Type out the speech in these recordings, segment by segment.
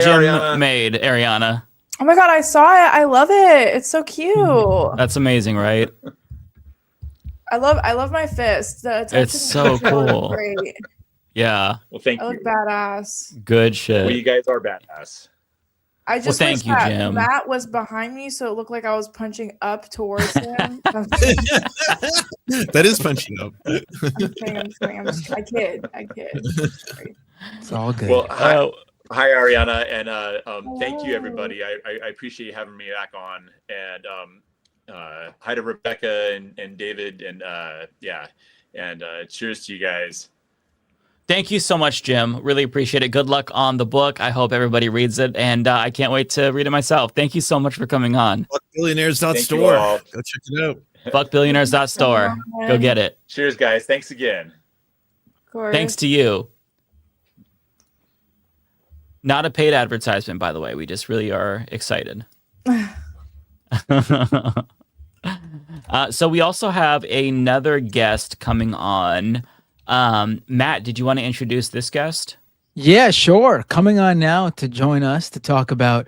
Jim Ariana. made, Ariana. Oh my God, I saw it. I love it. It's so cute. That's amazing, right? I love my fist. The attention It's so to detail is cool. great. Yeah. Well, thank I you. look badass. Good shit. Well, you guys are badass. I just thank wish you, that Jim. Matt was behind me, so it looked like I was punching up towards him. That is punching up. I'm kidding. I kid. Sorry. It's all good. Well, hi Ariana, and thank you everybody. I appreciate you having me back on, and hi to Rebecca and David, and cheers to you guys. Thank you so much, Jim. Really appreciate it. Good luck on the book. I hope everybody reads it, and I can't wait to read it myself. Thank you so much for coming on. Fuckbillionaires.store. Go check it out. Fuckbillionaires.store. Go get it. Cheers, guys. Thanks again. Thanks to you. Not a paid advertisement, by the way. We just really are excited. So we also have another guest coming on. Matt, did you want to introduce this guest? Yeah, sure. Coming on now to join us to talk about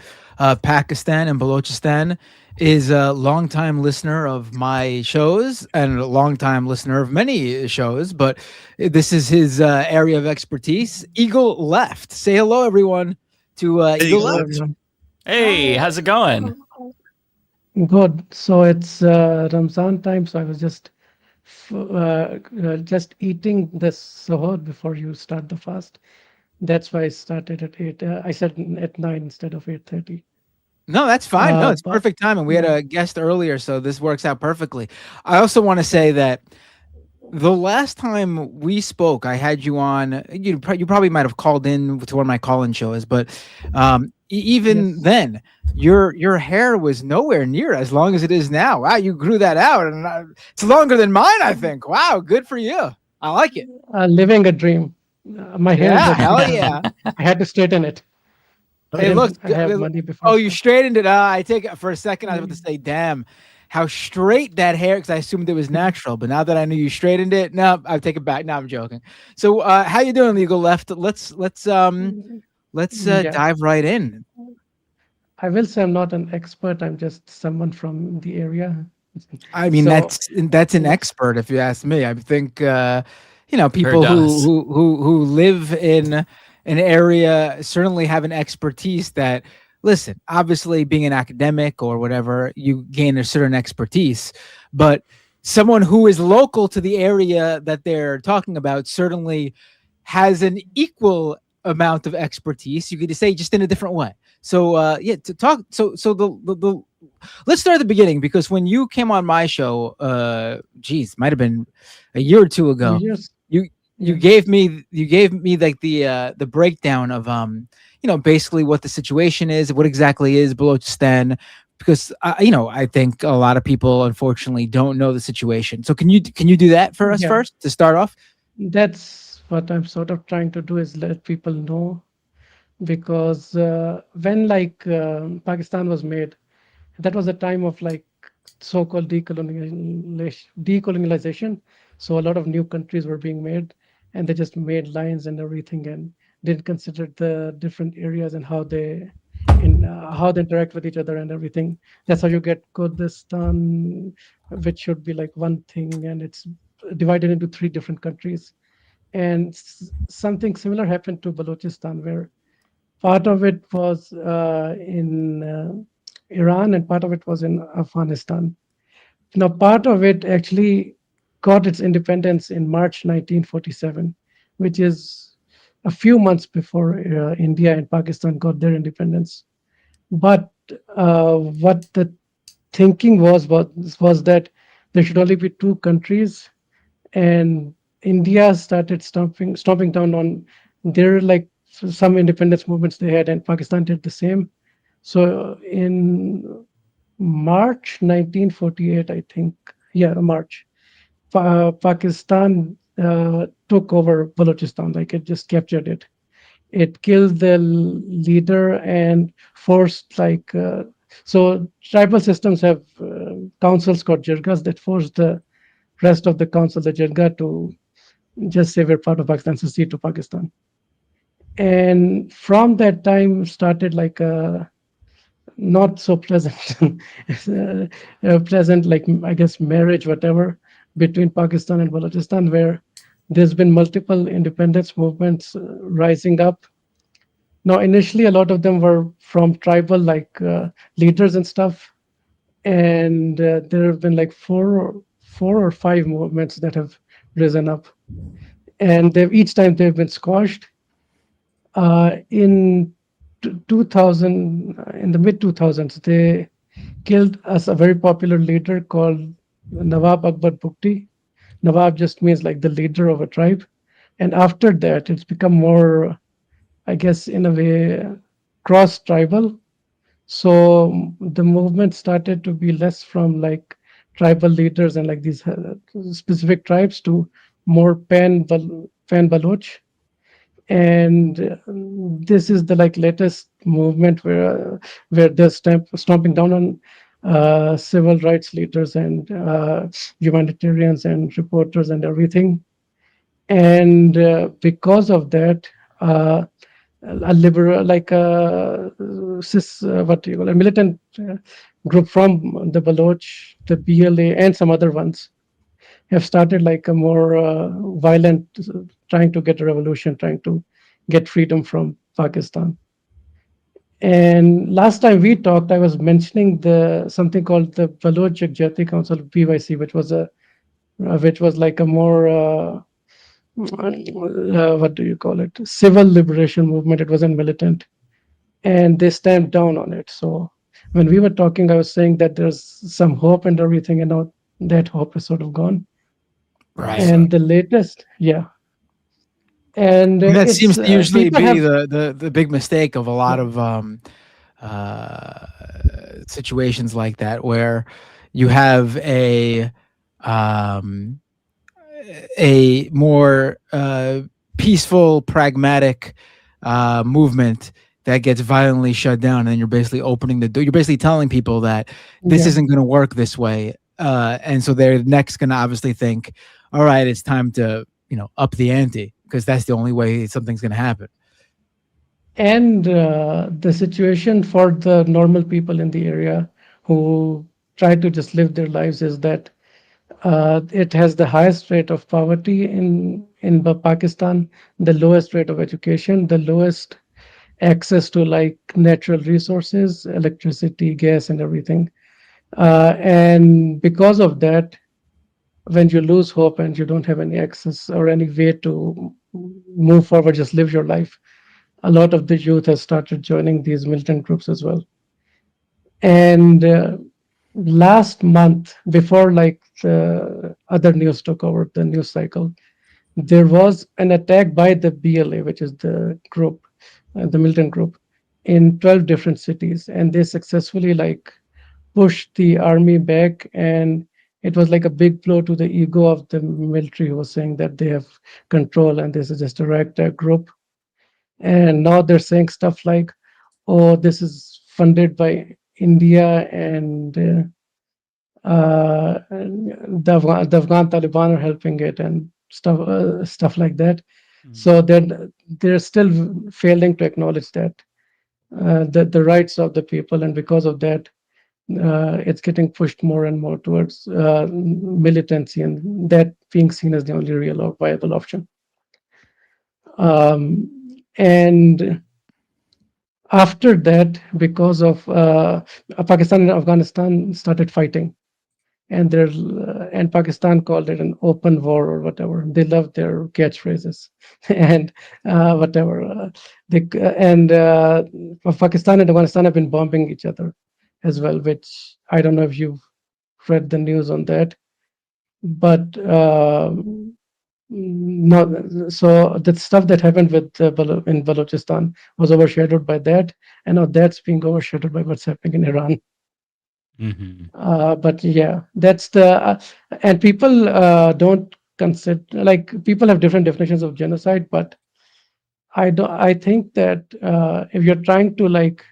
Pakistan and Balochistan is a longtime listener of my shows and a longtime listener of many shows, but this is his area of expertise. Eagle Left. Say hello, everyone, to Eagle Left. Hey, how's it going? Good. So it's Ramzan time, so I was just eating this suhoor before you start the fast. That's why I started at 8. I said at 9 instead of 8:30. No, that's fine. No, it's perfect timing. We had a guest earlier, so this works out perfectly. I also want to say that the last time we spoke, I had you on. You probably might have called in to one of my call-in shows, but even then, your hair was nowhere near as long as it is now. Wow, you grew that out, and it's longer than mine, I think. Wow, good for you. I like it. Living a dream. My hair. Yeah, hell yeah. I had to straighten it. Hey, look. I have money before. Oh, you straightened it. I take it for a second. I was about to say, damn, how straight that hair, because I assumed it was natural. But now that I knew you straightened it, no, I take it back. No, I'm joking. So, how you doing, Legal Left? Let's dive right in. I will say I'm not an expert. I'm just someone from the area. I mean, that's an expert, if you ask me. I think people who live in an area certainly have an expertise that, listen, obviously being an academic or whatever, you gain a certain expertise, but someone who is local to the area that they're talking about certainly has an equal amount of expertise. You could say just in a different way. So let's start at the beginning, because when you came on my show, might have been a year or two ago. You gave me like the breakdown of basically what the situation is, what exactly is Balochistan, because I think a lot of people unfortunately don't know the situation. So can you do that for us first to start off? That's what I'm sort of trying to do, is let people know, because when Pakistan was made, that was a time of so-called decolonization. So a lot of new countries were being made, and they just made lines and everything, and didn't consider the different areas and how they interact with each other and everything. That's how you get Kurdistan, which should be like one thing, and it's divided into 3 different countries. And something similar happened to Balochistan, where part of it was in Iran and part of it was in Afghanistan. Now, part of it actually got its independence in March 1947, which is a few months before India and Pakistan got their independence. But what the thinking was that there should only be 2 countries, and India started stomping down on their some independence movements they had, and Pakistan did the same. So in March 1948, I think, March, Pakistan took over Balochistan, it just captured it. It killed the leader and forced so tribal systems have councils called jirgas that force the rest of the council, the jirga, to just say we're part of Pakistan, secede to Pakistan. And from that time started like a not so pleasant, pleasant, like I guess marriage, whatever, between Pakistan and Balochistan, where there's been multiple independence movements rising up. Now, initially, a lot of them were from tribal, like leaders and stuff, and there have been like four or five movements that have risen up, and they've each time they've been squashed. In 2000, in the mid 2000s, they killed us a very popular leader called Nawab Akbar Bukti. Nawab just means like the leader of a tribe. And after that, it's become more, I guess, in a way, cross tribal. So the movement started to be less from like tribal leaders and like these specific tribes to more pan Baloch. And this is the like latest movement where they're stomping down on civil rights leaders and humanitarians and reporters and everything. And because of that, a liberal, like a what do you call a militant group from the Baloch, the BLA, and some other ones have started like a more violent, trying to get a revolution, trying to get freedom from Pakistan. And last time we talked, I was mentioning the something called the Baloch Jati Council (BYC), which was like a more what do you call it? Civil liberation movement. It wasn't militant, and they stamped down on it. So when we were talking, I was saying that there's some hope and everything, and now that hope is sort of gone. Right. And the latest, yeah. And that seems to usually be have, the big mistake of a lot of situations like that, where you have a more peaceful, pragmatic movement that gets violently shut down, and then you're basically opening the door. You're basically telling people that this isn't going to work this way, and so they're next going to obviously think, all right, it's time to up the ante, because that's the only way something's going to happen. And the situation for the normal people in the area who try to just live their lives is that it has the highest rate of poverty in Pakistan, the lowest rate of education, the lowest access to like natural resources, electricity, gas, and everything. And because of that, when you lose hope and you don't have any access or any way to move forward, just live your life, a lot of the youth has started joining these militant groups as well. And last month, before like the other news took over the news cycle, there was an attack by the BLA, which is the group, the militant group, in 12 different cities, and they successfully like pushed the army back. And it was like a big blow to the ego of the military, who was saying that they have control and this is just a ragtag group. And now they're saying stuff like, oh, this is funded by India, and the Afghan Taliban are helping it, and stuff like that. So they're still failing to acknowledge that the rights of the people, and because of that, it's getting pushed more and more towards militancy, and that being seen as the only real or viable option. And after that, because of Pakistan and Afghanistan started fighting, and and Pakistan called it an open war or whatever. They love their catchphrases and whatever. Pakistan and Afghanistan have been bombing each other as well, which I don't know if you've read the news on that, but no. So the stuff that happened with in Balochistan was overshadowed by that, and now that's being overshadowed by what's happening in Iran. But yeah, that's the and people don't consider, like, people have different definitions of genocide, but I think that if you're trying to like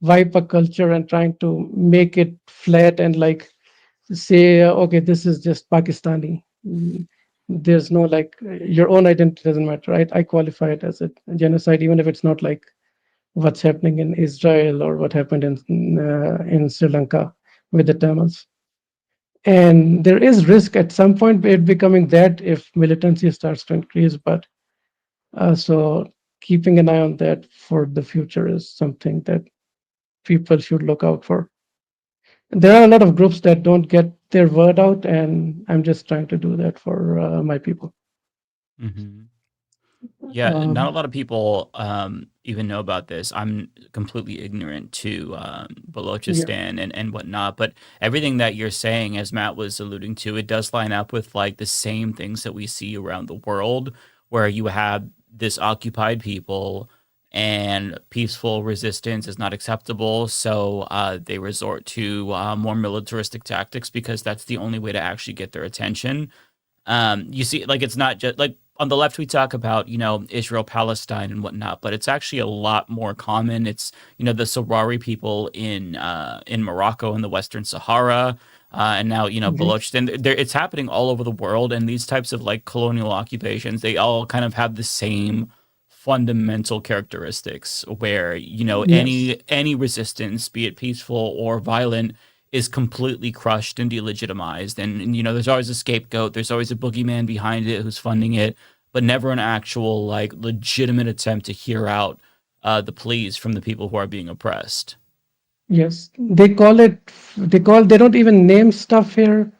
wipe a culture and trying to make it flat and like say okay, this is just Pakistani, there's no like your own identity doesn't matter. I qualify it as a genocide, even if it's not like what's happening in Israel or what happened in Sri Lanka with the Tamils. And there is risk at some point it becoming that if militancy starts to increase. But so keeping an eye on that for the future is something that people should look out for. There are a lot of groups that don't get their word out, and I'm just trying to do that for my people. Mm-hmm. Yeah, not a lot of people even know about this. I'm completely ignorant to Balochistan and whatnot, but everything that you're saying, as Matt was alluding to, it does line up with like the same things that we see around the world, where you have this occupied people and peaceful resistance is not acceptable. So they resort to more militaristic tactics because that's the only way to actually get their attention. You see, like it's not just like on the left we talk about Israel, Palestine, and whatnot, but it's actually a lot more common. It's the Sahrawi people in Morocco and the Western Sahara, and now Balochistan. It's happening all over the world, and these types of like colonial occupations, they all kind of have the same fundamental characteristics where any resistance, be it peaceful or violent, is completely crushed and delegitimized. And there's always a scapegoat. There's always a boogeyman behind it who's funding it, but never an actual, like, legitimate attempt to hear out the pleas from the people who are being oppressed. Yes, they don't even name stuff here.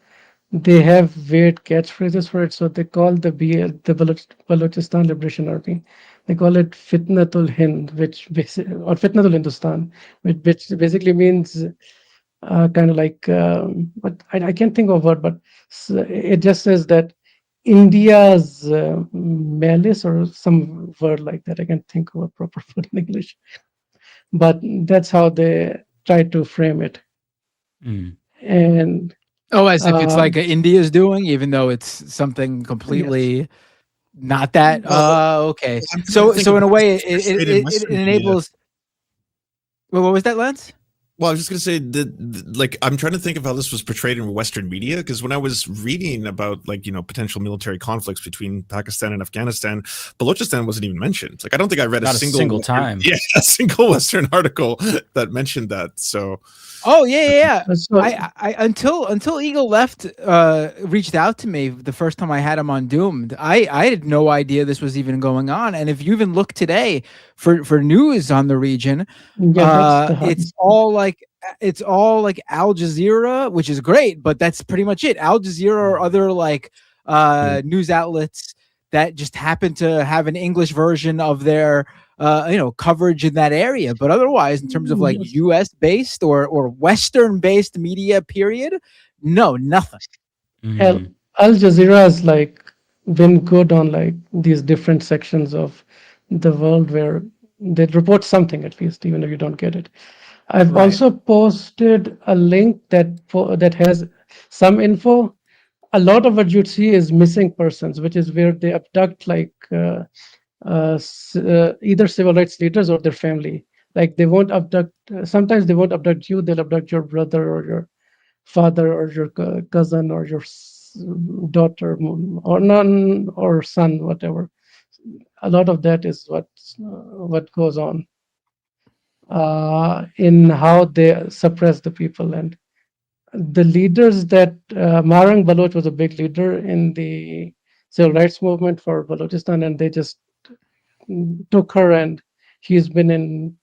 They have weird catchphrases for it. So they call the Balochistan Liberation Army. They call it Fitnatul Hind, or Fitnatul Hindustan, which basically means kind of like, but I can't think of a word, but it just says that India's malice or some word like that. I can't think of a proper word in English, but that's how they try to frame it. And as if it's like India's doing, even though it's something completely not that. Okay. So in a way, it enables. Well, what was that, Lance? Well, I was just going to say that, like, I'm trying to think of how this was portrayed in Western media, because when I was reading about, like, potential military conflicts between Pakistan and Afghanistan, Balochistan wasn't even mentioned. Like, I don't think I read a single time. Yeah, a single Western article that mentioned that. So. Oh yeah. I until Eagle Left reached out to me the first time I had him on Doomed, I had no idea this was even going on. And if you even look today for news on the region, it's all like Al Jazeera, which is great, but that's pretty much it. Al Jazeera or other like news outlets that just happen to have an English version of their coverage in that area. But otherwise, in terms of like US based or Western based media, period, no, nothing. Al Jazeera has like been good on like these different sections of the world where they report something, at least, even if you don't get it. I've also posted a link that has some info. A lot of what you'd see is missing persons, which is where they abduct like either civil rights leaders or their family. Like they won't abduct. Sometimes they won't abduct you. They'll abduct your brother or your father or your cousin or your daughter or none or son, whatever. A lot of that is what goes on in how they suppress the people. And the leaders that Marang Baloch was a big leader in the civil rights movement for Balochistan, and they just took her, and he's been in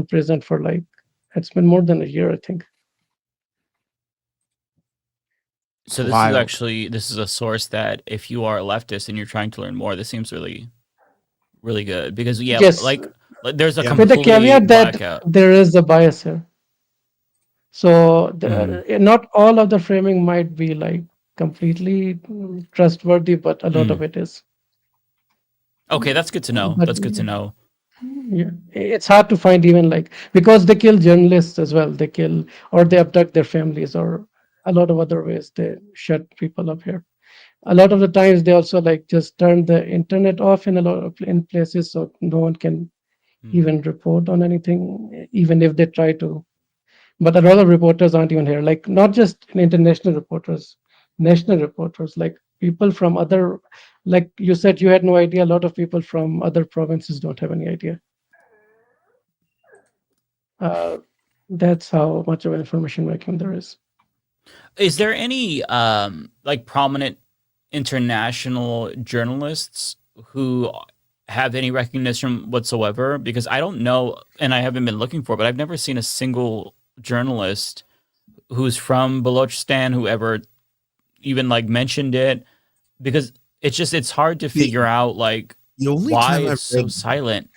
prison for like, it's been more than a year, I think. So this is a source that if you are a leftist and you're trying to learn more, this seems really, really good, because like there's a complete with the caveat that blackout. There is a bias here. So not all of the framing might be like completely trustworthy, but a lot of it is. Okay, that's good to know. That's good to know. Yeah, it's hard to find even like, because they kill journalists as well. They kill or they abduct their families, or a lot of other ways they shut people up here. A lot of the times they also like just turn the internet off in a lot of places, so no one can even report on anything, even if they try to. But a lot of reporters aren't even here. Like not just international reporters, national reporters. Like people from other, like you said, you had no idea. A lot of people from other provinces don't have any idea. That's how much of information vacuum there is. Is there any like prominent international journalists who have any recognition whatsoever? Because I don't know, and I haven't been looking for, but I've never seen a single journalist who's from Balochistan who ever even like mentioned it. Because it's hard to figure out like The only why time I've it's so read silent.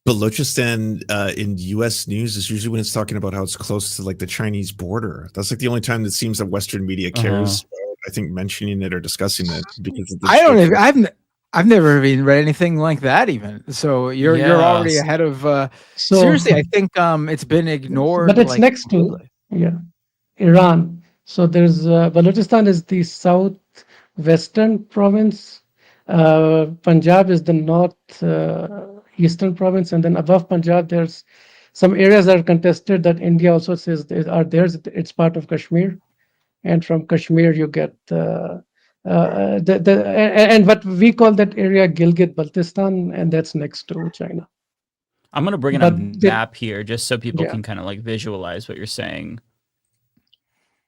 Balochistan in U.S. news is usually when it's talking about how it's close to like the Chinese border. That's like the only time that seems that Western media cares. I think mentioning it or discussing it because of the I don't even. I've never even read anything like that. Even so, you're already ahead of. So seriously, I think it's been ignored. but it's like, next to Iran. So there's Balochistan is the southwestern province. Punjab is the north eastern province, and then above Punjab there's some areas that are contested that India also says are theirs. It's part of Kashmir, and from Kashmir you get and what we call that area Gilgit-Baltistan, and that's next to China. I'm gonna bring in a map here just so people can kind of like visualize what you're saying.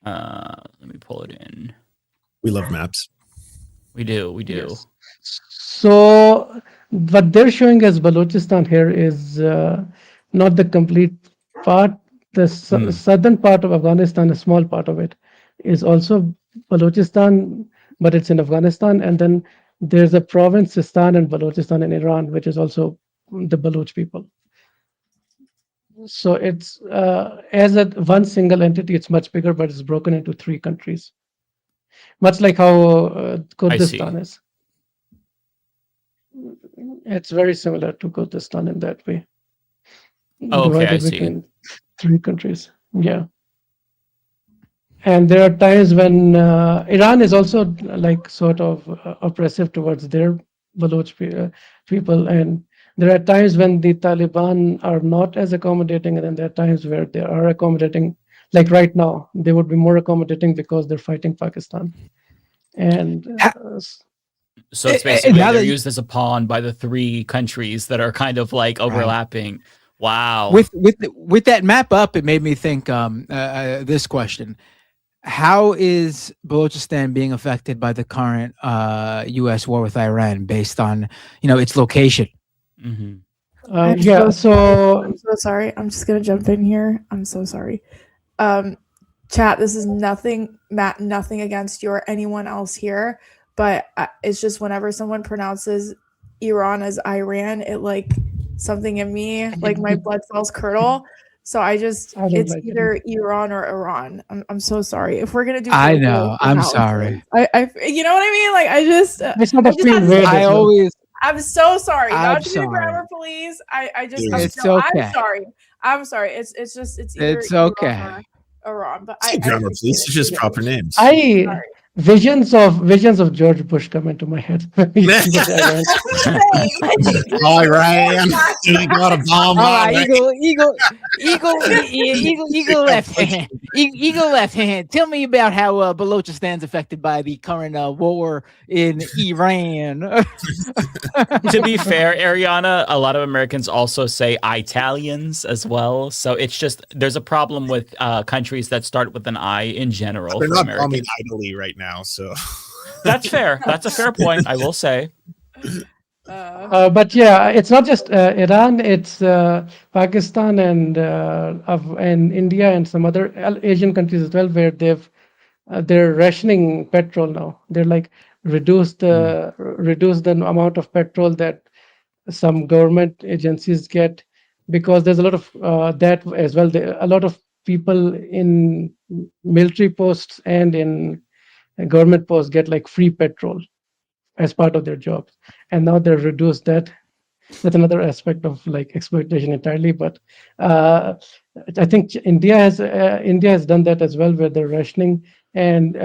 Let me pull it in. We love maps. We do. Yes. So what they're showing as Balochistan here is not the complete part. The southern part of Afghanistan, a small part of it, is also Balochistan, but it's in Afghanistan. And then there's a province, Sistan and Balochistan in Iran, which is also the Baloch people. So it's as one single entity, it's much bigger, but it's broken into 3 countries. Much like how Kurdistan is. It's very similar to Kurdistan in that way. Oh, okay, I see. Between 3 countries. Yeah. And there are times when Iran is also like sort of oppressive towards their Baloch people. And there are times when the Taliban are not as accommodating, and then there are times where they are accommodating. Like right now, they would be more accommodating because they're fighting Pakistan. And so it's basically they're used as a pawn by the 3 countries that are kind of like overlapping. Wow. With that map up, it made me think this question. How is Balochistan being affected by the current U.S. war with Iran based on, its location? Mm-hmm. I'm so sorry. I'm just gonna jump in here. I'm so sorry. Chat, this is nothing, Matt, nothing against you or anyone else here, but it's just whenever someone pronounces Iran as Iran, it like something in me, like my blood cells curdle. So it's like either Iran or Iran. I'm so sorry. If we're gonna do, I know. I'm sorry. I you know what I mean? Like I'm so sorry. Not to be the grammar police. I'm sorry. I'm sorry. It's either okay. Iran, but grammar police. It's just proper names. Visions of George Bush come into my head. Iran. You got a bomb. Eagle left hand. Eagle left hand. Tell me about how Balochistan's affected by the current war in Iran. To be fair, Ariana, a lot of Americans also say Italians as well. So it's just there's a problem with countries that start with an I in general. They're not bombing Italy right now. So that's fair. That's a fair point, I will say. But yeah, it's not just Iran. It's Pakistan and India and some other Asian countries as well, where they're rationing petrol now. They're like reduce the amount of petrol that some government agencies get, because there's a lot of that as well. A lot of people in military posts and in government posts get like free petrol as part of their jobs, and now they've reduced that. That's another aspect of like exploitation entirely. But I think India has done that as well, where they're rationing, and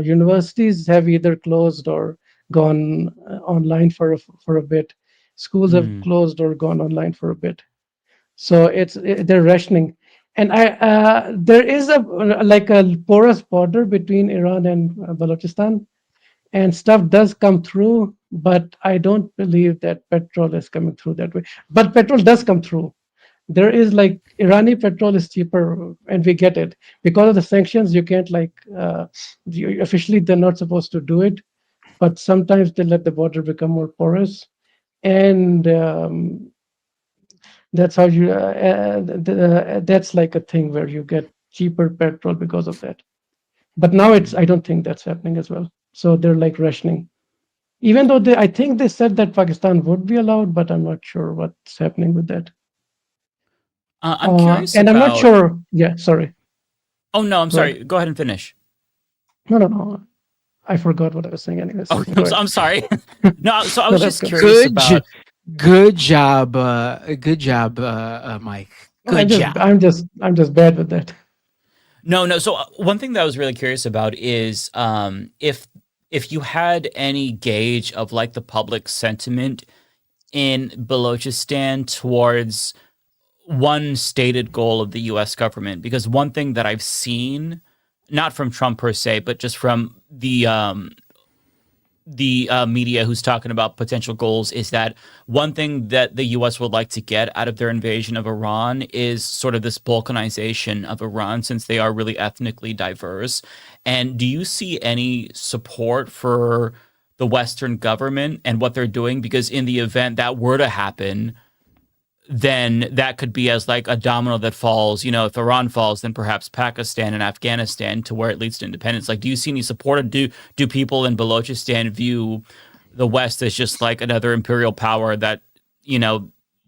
universities have either closed or gone online for a bit. Schools have closed or gone online for a bit. So they're rationing. And there is a porous border between Iran and Balochistan, and stuff does come through, but I don't believe that petrol is coming through that way. But petrol does come through. There is like Irani petrol is cheaper, and we get it because of the sanctions. You can't like officially they're not supposed to do it, but sometimes they let the border become more porous, and that's how you. That's like a thing where you get cheaper petrol because of that. But now it's I don't think that's happening as well. So they're like rationing. Even though I think they said that Pakistan would be allowed, but I'm not sure what's happening with that. I'm curious And I'm not about. sure. Yeah, sorry. Oh no, I'm Go ahead. sorry. Go ahead and finish. No. I forgot what I was saying anyways. Oh, I'm sorry. No, so I No, was that's just good. curious about. Good job, Mike. Good job. I'm just bad with that. No. So one thing that I was really curious about is if you had any gauge of like the public sentiment in Balochistan towards one stated goal of the U.S. government, because one thing that I've seen, not from Trump per se, but just from the media who's talking about potential goals, is that one thing that the U.S. would like to get out of their invasion of Iran is sort of this balkanization of Iran, since they are really ethnically diverse. And do you see any support for the Western government and what they're doing? Because in the event that were to happen, then that could be as like a domino that falls. If Iran falls, then perhaps Pakistan and Afghanistan, to where it leads to independence. Like, do you see any support? Or do people in Balochistan view the West as just like another imperial power that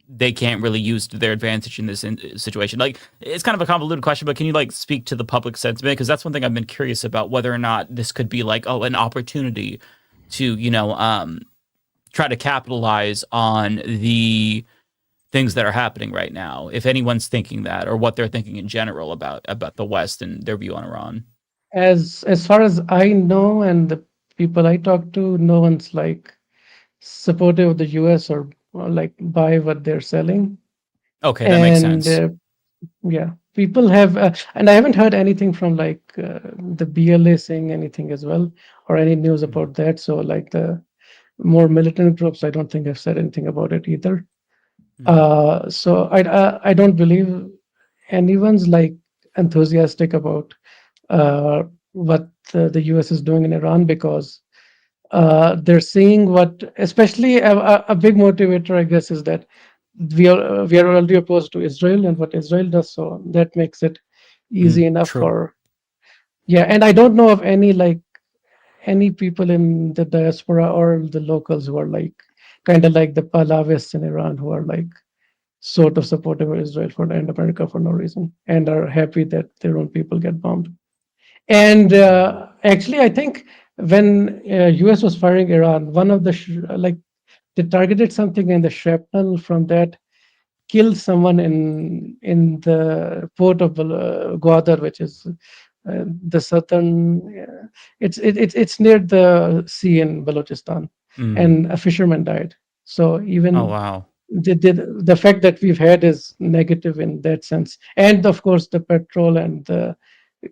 they can't really use to their advantage in this situation? Like, it's kind of a convoluted question, but can you like speak to the public sentiment? Because that's one thing I've been curious about, whether or not this could be like an opportunity to try to capitalize on the things that are happening right now, if anyone's thinking that, or what they're thinking in general about the West and their view on Iran. As far as I know, and the people I talk to, no one's like supportive of the US or like buy what they're selling. Okay, that makes sense. Yeah, people have, and I haven't heard anything from like the BLA saying anything as well, or any news about that. So like the more militant groups, I don't think have said anything about it either. So I don't believe anyone's like enthusiastic about what the US is doing in Iran, because they're seeing what, especially a big motivator, I guess, is that we are already opposed to Israel and what Israel does, so that makes it easy enough true. for. Yeah, and I don't know of any people in the diaspora or the locals who are like kind of like the Pahlavists in Iran, who are like sort of supportive of Israel and America for no reason, and are happy that their own people get bombed. And actually, I think when US was firing Iran, one of the like they targeted something, and the shrapnel from that killed someone in the port of Gwadar, which is the southern. It's near the sea in Balochistan, and a fisherman died. So even oh wow, the fact that we've had is negative in that sense, and of course the petrol and the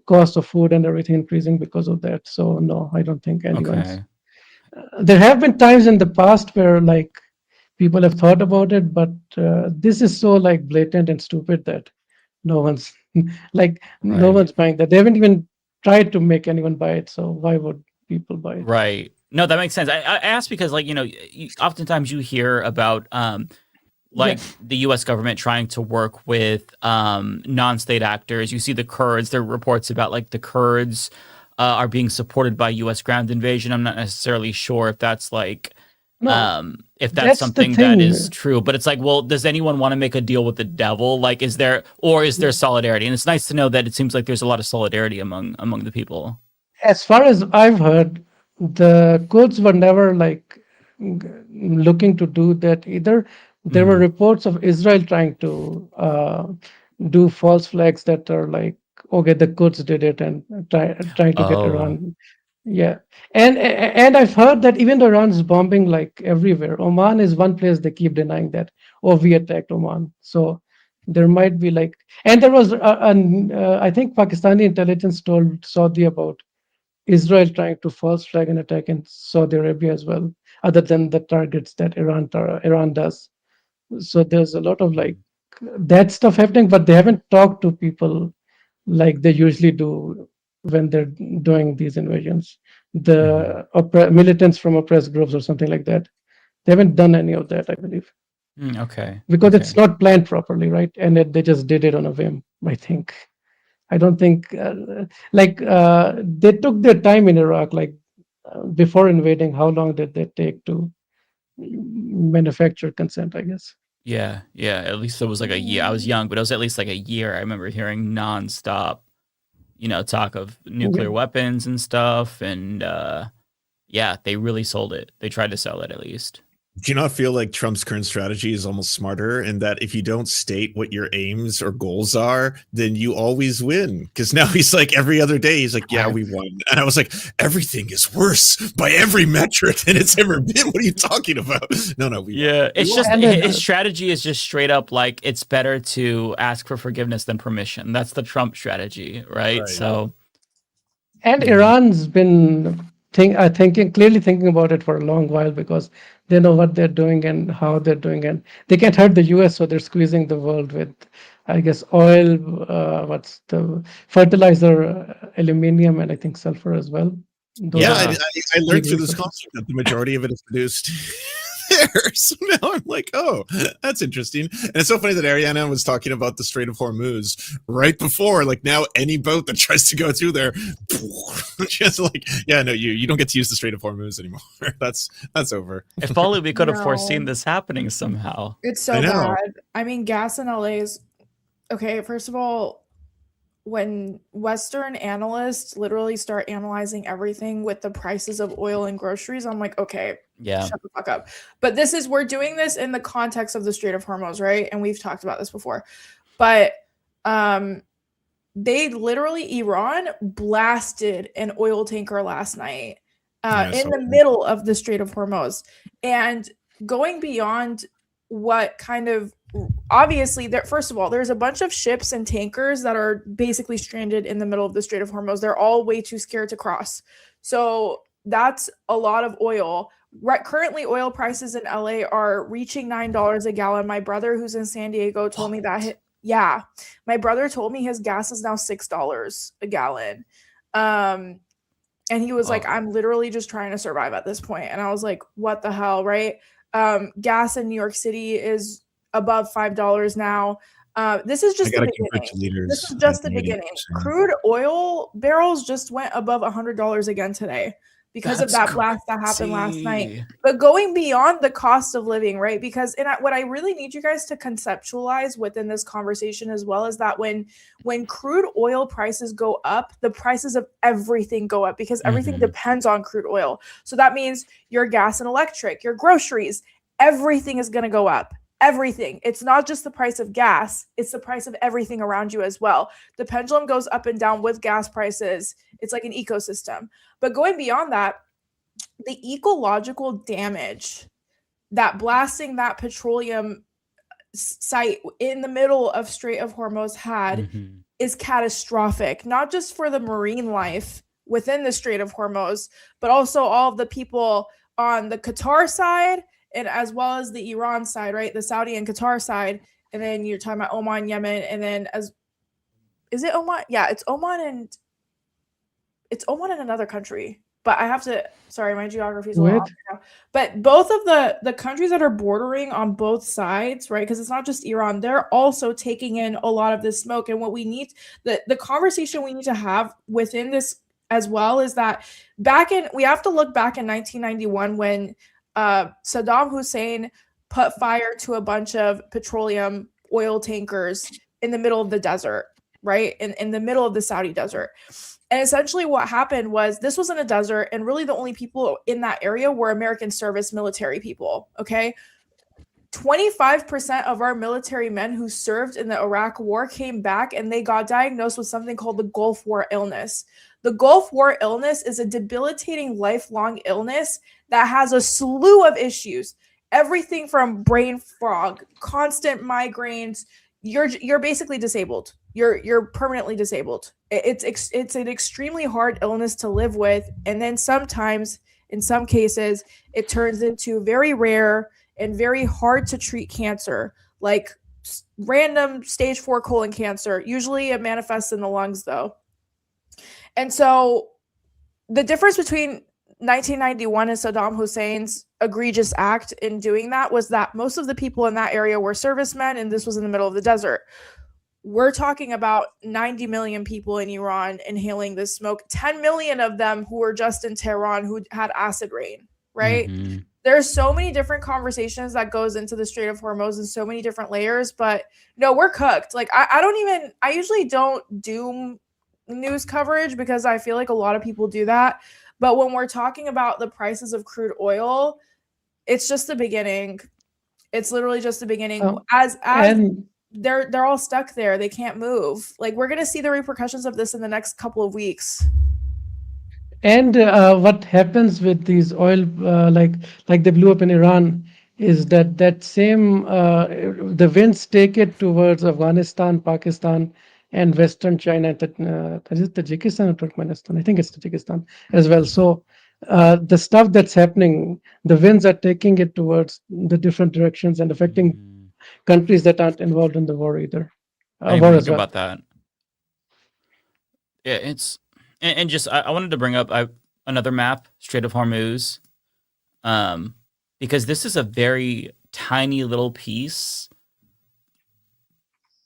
cost of food and everything increasing because of that. So no, I don't think anyone's. okay, There have been times in the past where like people have thought about it, but this is so like blatant and stupid that no one's no right, one's buying that. They haven't even tried to make anyone buy it, so why would people buy it? right. No, that makes sense. I asked because like oftentimes you hear about like the U.S. government trying to work with non-state actors. You see the Kurds. There are reports about like the Kurds are being supported by U.S. ground invasion. I'm not necessarily sure if that's like if that's something that is true. But it's like, well, does anyone want to make a deal with the devil? Like, is there solidarity? And it's nice to know that it seems like there's a lot of solidarity among the people. As far as I've heard, the Kurds were never like looking to do that either. There were reports of Israel trying to do false flags that are like, okay, the Kurds did it, and trying to get Iran. Yeah, and I've heard that even though Iran's bombing like everywhere, Oman is one place they keep denying that. Oh, we attacked Oman. So there might be like, and there was I think Pakistani intelligence told Saudi about Israel trying to false flag an attack in Saudi Arabia as well, other than the targets that Iran does. So there's a lot of like that stuff happening, but they haven't talked to people like they usually do when they're doing these invasions. The militants from oppressed groups or something like that. They haven't done any of that, I believe. Okay. Because Okay. it's not planned properly, right? And they just did it on a whim, I think. I don't think they took their time in Iraq. Like before invading, how long did they take to manufacture consent? I guess. Yeah, yeah. At least it was like a year. I was young, but it was at least like a year. I remember hearing nonstop, talk of nuclear weapons and stuff, and yeah, they really sold it. They tried to sell it at least. Do you not feel like Trump's current strategy is almost smarter in that if you don't state what your aims or goals are, then you always win? Because now he's like every other day, he's like, yeah, we won. And I was like, everything is worse by every metric than it's ever been. What are you talking about? No, yeah, it's just his strategy is just straight up like it's better to ask for forgiveness than permission. That's the Trump strategy, right? So, and Iran's been clearly thinking about it for a long while because they know what they're doing and how they're doing, and they can't hurt the US, so they're squeezing the world with, I guess, oil, what's the fertilizer, aluminium, and I think sulfur as well. I learned through this concept that the majority of it is produced there. So now I'm like, oh, that's interesting. And it's so funny that Ariana was talking about the Strait of Hormuz right before, like now any boat that tries to go through there, just like, yeah, no, you don't get to use the Strait of Hormuz anymore. That's over. If only we could have foreseen this happening somehow. It's so bad. I mean, gas in LA is okay. First of all, when Western analysts literally start analyzing everything with the prices of oil and groceries, I'm like, okay, yeah, shut the fuck up. But we're doing this in the context of the Strait of Hormuz, right? And we've talked about this before. But they literally, Iran blasted an oil tanker last night in the middle of the Strait of Hormuz. And going beyond what kind of, obviously, first of all, there's a bunch of ships and tankers that are basically stranded in the middle of the Strait of Hormuz. They're all way too scared to cross. So that's a lot of oil. Currently, oil prices in LA are reaching $9 a gallon. My brother, who's in San Diego, told me that. My brother told me his gas is now $6 a gallon. And he was like, I'm literally just trying to survive at this point. And I was like, what the hell, right? Gas in New York City is above $5 now. This is just the beginning. This is just the beginning. Crude oil barrels just went above $100 again today because of that blast that happened last night. But going beyond the cost of living, right? Because what I really need you guys to conceptualize within this conversation as well is that when crude oil prices go up, the prices of everything go up because everything depends on crude oil. So that means your gas and electric, your groceries, everything is going to go up. Everything. It's not just the price of gas, it's the price of everything around you as well. The pendulum goes up and down with gas prices. It's like an ecosystem. But going beyond that, the ecological damage that blasting that petroleum site in the middle of Strait of Hormuz had is catastrophic, not just for the marine life within the Strait of Hormuz, but also all of the people on the Qatar side and as well as the Iran side, right? The Saudi and Qatar side. And then you're talking about Oman, Yemen, and then is it Oman? Yeah, it's Oman and another country. But I have to, sorry, my geography is a little off now. But both of the countries that are bordering on both sides, right? Because it's not just Iran, they're also taking in a lot of this smoke. And what we need, the conversation we need to have within this as well is that we have to look back in 1991 when Saddam Hussein put fire to a bunch of petroleum oil tankers in the middle of the desert, right? In the middle of the Saudi desert. And essentially what happened was this was in a desert and really the only people in that area were American service military people, okay? 25% of our military men who served in the Iraq war came back and they got diagnosed with something called the Gulf War illness. The Gulf War illness is a debilitating lifelong illness that has a slew of issues. Everything from brain fog, constant migraines. You're basically disabled, you're permanently disabled. It's an extremely hard illness to live with, and then sometimes, in some cases, it turns into very rare and very hard to treat cancer, like random stage 4 colon cancer. Usually it manifests in the lungs, though. And so the difference between 1991 and Saddam Hussein's egregious act in doing that was that most of the people in that area were servicemen, and this was in the middle of the desert. We're talking about 90 million people in Iran inhaling this smoke, 10 million of them who were just in Tehran who had acid rain, right? Mm-hmm. There's so many different conversations that goes into the Strait of Hormuz and so many different layers, but no, we're cooked. Like I usually don't do news coverage because I feel like a lot of people do that. But when we're talking about the prices of crude oil, it's just the beginning. It's literally just the beginning. And they're all stuck there. They can't move. Like, we're gonna see the repercussions of this in the next couple of weeks. And what happens with these oil, like they blew up in Iran, is that same the winds take it towards Afghanistan, Pakistan, and Western China. Is it Tajikistan or Turkmenistan? I think it's Tajikistan as well. So the stuff that's happening, the winds are taking it towards the different directions and affecting countries that aren't involved in the war either. I War didn't as think well. about that. Yeah, it's and just I wanted to bring up another map, Strait of Hormuz, because this is a very tiny little piece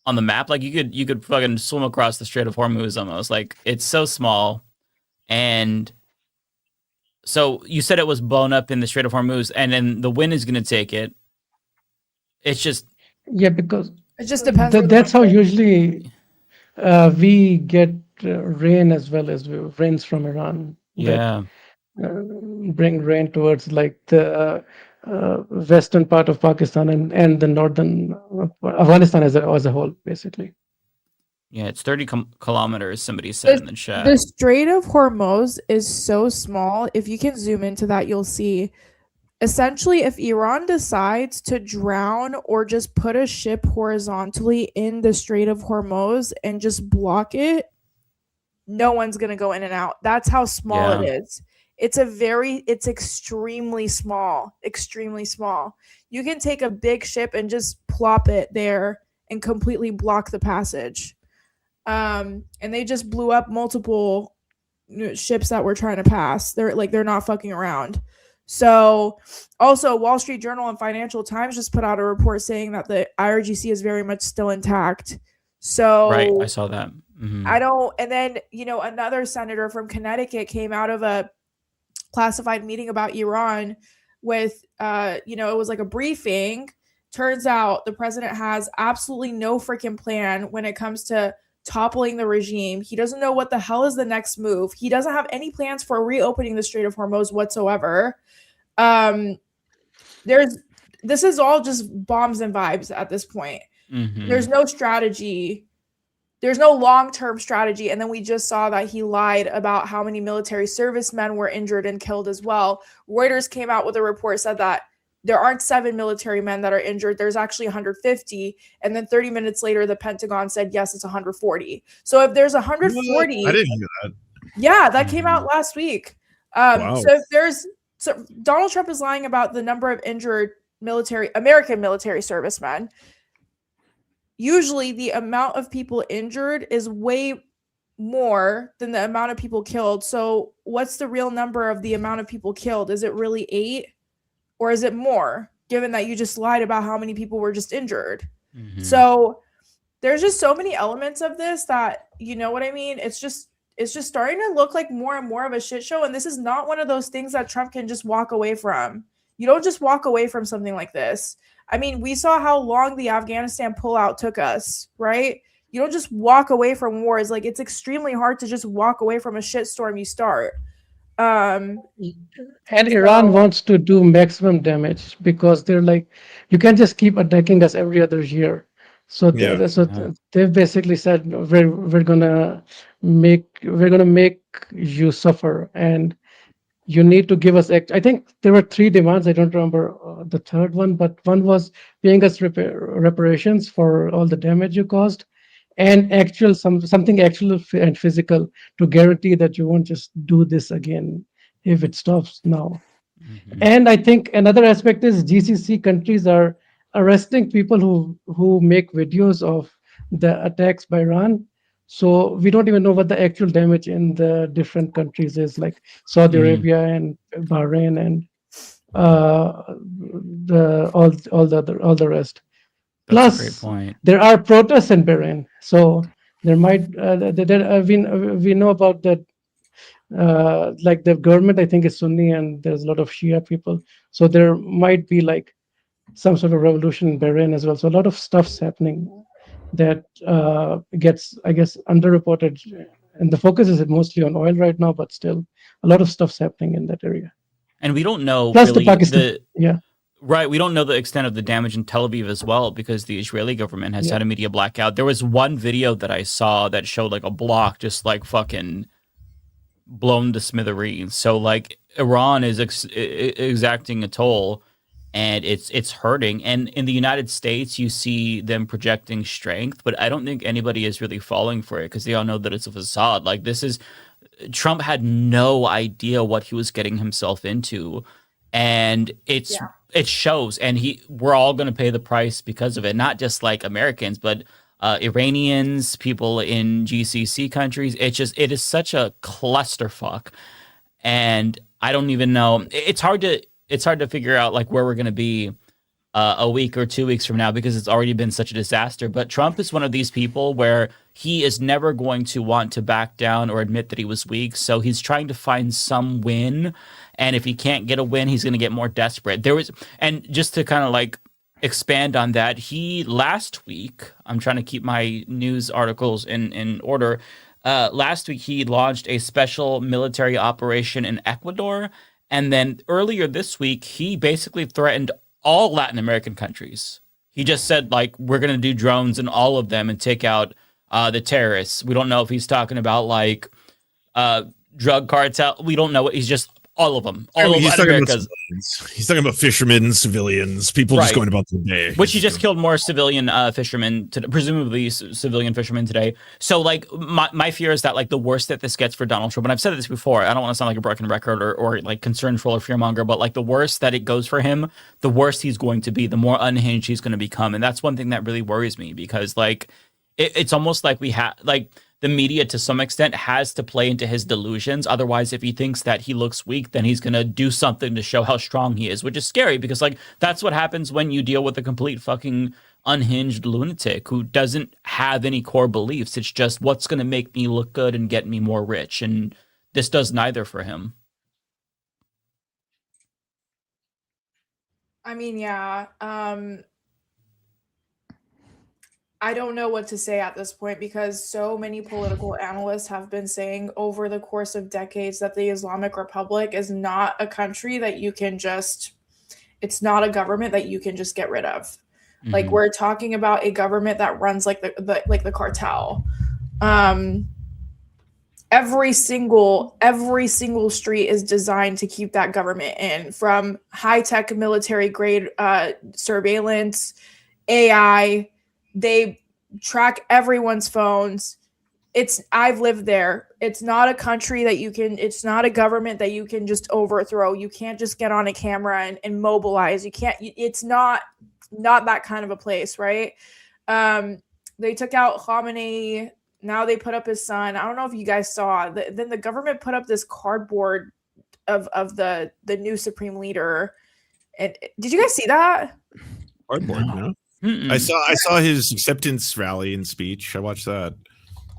on the map. Like you could fucking swim across the Strait of Hormuz almost. Like, it's so small. And so you said it was blown up in the Strait of Hormuz, and then the wind is going to take it. It's just Because it just depends. That's how usually we get rain as well as rains from Iran. Yeah. Bring rain towards like the western part of Pakistan and the northern Afghanistan as a whole, basically. Yeah, it's 30 kilometers, somebody said in the chat. The Strait of Hormuz is so small. If you can zoom into that, you'll see. Essentially, if Iran decides to drown or just put a ship horizontally in the Strait of Hormuz and just block it, no one's going to go in and out. That's how small it is. It's extremely small, extremely small. You can take a big ship and just plop it there and completely block the passage. And they just blew up multiple ships that were trying to pass. They're not fucking around. So also, Wall Street Journal and Financial Times just put out a report saying that the IRGC is very much still intact. So right, I saw that. Mm-hmm. And then, another senator from Connecticut came out of a classified meeting about Iran with, it was like a briefing. Turns out the president has absolutely no freaking plan when it comes to toppling the regime. He doesn't know what the hell is the next move. He doesn't have any plans for reopening the Strait of Hormuz whatsoever. This is all just bombs and vibes at this point. Mm-hmm. There's no strategy. There's no long-term strategy. And then we just saw that he lied about how many military servicemen were injured and killed as well. Reuters came out with a report, said that there aren't 7 military men that are injured. There's actually 150. And then 30 minutes later, the Pentagon said, yes, it's 140. So if there's 140... I didn't hear that. Yeah, that came out last week. Wow. So Donald Trump is lying about the number of injured American military servicemen. Usually the amount of people injured is way more than the amount of people killed. So what's the real number of the amount of people killed? Is it really 8? Or is it more, given that you just lied about how many people were just injured? Mm-hmm. So there's just so many elements of this that, you know what I mean? It's just starting to look like more and more of a shit show. And this is not one of those things that Trump can just walk away from. You don't just walk away from something like this. I mean, we saw how long the Afghanistan pullout took us, right? You don't just walk away from wars. Like, it's extremely hard to just walk away from a shitstorm you start. And Iran wants to do maximum damage because they're like, you can't just keep attacking us every other year. So they've basically said we're gonna make you suffer, and you need to give us. I think there were 3 demands. I don't remember the third one, but one was paying us reparations for all the damage you caused, and something actual and physical to guarantee that you won't just do this again if it stops now. Mm-hmm. And I think another aspect is GCC countries are arresting people who make videos of the attacks by Iran. So we don't even know what the actual damage in the different countries is, like Saudi Arabia and Bahrain and all the rest. That's a great Plus, point. there are protests in Bahrain, so there might we know about that. Like the government, I think, is Sunni, and there's a lot of Shia people. So there might be like some sort of revolution in Bahrain as well. So a lot of stuff's happening that gets, I guess, underreported, and the focus is mostly on oil right now. But still, a lot of stuff's happening in that area. And we don't know Plus really the Pakistan, yeah. Right, we don't know the extent of the damage in Tel Aviv as well because the Israeli government has had a media blackout. There was one video that I saw that showed like a block just like fucking blown to smithereens. So like Iran is exacting a toll, and it's hurting. And in the United States, you see them projecting strength, but I don't think anybody is really falling for it because they all know that it's a facade. Like Trump had no idea what he was getting himself into, and it shows, and we're all going to pay the price because of it. Not just like Americans, but Iranians, people in GCC countries. It is such a clusterfuck, and I don't even know. It's hard to figure out like where we're going to be a week or 2 weeks from now because it's already been such a disaster. But Trump is one of these people where he is never going to want to back down or admit that he was weak. So he's trying to find some win. And if he can't get a win, he's going to get more desperate. And just to kind of like expand on that, last week, I'm trying to keep my news articles in order. Last week, he launched a special military operation in Ecuador. And then earlier this week, he basically threatened all Latin American countries. He just said, like, we're going to do drones in all of them and take out the terrorists. We don't know if he's talking about, like, drug cartel. We don't know what he's just all of them. All of Latin America's. He's talking about fishermen, civilians, people just going about their day. Which he just killed more civilian fishermen, presumably civilian fishermen today. So, like, my fear is that, like, the worse that this gets for Donald Trump, and I've said this before, I don't want to sound like a broken record or like, concern troll or fearmonger, but, like, the worse that it goes for him, the worse he's going to be, the more unhinged he's going to become. And that's one thing that really worries me because, like, it's almost like the media to some extent has to play into his delusions. Otherwise, if he thinks that he looks weak, then he's going to do something to show how strong he is, which is scary because, like, that's what happens when you deal with a complete fucking unhinged lunatic who doesn't have any core beliefs. It's just what's going to make me look good and get me more rich. And this does neither for him. I mean, yeah. I don't know what to say at this point because so many political analysts have been saying over the course of decades that the Islamic Republic is not a country that you can just, it's not a government that you can just get rid of. Mm-hmm. Like, we're talking about a government that runs like the cartel. Every single street is designed to keep that government in, from high-tech military grade surveillance, AI. They track everyone's phones. I've lived there. It's not a country that it's not a government that you can just overthrow. You can't just get on a camera and mobilize. You can't, it's not that kind of a place, right? They took out Khamenei. Now they put up his son. I don't know if you guys saw, then the government put up this cardboard of the new supreme leader. And did you guys see that? Cardboard, no. I saw his acceptance rally and speech. I watched that.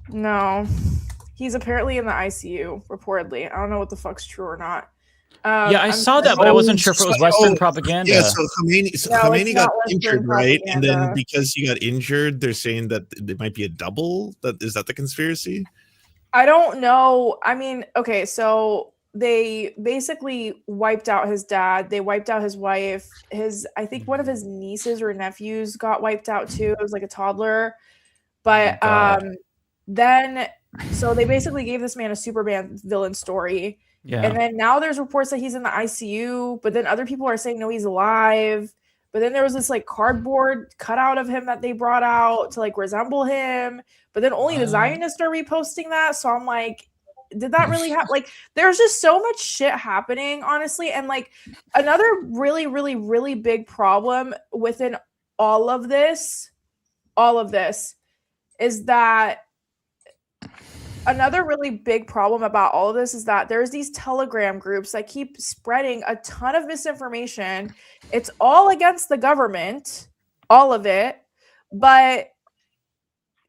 No, he's apparently in the ICU. Reportedly, I don't know what the fuck's true or not. Yeah, I saw that, but I wasn't sure if it was Western propaganda. Yeah, so Khamenei got injured, right? And then because he got injured, they're saying that it might be a double. Is that the conspiracy? I don't know. I mean, okay, so they basically wiped out his dad. They wiped out his wife. I think one of his nieces or nephews got wiped out too. It was like a toddler. But then, so they basically gave this man a Superman villain story. Yeah. And then now there's reports that he's in the ICU, but then other people are saying, no, he's alive. But then there was this like cardboard cutout of him that they brought out to like resemble him. But then only the Zionists are reposting that. So I'm like, did that really happen? Like, there's just so much shit happening, honestly. And like another really, really, really big problem within all of this is that another really big problem about all of this is that there's these Telegram groups that keep spreading a ton of misinformation. It's all against the government, all of it, but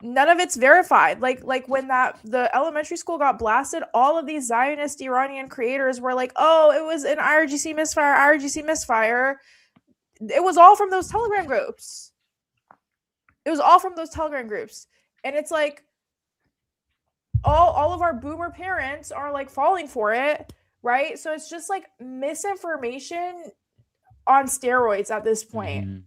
none of it's verified. Like when the elementary school got blasted, all of these Zionist Iranian creators were like, "Oh, it was an IRGC misfire." It was all from those Telegram groups. And it's like all of our boomer parents are like falling for it, right? So it's just like misinformation on steroids at this point. Mm-hmm.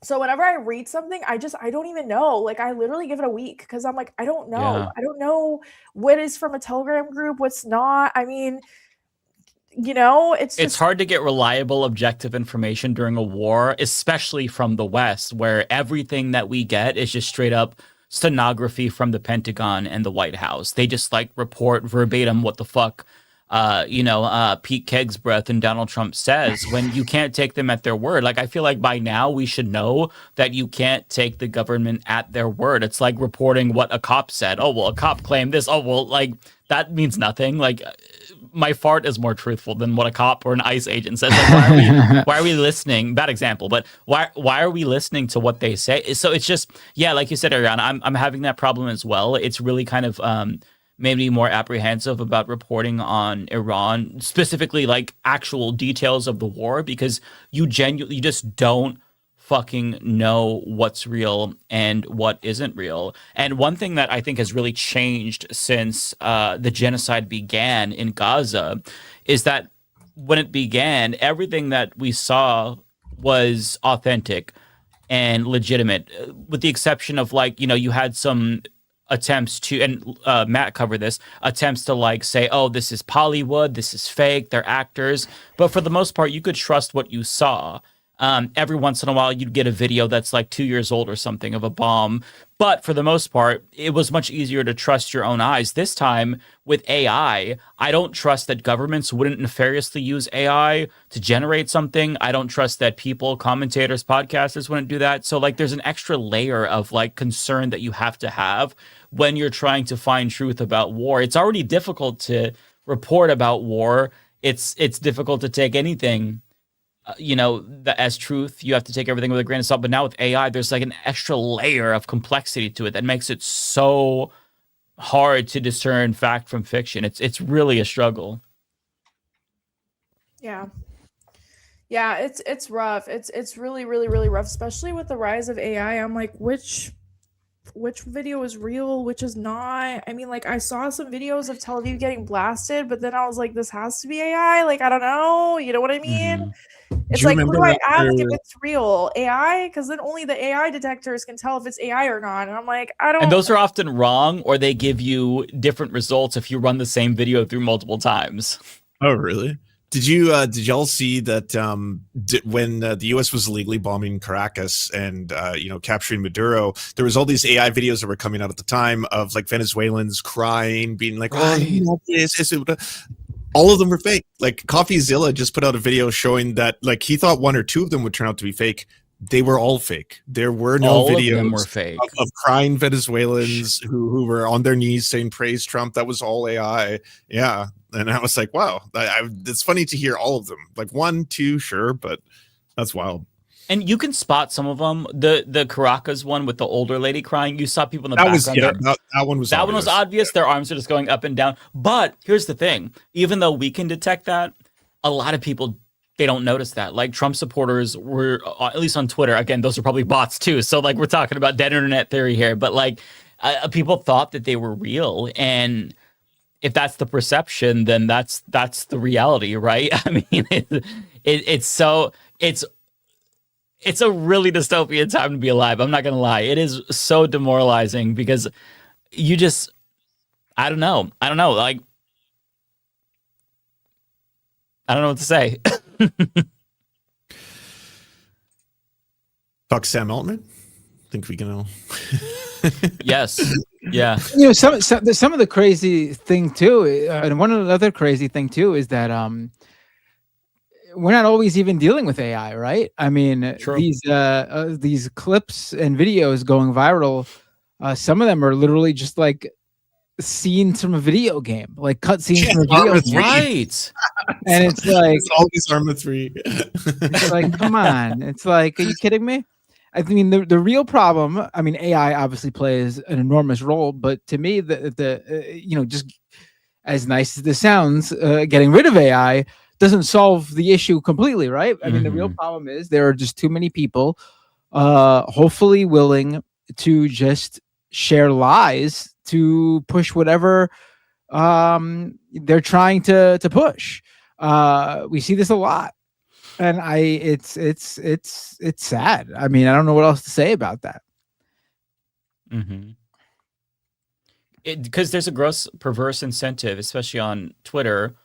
So whenever I read something, I don't even know. Like I literally give it a week because I'm like, I don't know. Yeah. I don't know what is from a Telegram group, what's not. I mean, you know, it's hard to get reliable, objective information during a war, especially from the West, where everything that we get is just straight up stenography from the Pentagon and the White House. They just like report verbatim what the fuck, Pete Kegsbreath and Donald Trump says when you can't take them at their word. Like, I feel like by now we should know that you can't take the government at their word. It's like reporting what a cop said. Oh, well, a cop claimed this. Oh, well, like that means nothing. Like my fart is more truthful than what a cop or an ICE agent says. Like, why are we listening? Bad example, but why are we listening to what they say? So it's just, yeah, like you said, Ariana, I'm having that problem as well. It's really kind of made me more apprehensive about reporting on Iran, specifically like actual details of the war, because you just don't fucking know what's real and what isn't real. And one thing that I think has really changed since the genocide began in Gaza is that when it began, everything that we saw was authentic and legitimate, with the exception of like, you had some attempts to, and Matt covered this, attempts to like say, oh, this is Hollywood, this is fake, they're actors. But for the most part, you could trust what you saw. Every once in a while, you'd get a video that's like 2 years old or something of a bomb. But for the most part, it was much easier to trust your own eyes. This time with AI, I don't trust that governments wouldn't nefariously use AI to generate something. I don't trust that people, commentators, podcasters wouldn't do that. So like there's an extra layer of like concern that you have to have when you're trying to find truth about war. It's already difficult to report about war. It's difficult to take anything as truth. You have to take everything with a grain of salt. But now with AI, there's like an extra layer of complexity to it that makes it so hard to discern fact from fiction. It's really a struggle. Yeah, it's rough. It's really, really, really rough, especially with the rise of AI. I'm like, which video is real, which is not. I mean, like I saw some videos of Tel Aviv getting blasted, but then I was like, this has to be AI. Like, I don't know. You know what I mean? Mm-hmm. It's like, who do I ask if it's real? AI? Because then only the AI detectors can tell if it's AI or not. And I'm like, I don't. And those are often wrong, or they give you different results if you run the same video through multiple times. Oh, really? Did y'all see that when the U.S. was illegally bombing Caracas and capturing Maduro, there was all these AI videos that were coming out at the time of like Venezuelans crying, being like, right. "Oh, yes." All of them were fake. Like CoffeeZilla just put out a video showing that like he thought one or two of them would turn out to be fake. They were all fake. There were no videos of crying Venezuelans who were on their knees saying praise Trump. That was all AI. Yeah. And I was like, wow, it's funny to hear all of them. Like 1, 2, sure, but that's wild. And you can spot some of them. The Caracas one with the older lady crying, you saw people in the background. That one was obvious. Their arms are just going up and down. But here's the thing. Even though we can detect that, a lot of people, they don't notice that. Like Trump supporters were, at least on Twitter, again, those are probably bots too. So like we're talking about dead internet theory here. But like people thought that they were real. And if that's the perception, then that's the reality, right? I mean, it's a really dystopian time to be alive. I'm not going to lie. It is so demoralizing because you just, I don't know. Like, I don't know what to say. Talk Sam Altman. Think we can all. Yes. Yeah. Some of the crazy thing too, and one other crazy thing too, is that we're not always even dealing with AI, right? I mean, True. these clips and videos going viral, some of them are literally just like scenes from a video game, like cut scenes from a video Arma game. 3. Right. And it's like It's always Arma 3. it's like, come on. It's like, are you kidding me? I mean, the real problem, I mean, AI obviously plays an enormous role, but to me, just as nice as this sounds, getting rid of AI doesn't solve the issue completely, right? I mean, the real problem is there are just too many people, hopefully willing to just share lies to push whatever they're trying to push. We see this a lot. And it's sad. I mean, I don't know what else to say about that. Because there's a gross perverse incentive, especially on Twitter,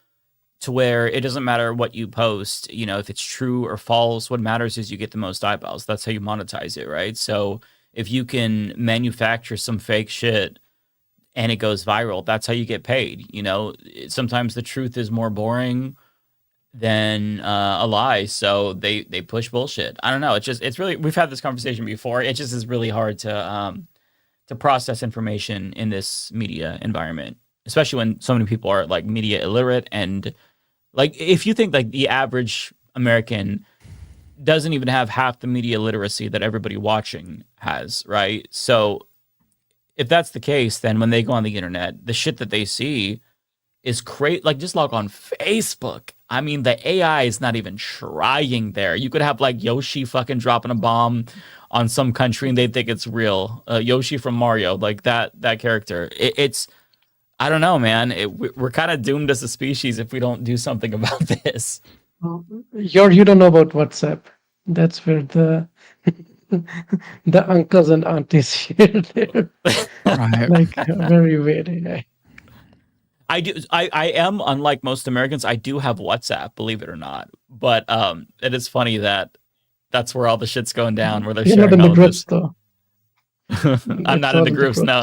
to where it doesn't matter what you post, if it's true or false. What matters is you get the most eyeballs. That's how you monetize it, right? So if you can manufacture some fake shit and it goes viral, that's how you get paid. Sometimes the truth is more boring than a lie, so they push bullshit. I don't know. It's really, we've had this conversation before. It just is really hard to process information in this media environment, especially when so many people are like media illiterate. And like, if you think like the average American doesn't even have half the media literacy that everybody watching has, right? So if that's the case, then when they go on the internet, the shit that they see is crazy. Like, just log on Facebook. I mean, the AI is not even trying there. You could have like Yoshi fucking dropping a bomb on some country and they think it's real. Yoshi from Mario, like that character. It's I don't know, man. We're kind of doomed as a species if we don't do something about this. You don't know about WhatsApp. That's where the the uncles and aunties share their like very weird AI. I do. I am, unlike most Americans, I do have WhatsApp, believe it or not. But it is funny that that's where all the shit's going down, where they're You're sharing not in the all groups, this. though. I'm not in the groups. No.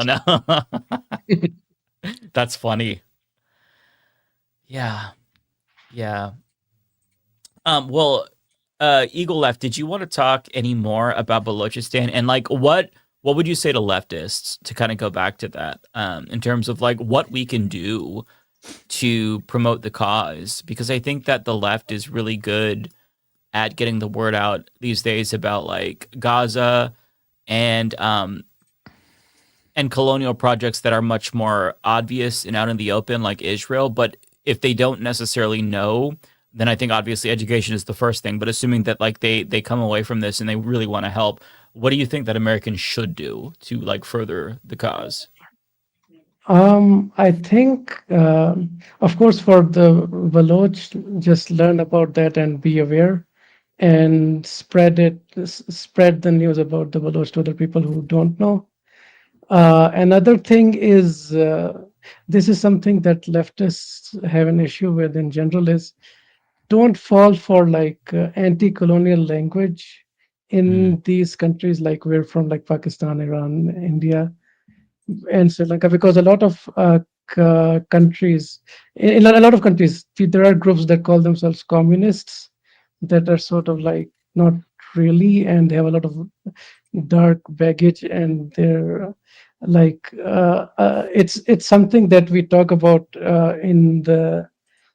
That's funny. Yeah. Well, Eagle Left, did you want to talk any more about Balochistan, and like what would you say to leftists, to kind of go back to that, in terms of like what we can do to promote the cause? Because I think that the left is really good at getting the word out these days about like Gaza and colonial projects that are much more obvious and out in the open, like Israel. But if they don't necessarily know, then I think obviously education is the first thing. But assuming that like they come away from this and they really want to help, what do you think that Americans should do to like further the cause? I think, of course, for the Baloch, just learn about that and be aware and spread the news about the Baloch to other people who don't know. Another thing is, this is something that leftists have an issue with in general, is don't fall for like anti-colonial language in these countries, like we're from, like Pakistan, Iran, India, and Sri Lanka, because a lot of countries, in a lot of countries, there are groups that call themselves communists that are sort of like not really, and they have a lot of dark baggage, and they're like it's something that we talk about in the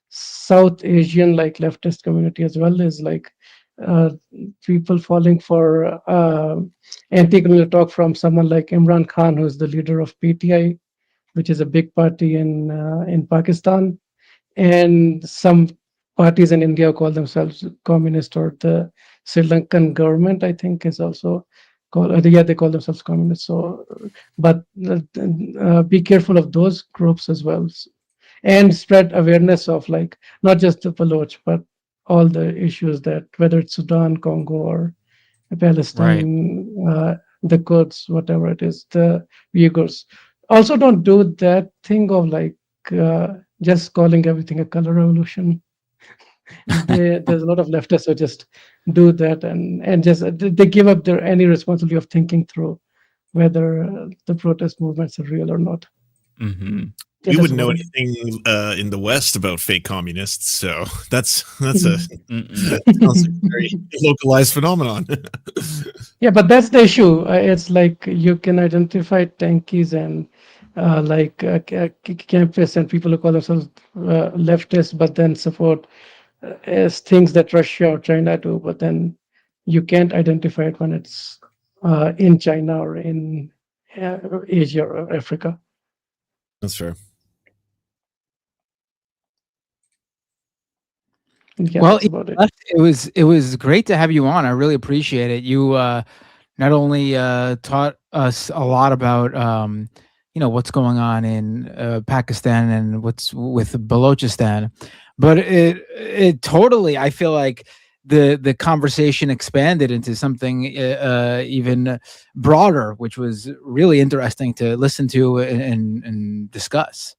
South Asian like leftist community as well, is like people falling for anti-colonial talk from someone like Imran Khan, who's the leader of PTI, which is a big party in Pakistan, and some parties in India call themselves communist, or the Sri Lankan government, I think, is also called. They call themselves communists. So, but be careful of those groups as well, and spread awareness of like not just the Baloch, but all the issues that, whether it's Sudan, Congo, or Palestine, the Kurds, whatever it is, the Uyghurs. Also, don't do that thing of like just calling everything a color revolution. There's a lot of leftists who just do that and just they give up their any responsibility of thinking through whether the protest movements are real or not. Mm-hmm. We wouldn't know anything in the West about fake communists, so that's that sounds like a very localized phenomenon. Yeah, but that's the issue. It's like you can identify tankies and campists and people who call themselves leftists, but then support as things that Russia or China do. But then you can't identify it when it's in China or in Asia or Africa. That's fair. Yeah, well, that's about it. it was great to have you on. I really appreciate it. You not only taught us a lot about what's going on in Pakistan and what's with Balochistan, but it totally, I feel like the conversation expanded into something even broader, which was really interesting to listen to and discuss.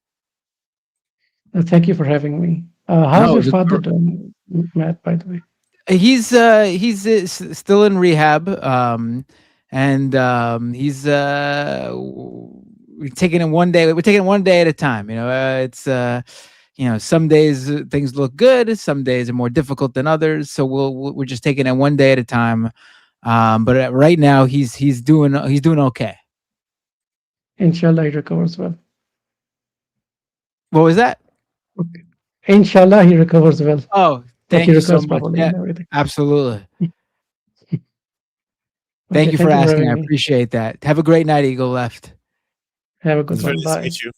Thank you for having me. How's your father doing, Matt, by the way? He's still in rehab, and he's we're taking it one day. We're taking it one day at a time. It's some days things look good, some days are more difficult than others. So we're just taking it one day at a time. But right now he's doing okay. Inshallah, he recovers well. What was that? Okay. Inshallah, he recovers well. Oh, thank you so much. Yeah, absolutely. Thank you for asking. I appreciate that. Have a great night, Eagle Left. Have a good one. Nice Bye. to meet you.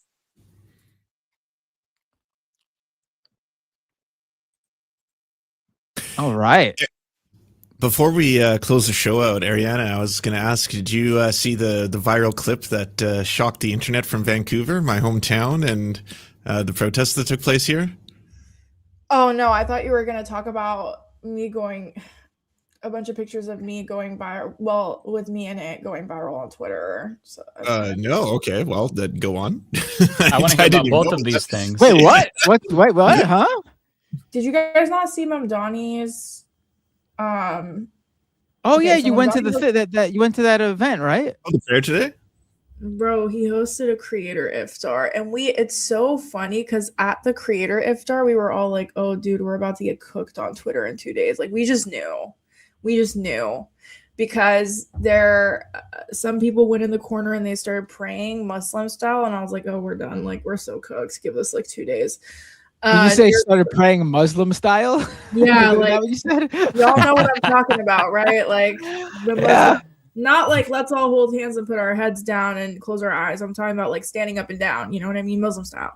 All right. Before we close the show out, Ariana, I was going to ask, did you see the viral clip that shocked the internet from Vancouver, my hometown, and the protests that took place here? Oh, no, I thought you were going to talk about me going, a bunch of pictures of me going viral, well, with me in it going viral on Twitter. So, no, okay, well, then go on. I want to hear about both of these things. Wait, what? Wait, what? Huh? Did you guys not see Mamdani's? Oh yeah, you went to you went to that event, right? Oh, the fair today? Bro, he hosted a creator iftar, and it's so funny because at the creator iftar, we were all like, "Oh, dude, we're about to get cooked on Twitter in 2 days." Like, we just knew, because some people went in the corner and they started praying Muslim style, and I was like, "Oh, we're done. Like, we're so cooked. Give us like 2 days." Did you say started praying Muslim style? Yeah, like that what you said? Y'all know what I'm talking about, right? Like the Muslim, not like let's all hold hands and put our heads down and close our eyes. I'm talking about like standing up and down. You know what I mean, Muslim style.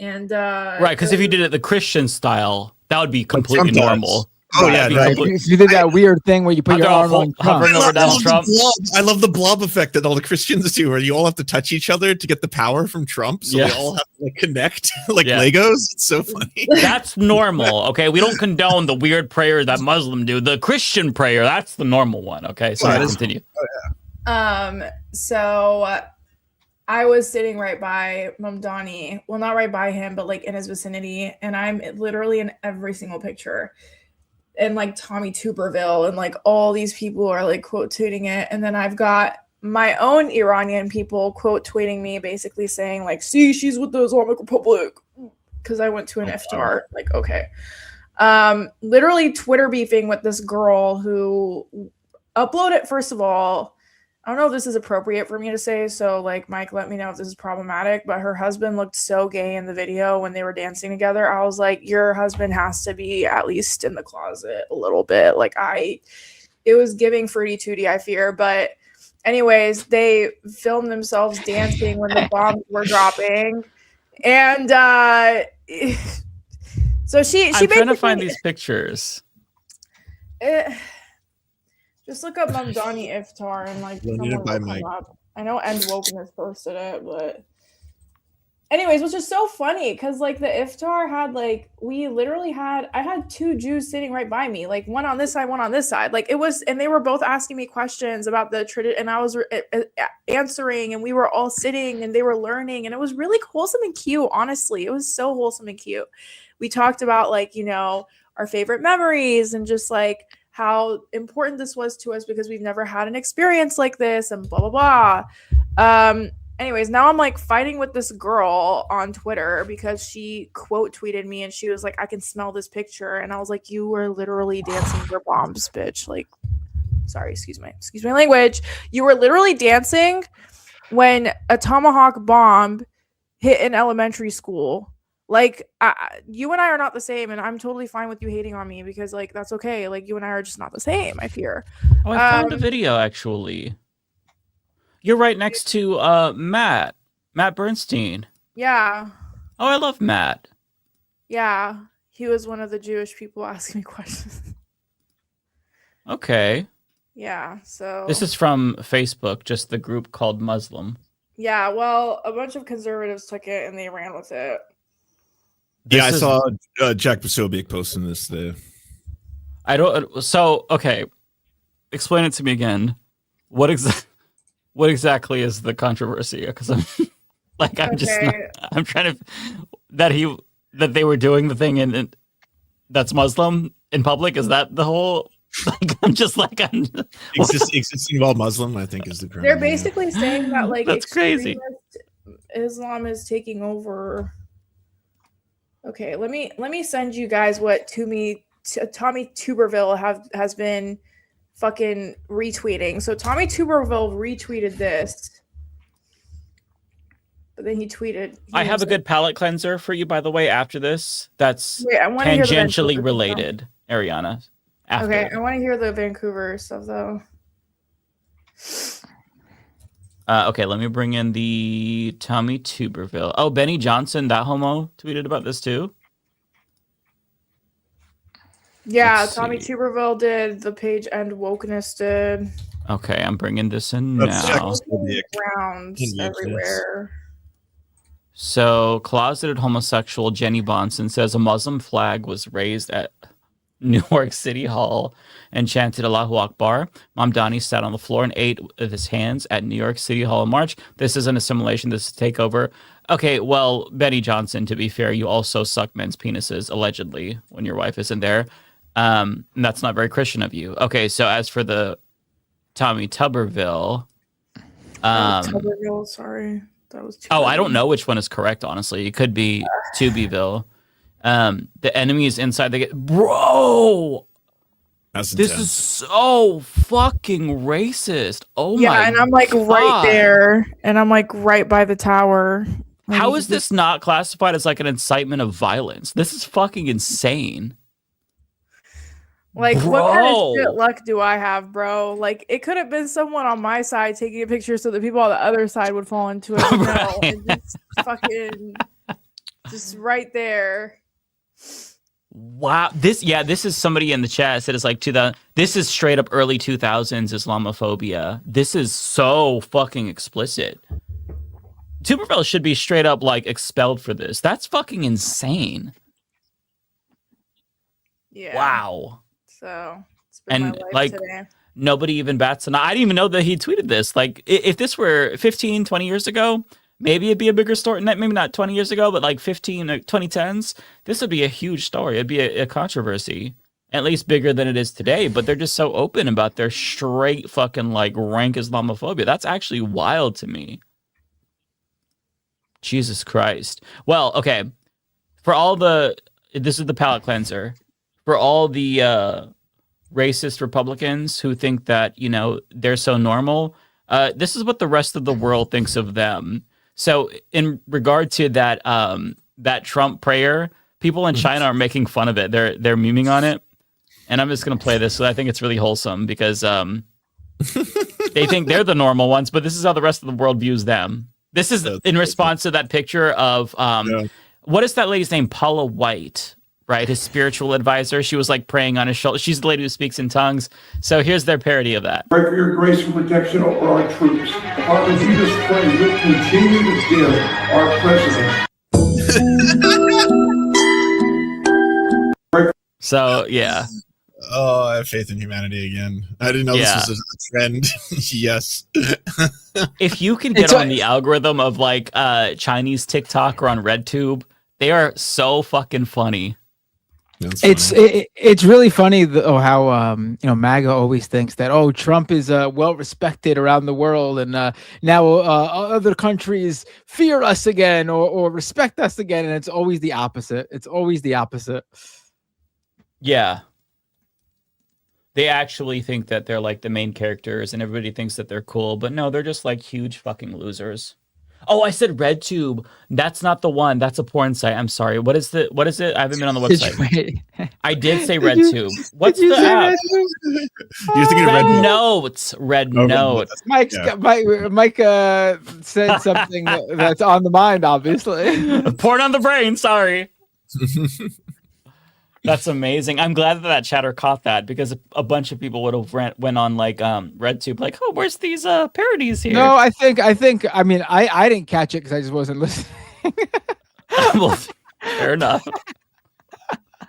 And right, because if you did it the Christian style, that would be completely normal. Oh yeah, right. You did that weird thing where you put your arm on hovering over Donald Trump. I love the blob effect that all the Christians do, where you all have to touch each other to get the power from Trump. So they all have to like connect like Legos. It's so funny. That's normal. Okay, we don't condone the weird prayer that Muslim do. The Christian prayer, that's the normal one. Okay, so continue. So I was sitting right by Mamdani. Well, not right by him, but like in his vicinity, and I'm literally in every single picture. And like Tommy Tuberville and like all these people are like quote tweeting it. And then I've got my own Iranian people quote tweeting me basically saying like, see, she's with the Islamic Republic. Because I went to an iftar. Like, okay. Literally Twitter beefing with this girl who uploaded, first of all, I don't know if this is appropriate for me to say, so like Mike, let me know if this is problematic, but her husband looked so gay in the video when they were dancing together. I was like, your husband has to be at least in the closet a little bit. Like it was giving fruity tooty, I fear. But anyways, they filmed themselves dancing when the bombs were dropping. And so she I'm trying to find these pictures. Just look up Mamdani iftar and like someone will come up. I know End Wokeness posted it, but anyways, which is so funny because like the iftar had like I had two Jews sitting right by me, like one on this side, one on this side. Like it was, and they were both asking me questions about the tradition, and I was answering, and we were all sitting and they were learning, and it was really wholesome and cute. Honestly, it was so wholesome and cute. We talked about like, our favorite memories and just like how important this was to us because we've never had an experience like this and blah blah blah. Anyways, now I'm like fighting with this girl on Twitter because she quote tweeted me and she was like, I can smell this picture. And I was like, you were literally dancing for bombs, bitch. Like, sorry, excuse my language. You were literally dancing when a tomahawk bomb hit an elementary school. Like, you and I are not the same, and I'm totally fine with you hating on me because, like, that's okay. Like, you and I are just not the same, I fear. Oh, I found a video, actually. You're right next to Matt Bernstein. Yeah. Oh, I love Matt. Yeah. He was one of the Jewish people asking me questions. Okay. Yeah, so... This is from Facebook, just the group called Muslim. Yeah, well, a bunch of conservatives took it and they ran with it. I saw Jack Posobiec posting this there. Okay. Explain it to me again. What exactly is the controversy? Because I'm like, I'm trying to that they were doing the thing and that's Muslim in public. Is that the whole? Like, I'm just like existing while Muslim, I think is the term. They're basically saying that like that's crazy. Islam is taking over. Okay, let me send you guys what Tommy Tuberville has been fucking retweeting. So Tommy Tuberville retweeted this, but then he tweeted. I have a good palate cleanser for you, by the way. After this, that's tangentially related, Ariana. After. Okay, I want to hear the Vancouver stuff though. Okay, let me bring in the Tommy Tuberville. Oh, Benny Johnson, that homo, tweeted about this too. Yeah, Tommy Tuberville did. The Page End Wokeness did. Okay, I'm bringing this in now. Grounds everywhere. So, closeted homosexual Jenny Bonson says a Muslim flag was raised at New York City Hall and chanted Allahu Akbar. Mamdani sat on the floor and ate with his hands at New York City Hall in March. This isn't assimilation, this is takeover. Okay, well, Benny Johnson, to be fair, you also suck men's penises, allegedly, when your wife isn't there. And that's not very Christian of you. Okay, so as for the Tommy Tuberville... Tuberville, sorry. That was I don't know which one is correct, honestly. It could be Tubyville. The enemy is inside the bro. This is so fucking racist. Oh my! Yeah, and I'm like right there, and I'm like right by the tower. How is this not classified as like an incitement of violence? This is fucking insane. Like, what kind of shit luck do I have, bro? Like, it could have been someone on my side taking a picture so that people on the other side would fall into it. Right. No, just fucking, just right there. Wow. This is somebody in the chat said it's like this is straight up early 2000s Islamophobia. This is so fucking explicit. Tuberville should be straight up like expelled for this. That's fucking insane. Yeah. Wow. So it's been my life like today. Nobody even bats an eye. I didn't even know that he tweeted this. Like if this were 15, 20 years ago, maybe it'd be a bigger story. Maybe not 20 years ago, but like 2010s, this would be a huge story. It'd be a controversy, at least bigger than it is today. But they're just so open about their straight fucking like rank Islamophobia. That's actually wild to me. Jesus Christ. Well, okay. This is the palate cleanser. For all the racist Republicans who think that, they're so normal, this is what the rest of the world thinks of them. So in regard to that Trump prayer, people in China are making fun of it. They're memeing on it. And I'm just going to play this. So I think it's really wholesome because they think they're the normal ones, but this is how the rest of the world views them. This is in response to that picture of, what is that lady's name? Paula White, right? His spiritual advisor. She was like praying on his shoulder. She's the lady who speaks in tongues. So here's their parody of that. Pray for your grace and protection over our troops. Father Jesus, pray you'll continue to give our president. So, yeah. Oh, I have faith in humanity again. I didn't know this was a trend. Yes. If you can get on the algorithm of like Chinese TikTok or on RedTube, they are so fucking funny. It's really funny how MAGA always thinks that Trump is well respected around the world, and now other countries fear us again or respect us again, and it's always the opposite. It's always the opposite. Yeah. They actually think that they're like the main characters and everybody thinks that they're cool, but no, they're just like huge fucking losers. Oh, I said RedTube. That's not the one. That's a porn site. I'm sorry. What is it? I haven't been on the website. I did say RedTube. What's the app? You're thinking Red of Notes. Red Notes. Mike said something that's on the mind, obviously. Porn on the brain. Sorry. That's amazing. I'm glad that chatter caught that, because a bunch of people would have went on like RedTube, like, oh, where's these parodies here? No, I mean, I didn't catch it because I just wasn't listening. Well, fair enough.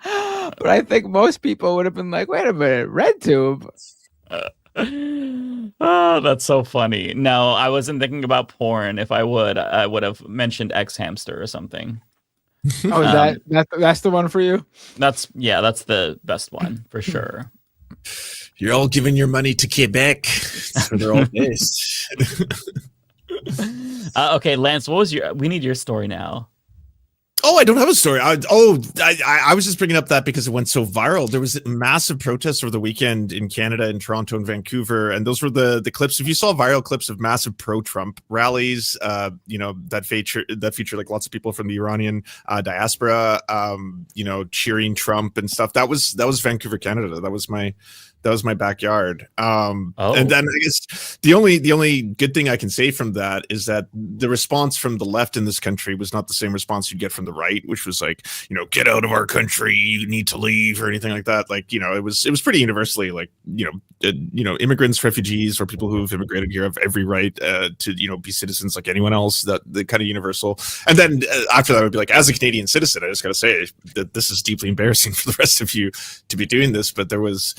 But I think most people would have been like, wait a minute, RedTube. Oh, that's so funny. No, I wasn't thinking about porn. If I would have mentioned X Hamster or something. Oh, that's the one for you? That's the best one for sure. You're all giving your money to Quebec. That's where they're all based. Okay, Lance, we need your story now. Oh, I don't have a story. I was just bringing up that because it went so viral. There was massive protests over the weekend in Canada, in Toronto and Vancouver, and those were the clips. If you saw viral clips of massive pro-Trump rallies, that feature like lots of people from the Iranian diaspora, cheering Trump and stuff. That was Vancouver, Canada. That was my backyard. And then I guess the only good thing I can say from that is that the response from the left in this country was not the same response you'd get from the right, which was like, get out of our country, you need to leave, or anything like that. Like, it was pretty universally like, immigrants, refugees, or people who've immigrated here have every right to be citizens like anyone else. That the kind of universal. And then after that, I would be like, as a Canadian citizen, I just got to say that this is deeply embarrassing for the rest of you to be doing this. But there was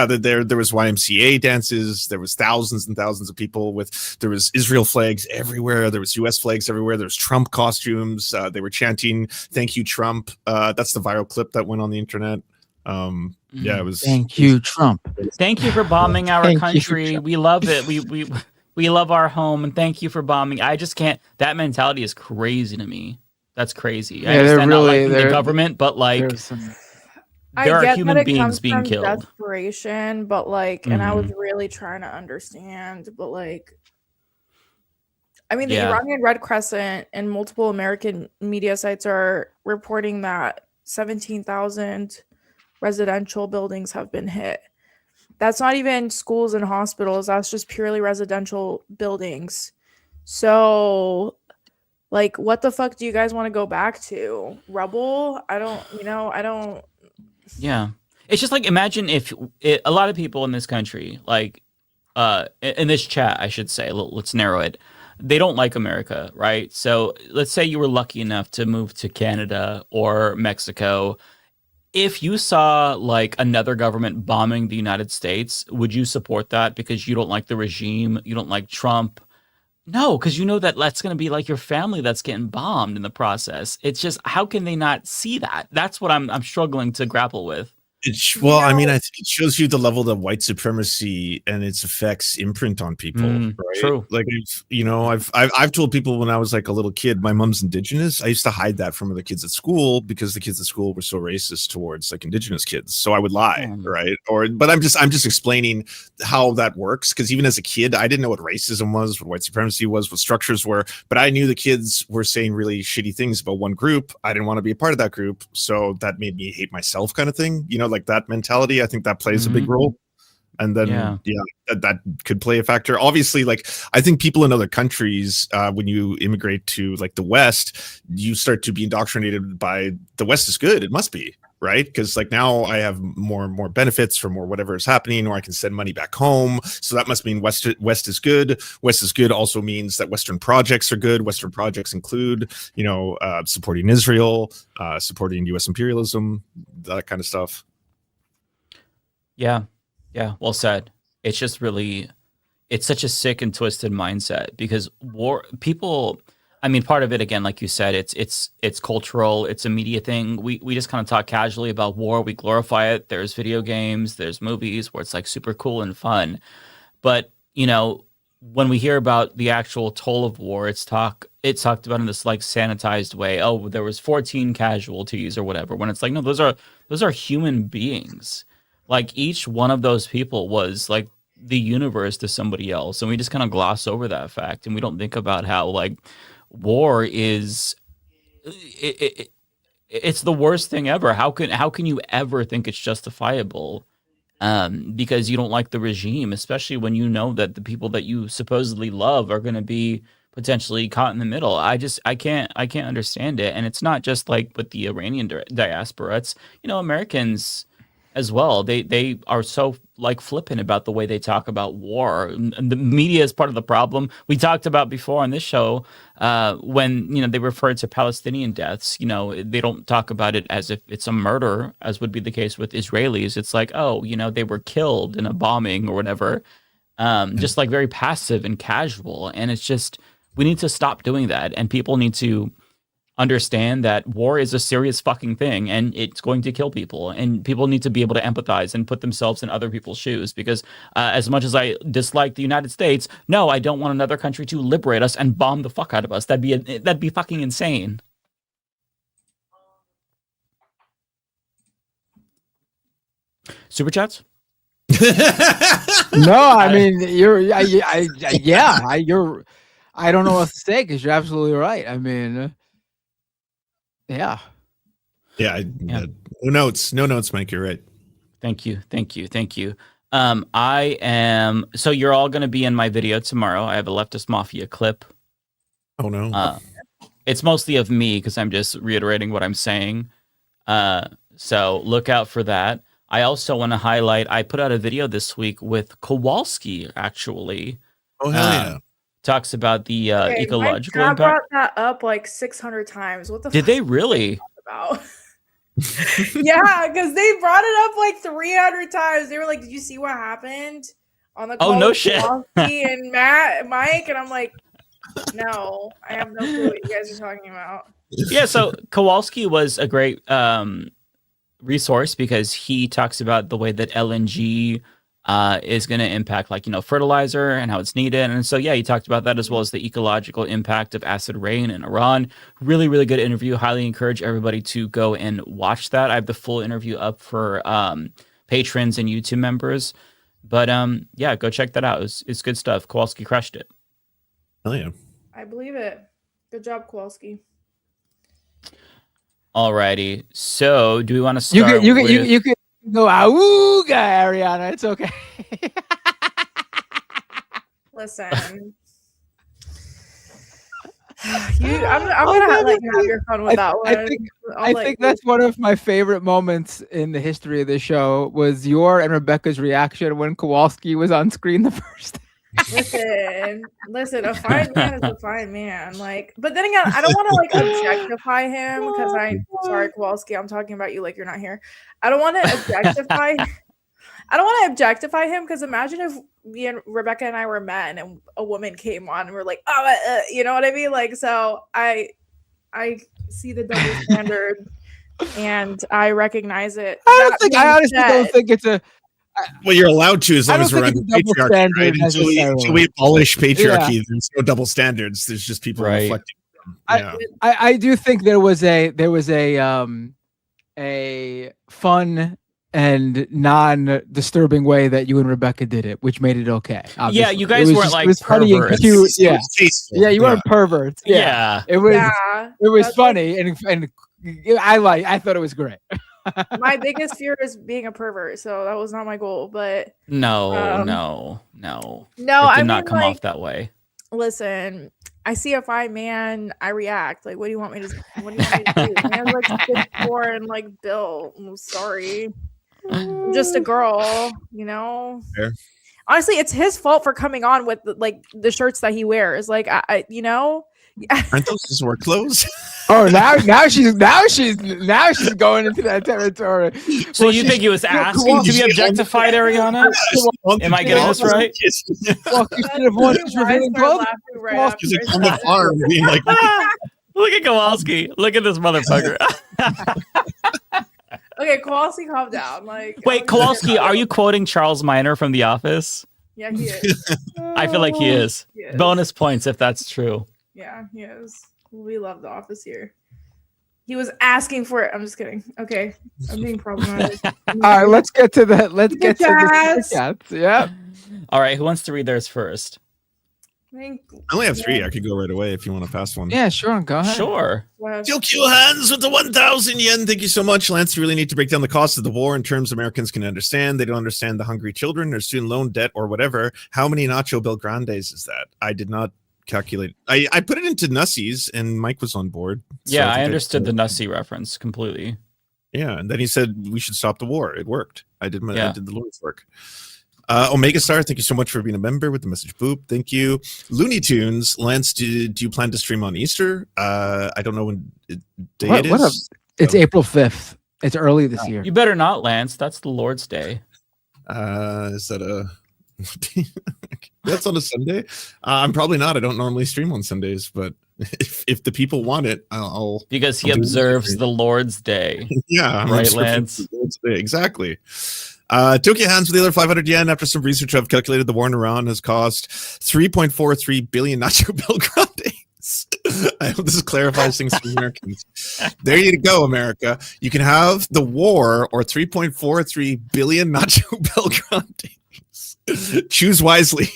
there was YMCA dances. There was thousands and thousands of people there was Israel flags everywhere. There was US flags everywhere. There was Trump costumes. They were chanting, "Thank you, Trump." That's the viral clip that went on the internet. It was. Thank you, Trump. Thank you for bombing our country. We love it. We love our home, and thank you for bombing. I just can't. That mentality is crazy to me. That's crazy. Yeah, I understand not liking the government, but like. There are human beings being killed. Desperation, but like, and I was really trying to understand, but like, I mean, the Iranian Red Crescent and multiple American media sites are reporting that 17,000 residential buildings have been hit. That's not even schools and hospitals. That's just purely residential buildings. So, like, what the fuck do you guys want to go back to? Rubble? I don't. Yeah. It's just like, imagine if a lot of people in this country, like in this chat, I should say, let's narrow it. They don't like America, right? So let's say you were lucky enough to move to Canada or Mexico. If you saw like another government bombing the United States, would you support that because you don't like the regime? You don't like Trump? No, because you know that's going to be like your family that's getting bombed in the process. It's just, how can they not see that? That's what I'm struggling to grapple with. I mean, I think it shows you the level of white supremacy and its effects imprint on people. Right? True. Like, I've told people when I was like a little kid, my mom's Indigenous. I used to hide that from the kids at school because the kids at school were so racist towards like Indigenous kids. So I would lie, right? But I'm just explaining how that works, because even as a kid, I didn't know what racism was, what white supremacy was, what structures were. But I knew the kids were saying really shitty things about one group. I didn't want to be a part of that group, so that made me hate myself, kind of thing. Like that mentality, I think that plays a big role. And then that could play a factor. Obviously, like, I think people in other countries, when you immigrate to like the West, you start to be indoctrinated by the West is good, it must be, right? Because like now I have more and more benefits from or whatever is happening, or I can send money back home, so that must mean West is good. West is good also means that Western projects are good. Western projects include supporting Israel, supporting US imperialism, that kind of stuff. Yeah, well said. It's just really, it's such a sick and twisted mindset, because I mean, part of it, again, like you said, it's cultural. It's a media thing. We just kind of talk casually about war. We glorify it. There's video games, there's movies where it's like super cool and fun. But, you know, when we hear about the actual toll of war, it's talked about in this like sanitized way. Oh, there was 14 casualties or whatever. When it's like, no, those are human beings. Like each one of those people was like the universe to somebody else, and we just kind of gloss over that fact, and we don't think about how like war is it's the worst thing ever. How can you ever think it's justifiable? Because you don't like the regime, especially when you know that the people that you supposedly love are going to be potentially caught in the middle. I can't understand it, and it's not just like with the Iranian diaspora. It's Americans as well. They are so like flippant about the way they talk about war. And the media is part of the problem. We talked about before on this show when they refer to Palestinian deaths. They don't talk about it as if it's a murder, as would be the case with Israelis. It's like, oh, they were killed in a bombing or whatever. Just like very passive and casual. And it's just, we need to stop doing that, and people need to understand that war is a serious fucking thing, and it's going to kill people, and people need to be able to empathize and put themselves in other people's shoes, because as much as I dislike the United States, no, I don't want another country to liberate us and bomb the fuck out of us. That'd be fucking insane. Super chats? No, I mean I don't know what to say, because you're absolutely right. I mean, yeah. No notes, Mike. You're right. Thank you. So you're all going to be in my video tomorrow. I have a Leftist Mafia clip. Oh no. It's mostly of me because I'm just reiterating what I'm saying. So look out for that. I also want to highlight, I put out a video this week with Kowalski, actually. Oh, hell yeah. Talks about the ecological I impact. brought that up like 600 times. What the Did they really? About? Yeah, because they brought it up like 300 times. They were like, "Did you see what happened on the call?" Oh, no shit. And Mike, and I'm like, "No, I have no clue what you guys are talking about." Yeah, so Kowalski was a great resource because he talks about the way that LNG is going to impact, like, fertilizer and how it's needed. And so, yeah, he talked about that, as well as the ecological impact of acid rain in Iran. Really, really good interview. Highly encourage everybody to go and watch that. I have the full interview up for patrons and YouTube members. But yeah, go check that out. It's good stuff. Kowalski crushed it. Oh, yeah. I believe it. Good job, Kowalski. Alrighty. So, do we want to start? You could go awooga, Ariana. It's okay. Listen, I'm gonna have your fun with that one. I think that's one of my favorite moments in the history of the show, was your and Rebecca's reaction when Kowalski was on screen the first time. Listen, a fine man is a fine man. Like, but then again, I don't want to like objectify him, because sorry, Kowalski, I'm talking about you like you're not here. I don't want to objectify him, because imagine if me and Rebecca and I were men and a woman came on and we're like, you know what I mean? Like, so I see the double standard and I recognize it. I honestly don't think it's a. Well, you're allowed to, as long as we're under patriarchy, right? Until we abolish patriarchy, there's no double standards. There's just people reflecting. Yeah. I do think there was a fun and non-disturbing way that you and Rebecca did it, which made it okay. Obviously. Yeah, you guys weren't like perverts. Cute. Yeah, you weren't perverts. Yeah, it was. Yeah, it was funny, and I thought it was great. My biggest fear is being a pervert, so that was not my goal. But no, it did not come off that way. Listen, I see a fine man, I react. Like, what do you want me to do? Man's like 6'4" and like built. I'm sorry, I'm just a girl, Fair. Honestly, it's his fault for coming on with the shirts that he wears. Like, Aren't those his work clothes? Oh, now she's going into that territory. So you think he was asking to be objectified, Ariana? Am I getting this right? Well, you should have wanted to reveal clothes. He's like on the farm being like, Look at Kowalski. Look at this motherfucker. Okay, Kowalski, calm down. Like, Wait, Kowalski, are you quoting Charles Minor from The Office? Yeah, he is. I feel like he is. He is. Bonus points if that's true. Yeah, he is. We love The Office here. He was asking for it. I'm just kidding. Okay, I'm being problematic. All right, let's get to the Cats. cats. Yeah. All right, who wants to read theirs first? I only have 3. I could go right away if you want to pass one. Yeah, sure. Go ahead. Sure. Tokyo Hands with the 1,000 yen. Thank you so much, Lance. You really need to break down the cost of the war in terms Americans can understand. They don't understand the hungry children or student loan debt or whatever. How many Nacho Belgrandes is that? I did not calculate. I put it into Nussies and Mike was on board. So Yeah, I understood the Nussie reference completely. Yeah, and then he said we should stop the war. It worked. I did the Lord's work. Omega Star, thank you so much for being a member with the message boop. Thank you. Looney Tunes, Lance, do you plan to stream on Easter? I don't know when day it is. It's April 5th. It's early this year. You better not, Lance. That's the Lord's Day. Is that a that's on a Sunday? I'm probably not. I don't normally stream on Sundays, but if the people want it, I'll because he observes the Lord's Day. Yeah, right, Lance. Exactly. Tokyo Hands with the other 500 yen. After some research, I've calculated the war in Iran has cost 3.43 billion Nacho Belgrandes. I hope this clarifies things for Americans. There you go, America. You can have the war or 3.43 billion Nacho Belgrandes. Choose wisely.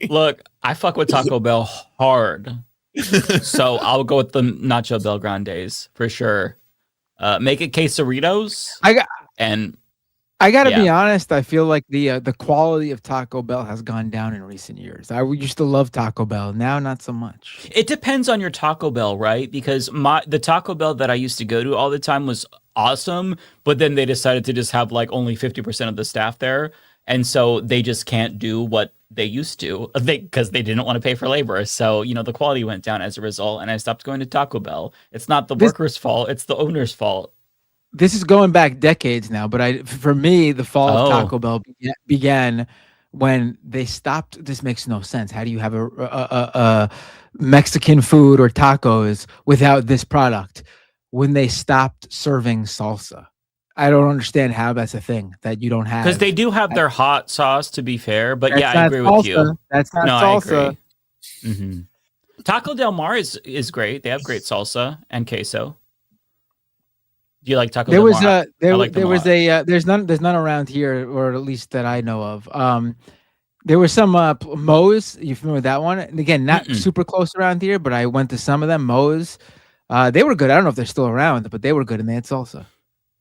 Look, I fuck with Taco Bell hard. So I'll go with the Nacho Belgrandes for sure. Make it quesaritos. I gotta be honest. I feel like the quality of Taco Bell has gone down in recent years. I used to love Taco Bell. Now, not so much. It depends on your Taco Bell, right? Because the Taco Bell that I used to go to all the time was awesome, but then they decided to just have like only 50% of the staff there, and so they just can't do what they used to because they didn't want to pay for labor. So the quality went down as a result, and I stopped going to Taco Bell. It's not the workers' fault; it's the owner's fault. This is going back decades now, but for me, the fall of Taco Bell began when they stopped. This makes no sense. How do you have a Mexican food or tacos without this product? When they stopped serving salsa, I don't understand how that's a thing that you don't have. Because they do have their hot sauce, to be fair. But yeah, I agree salsa. with you. That's not salsa. I agree. Mm-hmm. Taco Del Mar is great. They have great salsa and queso. Do you like Taco Del Mar? There's none around here, or at least that I know of. There was some Moe's. You familiar with that one? And again, not super close around here, but I went to some of them. Moe's. They were good. I don't know if they're still around, but they were good, and they had salsa.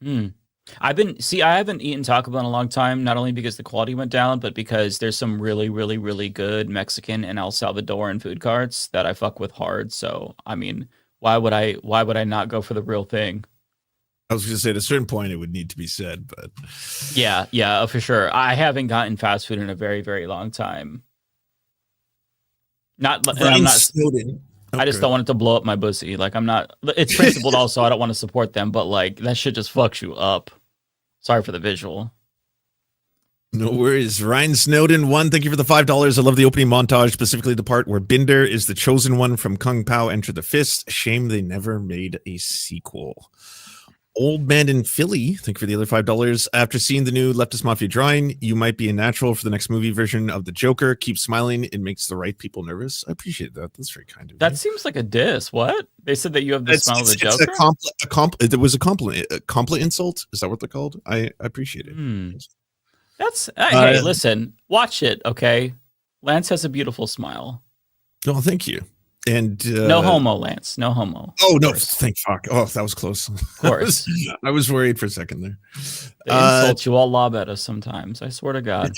I haven't eaten Taco Bell in a long time, not only because the quality went down, but because there's some really, really, really good Mexican and El Salvadoran food carts that I fuck with hard. So, I mean, why would I not go for the real thing? I was going to say at a certain point it would need to be said, but yeah, for sure. I haven't gotten fast food in a very, very long time. I'm not. I just don't want it to blow up my pussy. Like I'm not. It's principled also. I don't want to support them, but like that shit just fucks you up. Sorry for the visual. No worries. Ryan Snowden, 1. Thank you for the $5. I love the opening montage, specifically the part where Binder is the chosen one from Kung Pao Enter the Fist. Shame they never made a sequel. Old Man in Philly, thank you for the other $5. After seeing the new Leftist Mafia drawing, you might be a natural for the next movie version of the Joker. Keep smiling. It makes the right people nervous. I appreciate that. That's very kind of you. That seems like a diss. What? They said that you have the smile of the Joker? It was a compliment insult. Is that what they're called? I appreciate it. Hey, listen, watch it, okay? Lance has a beautiful smile. Oh, thank you. And no homo, Lance. No homo. Oh no! Thank fuck. Oh, that was close. Of course. I was worried for a second there. They insult you all lob at us sometimes. I swear to God.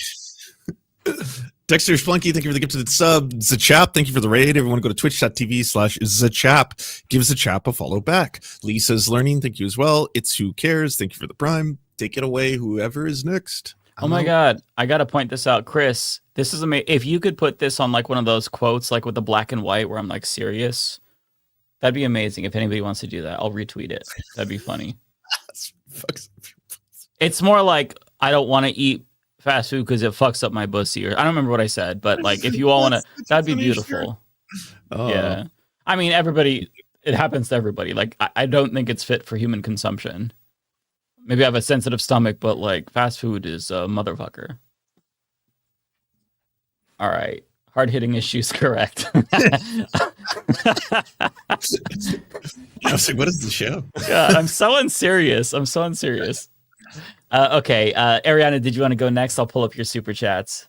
Dexter Splunky, thank you for the gift to the sub. Zachap, thank you for the raid. Everyone go to twitch.tv/Zachap. Give Zachap a follow back. Lisa's learning, thank you as well. It's Who Cares, thank you for the prime. Take it away, whoever is next. Oh my God. I got to point this out. Chris, this is amazing. If you could put this on like one of those quotes, like with the black and white where I'm like serious, That'd be amazing if anybody wants to do that. I'll retweet it. That'd be funny. It's more like I don't want to eat fast food because it fucks up my pussy, or I don't remember what I said, but like if you all want to, that'd be beautiful. Oh. Yeah, I mean everybody. It happens to everybody. Like I don't think it's fit for human consumption. Maybe I have a sensitive stomach, but like fast food is a motherfucker. All right. Hard hitting issues, correct. I was like, what is the show? God, I'm so unserious. Okay. Ariana, did you want to go next? I'll pull up your super chats.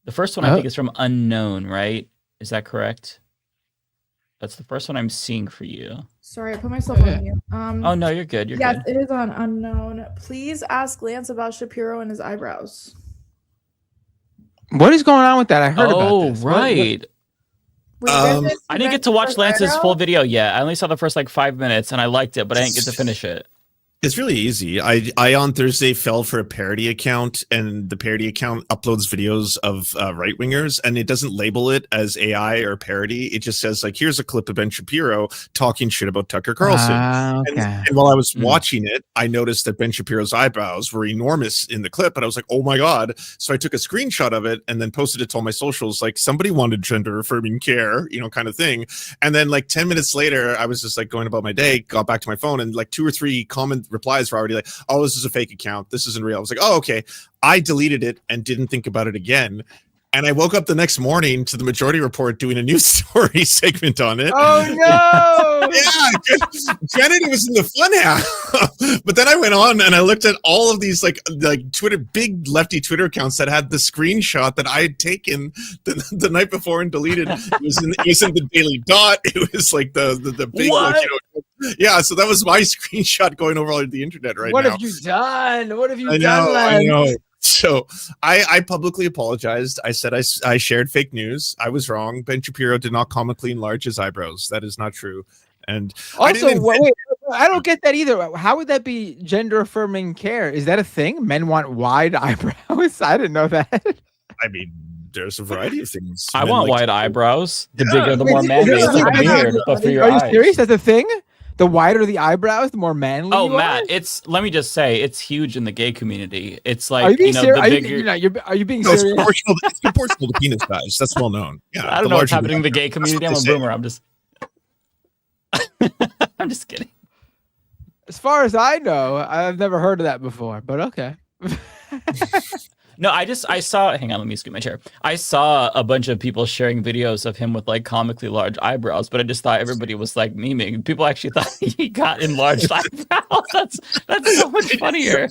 The first one I think is from Unknown, right? Is that correct? That's the first one I'm seeing for you. Sorry, I put myself on mute. Oh no, you're good. You're yes, good. it is on Unknown. Please ask Lance about Shapiro and his eyebrows. What is going on with that? I heard about this. Right. Wait, I didn't get to watch Lance's full video yet. I only saw the first like 5 minutes and I liked it, but I didn't get to finish it. It's really easy. I on Thursday fell for a parody account, and the parody account uploads videos of right wingers, and it doesn't label it as AI or parody. It just says like, here's a clip of Ben Shapiro talking shit about Tucker Carlson. Okay. And while I was watching it, I noticed that Ben Shapiro's eyebrows were enormous in the clip, and I was like, oh my God. So I took a screenshot of it and then posted it to all my socials, like somebody wanted gender affirming care, kind of thing. And then like 10 minutes later, I was just like going about my day, got back to my phone, and like 2 or 3 replies were already like, oh, this is a fake account, this isn't real. I was like, oh, okay. I deleted it and didn't think about it again. And I woke up the next morning to the Majority Report doing a news story segment on it. Oh no! Yeah, granted, it was in the fun half, but then I went on and I looked at all of these like Twitter, big lefty Twitter accounts that had the screenshot that I had taken the night before and deleted. It was in the Daily Dot. It was like the big like, yeah. So that was my screenshot going over all of the internet right now. What have you done? What have you done? I know. So I publicly apologized. I said I shared fake news. I was wrong. Ben Shapiro did not comically enlarge his eyebrows. That is not true. And also, wait, I don't get that either. How would that be gender affirming care? Is that a thing? Men want wide eyebrows? I didn't know that. I mean, there's a variety of things. I want wide eyebrows. The bigger, the more manly. It's like a beard, but for your eyes. Are you serious? That's a thing? The wider the eyebrows, the more manly. Oh, you Matt, are? let me just say, it's huge in the gay community. It's like, are you being serious? the bigger. Are you being serious? It's proportional to penis size. That's well known. Yeah, I don't know what's happening in the gay community. I'm a boomer. I'm just I'm just kidding. As far as I know, I've never heard of that before, but okay. No, I saw, hang on, let me scoot my chair. I saw a bunch of people sharing videos of him with like comically large eyebrows, but I just thought everybody was like memeing. People actually thought he got enlarged eyebrows. That's so much funnier.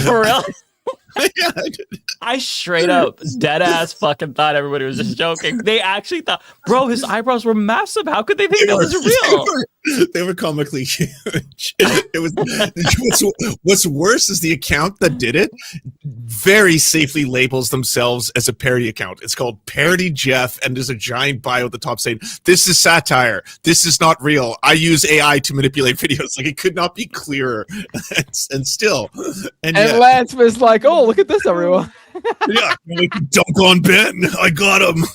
For real? Yeah, I straight up dead ass fucking thought everybody was just joking. They actually thought, bro, his eyebrows were massive. How could they think that was real? They were comically huge. It was what's worse is the account that did it very safely labels themselves as a parody account. It's called Parody Jeff, and there's a giant bio at the top saying, "This is satire. This is not real. I use AI to manipulate videos." Like, it could not be clearer. and still, and Lance was like, "Oh, look at this, everyone." Yeah, like, dunk on Ben. I got him.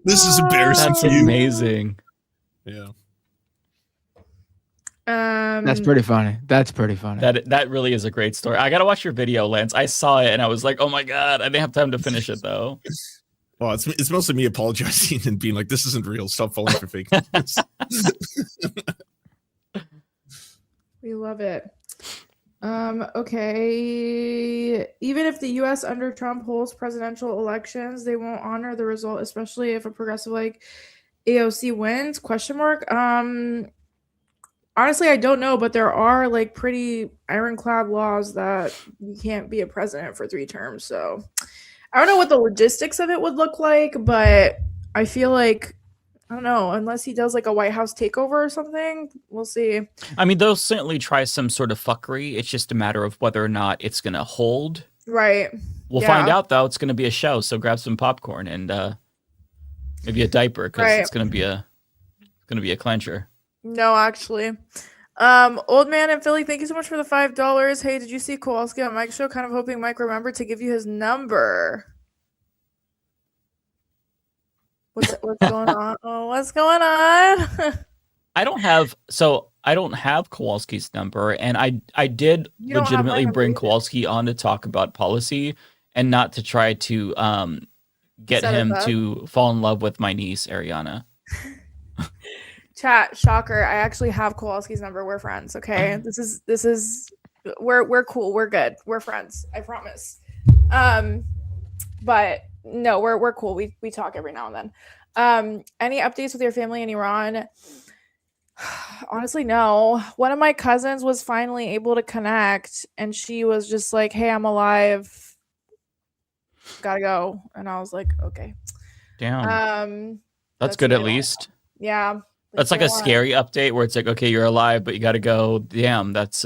This is embarrassing. That's for you. amazing. Yeah. That's pretty funny. That's pretty funny. That really is a great story. I gotta watch your video, Lance. I saw it and I was like, oh my God. I didn't have time to finish it though. Well, it's mostly me apologizing and being like, this isn't real. Stop falling for fake news. We love it. Okay. Even if the US under Trump holds presidential elections, they won't honor the result, especially if a progressive like AOC wins? ? Honestly, I don't know, but there are like pretty ironclad laws that you can't be a president for 3 terms. So I don't know what the logistics of it would look like, but I feel like, I don't know, unless he does like a White House takeover or something, we'll see. I mean, they'll certainly try some sort of fuckery. It's just a matter of whether or not it's going to hold. Right. We'll find out, though. It's going to be a show, so grab some popcorn and maybe a diaper, because it's going to be a clencher. No, actually. Old man in Philly, thank you so much for the $5. Hey, did you see Kowalski on Mike's show? Kind of hoping Mike remembered to give you his number. What's going on? Oh, what's going on? I don't have Kowalski's number, and I did You don't have my legitimately number bring either. Kowalski on to talk about policy and not to try to get Set us him up. to fall in love with my niece Ariana. Chat, shocker. I actually have Kowalski's number. We're friends, okay? This is we're cool. We're good. We're friends. I promise. But no, we're cool. We talk every now and then. Any updates with your family in Iran? Honestly, no. One of my cousins was finally able to connect, and she was just like, "Hey, I'm alive. Gotta go." And I was like, "Okay." Damn. That's good at least. Yeah. That's like a scary update where it's like, okay, you're alive, but you got to go. Damn, that's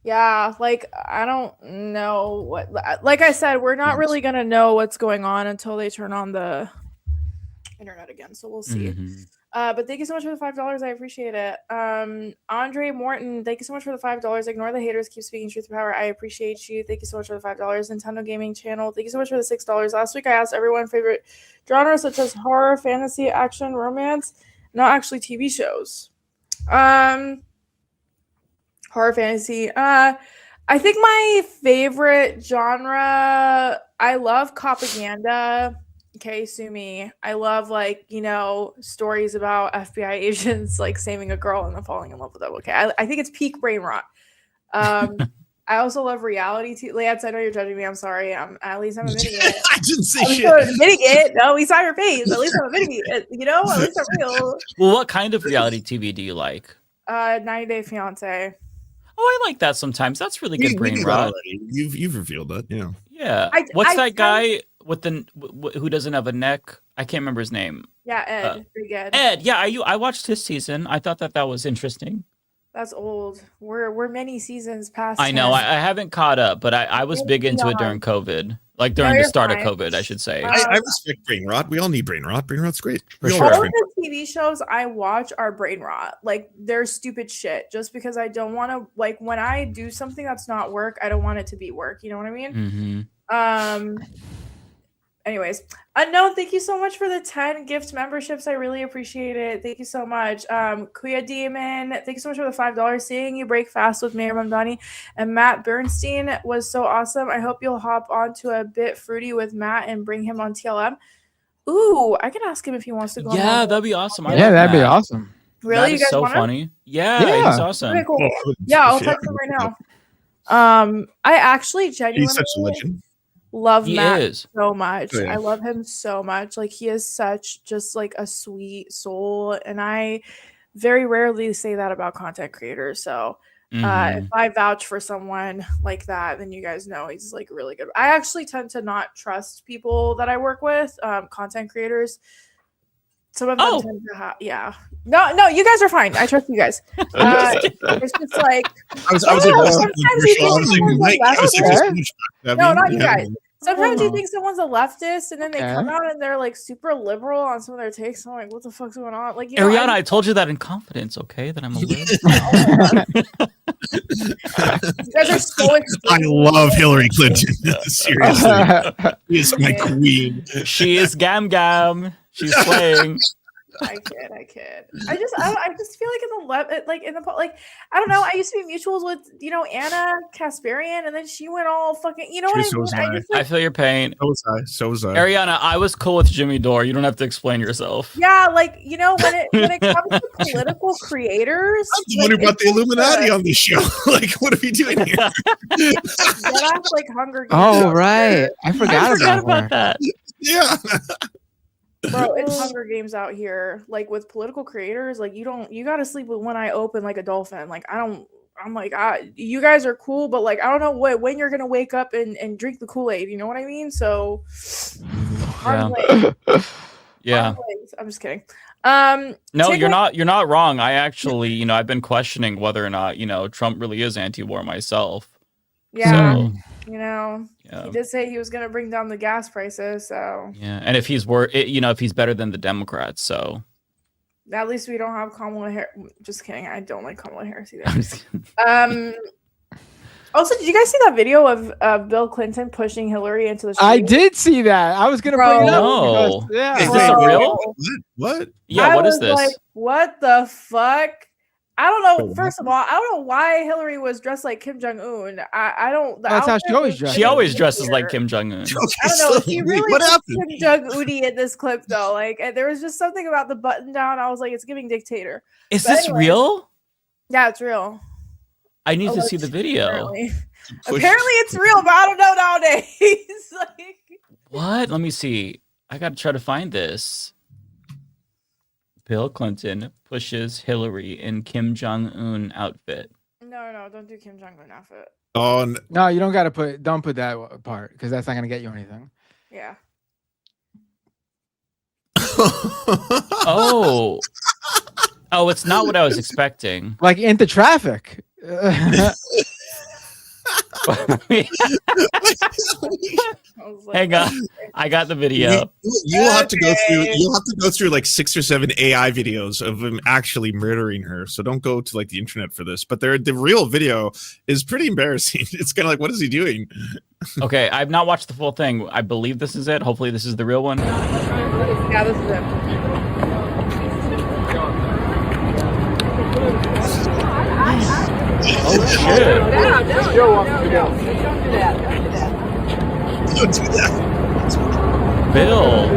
Yeah, like I don't know what. Like I said, we're not really gonna know what's going on until they turn on the internet again. So we'll see. But thank you so much for the $5. I appreciate it. Andre Morton, thank you so much for the $5. Ignore the haters. Keep speaking truth to power. I appreciate you. Thank you so much for the $5. Nintendo Gaming Channel, thank you so much for the $6. Last week I asked everyone favorite genres such as horror, fantasy, action, romance, not actually TV shows. Horror, fantasy. I think my favorite genre, I love propaganda. Okay, sue me. I love stories about FBI agents like saving a girl and then falling in love with them. Okay, I think it's peak brain rot. I also love reality too. Lance, I know you're judging me. I'm sorry. At least I'm admitting it. I didn't say shit. Admitting it. No, we saw your face. At least I'm admitting it. At least I'm real. Well, what kind of reality TV do you like? 90 Day Fiance. Oh, I like that sometimes. That's really good brain rot. You've revealed that, yeah. Yeah. What's that guy with who doesn't have a neck? I can't remember his name. Yeah, Ed. Big Ed. Ed. Yeah, I watched his season. I thought that was interesting. That's old. We're many seasons past. I know. I haven't caught up, but I was big into it during COVID. Like during the start of COVID, I should say. I respect brain rot. We all need brain rot. Brain rot's great. For sure. All of the TV shows I watch are brain rot. Like they're stupid shit. Just because I don't want to, like, when I do something that's not work, I don't want it to be work. You know what I mean? Mm-hmm. Anyways, Unknown, thank you so much for the 10 gift memberships. I really appreciate it. Thank you so much. Kuya Demon, thank you so much for the $5. Seeing you break fast with Mayor Mamdani and Matt Bernstein was so awesome. I hope you'll hop onto a bit fruity with Matt and bring him on TLM. Ooh, I can ask him if he wants to go. Yeah, that'd be awesome. Yeah, that'd be awesome. Really? That is so funny. Yeah, he's awesome. Okay, cool. Yeah, I'll text him right now. I actually genuinely he's such a legend. Love Matt so much. I love him so much. Like he is such just like a sweet soul, and I very rarely say that about content creators. So if I vouch for someone like that, then you guys know he's like really good. I actually tend to not trust people that I work with, content creators. Some of them tend to have, No, you guys are fine. I trust you guys. It's just like no, not you guys. Sometimes you think someone's a leftist, and then they come out and they're like super liberal on some of their takes. I'm like, what the fuck's going on? Like, Ariana, I told you that in confidence, okay? That I'm a liberal. You guys are so extreme. I love Hillary Clinton. Seriously, she is my queen. She is gam. She's playing. I kid. I just feel like I don't know. I used to be mutuals with Anna Kasparian, and then she went all fucking. You know what I mean? I feel your pain. So was I. Ariana, I was cool with Jimmy Dore. You don't have to explain yourself. Yeah, like when it comes to political creators, I'm the one who brought the Illuminati on this show. Like, what are we doing here? That's like Hunger Games. Oh right, I forgot about that. Yeah. Bro, it's Hunger Games out here. Like with political creators, like you gotta sleep with one eye open like a dolphin. Like you guys are cool, but like I don't know when you're gonna wake up and drink the Kool-Aid, you know what I mean? So yeah. I'm just kidding. No, you're not wrong. I actually, I've been questioning whether or not, Trump really is anti-war myself. Yeah. So, he did say he was going to bring down the gas prices. So yeah, and if he's if he's better than the Democrats, so at least we don't have Kamala Harris. Just kidding. I don't like Kamala Harris either. Also, did you guys see that video of Bill Clinton pushing Hillary into the street? I did see that. I was gonna bring it up. No. Yeah. Is this a real? What? Yeah, what is this? Like, what the fuck? I don't know. First of all, I don't know why Hillary was dressed like Kim Jong Un. I don't. That's how she always dresses. She always dresses like Kim Jong Un. I don't know. She really what was happened? Kim Jong Un in this clip though. Like, and there was just something about the button down. I was like, it's giving dictator. Is But this anyway, real? Yeah, it's real. I need to see the video. Apparently it's real, but I don't know nowadays. Like, What? Let me see. I gotta try to find this. Bill Clinton pushes Hillary in Kim Jong Un outfit. no, don't do Kim Jong Un outfit. Oh, No, you don't gotta don't put that part because that's not gonna get you anything. Yeah. Oh. Oh, it's not what I was expecting. Like into traffic. Hang on, I got the video. You'll have to go through. You'll have to go through like 6 or 7 AI videos of him actually murdering her. So don't go to like the internet for this. But the real video is pretty embarrassing. It's kind of like, what is he doing? Okay, I've not watched the full thing. I believe this is it. Hopefully, this is the real one. Yeah, this is it. Oh shit! Don't do that. Bill.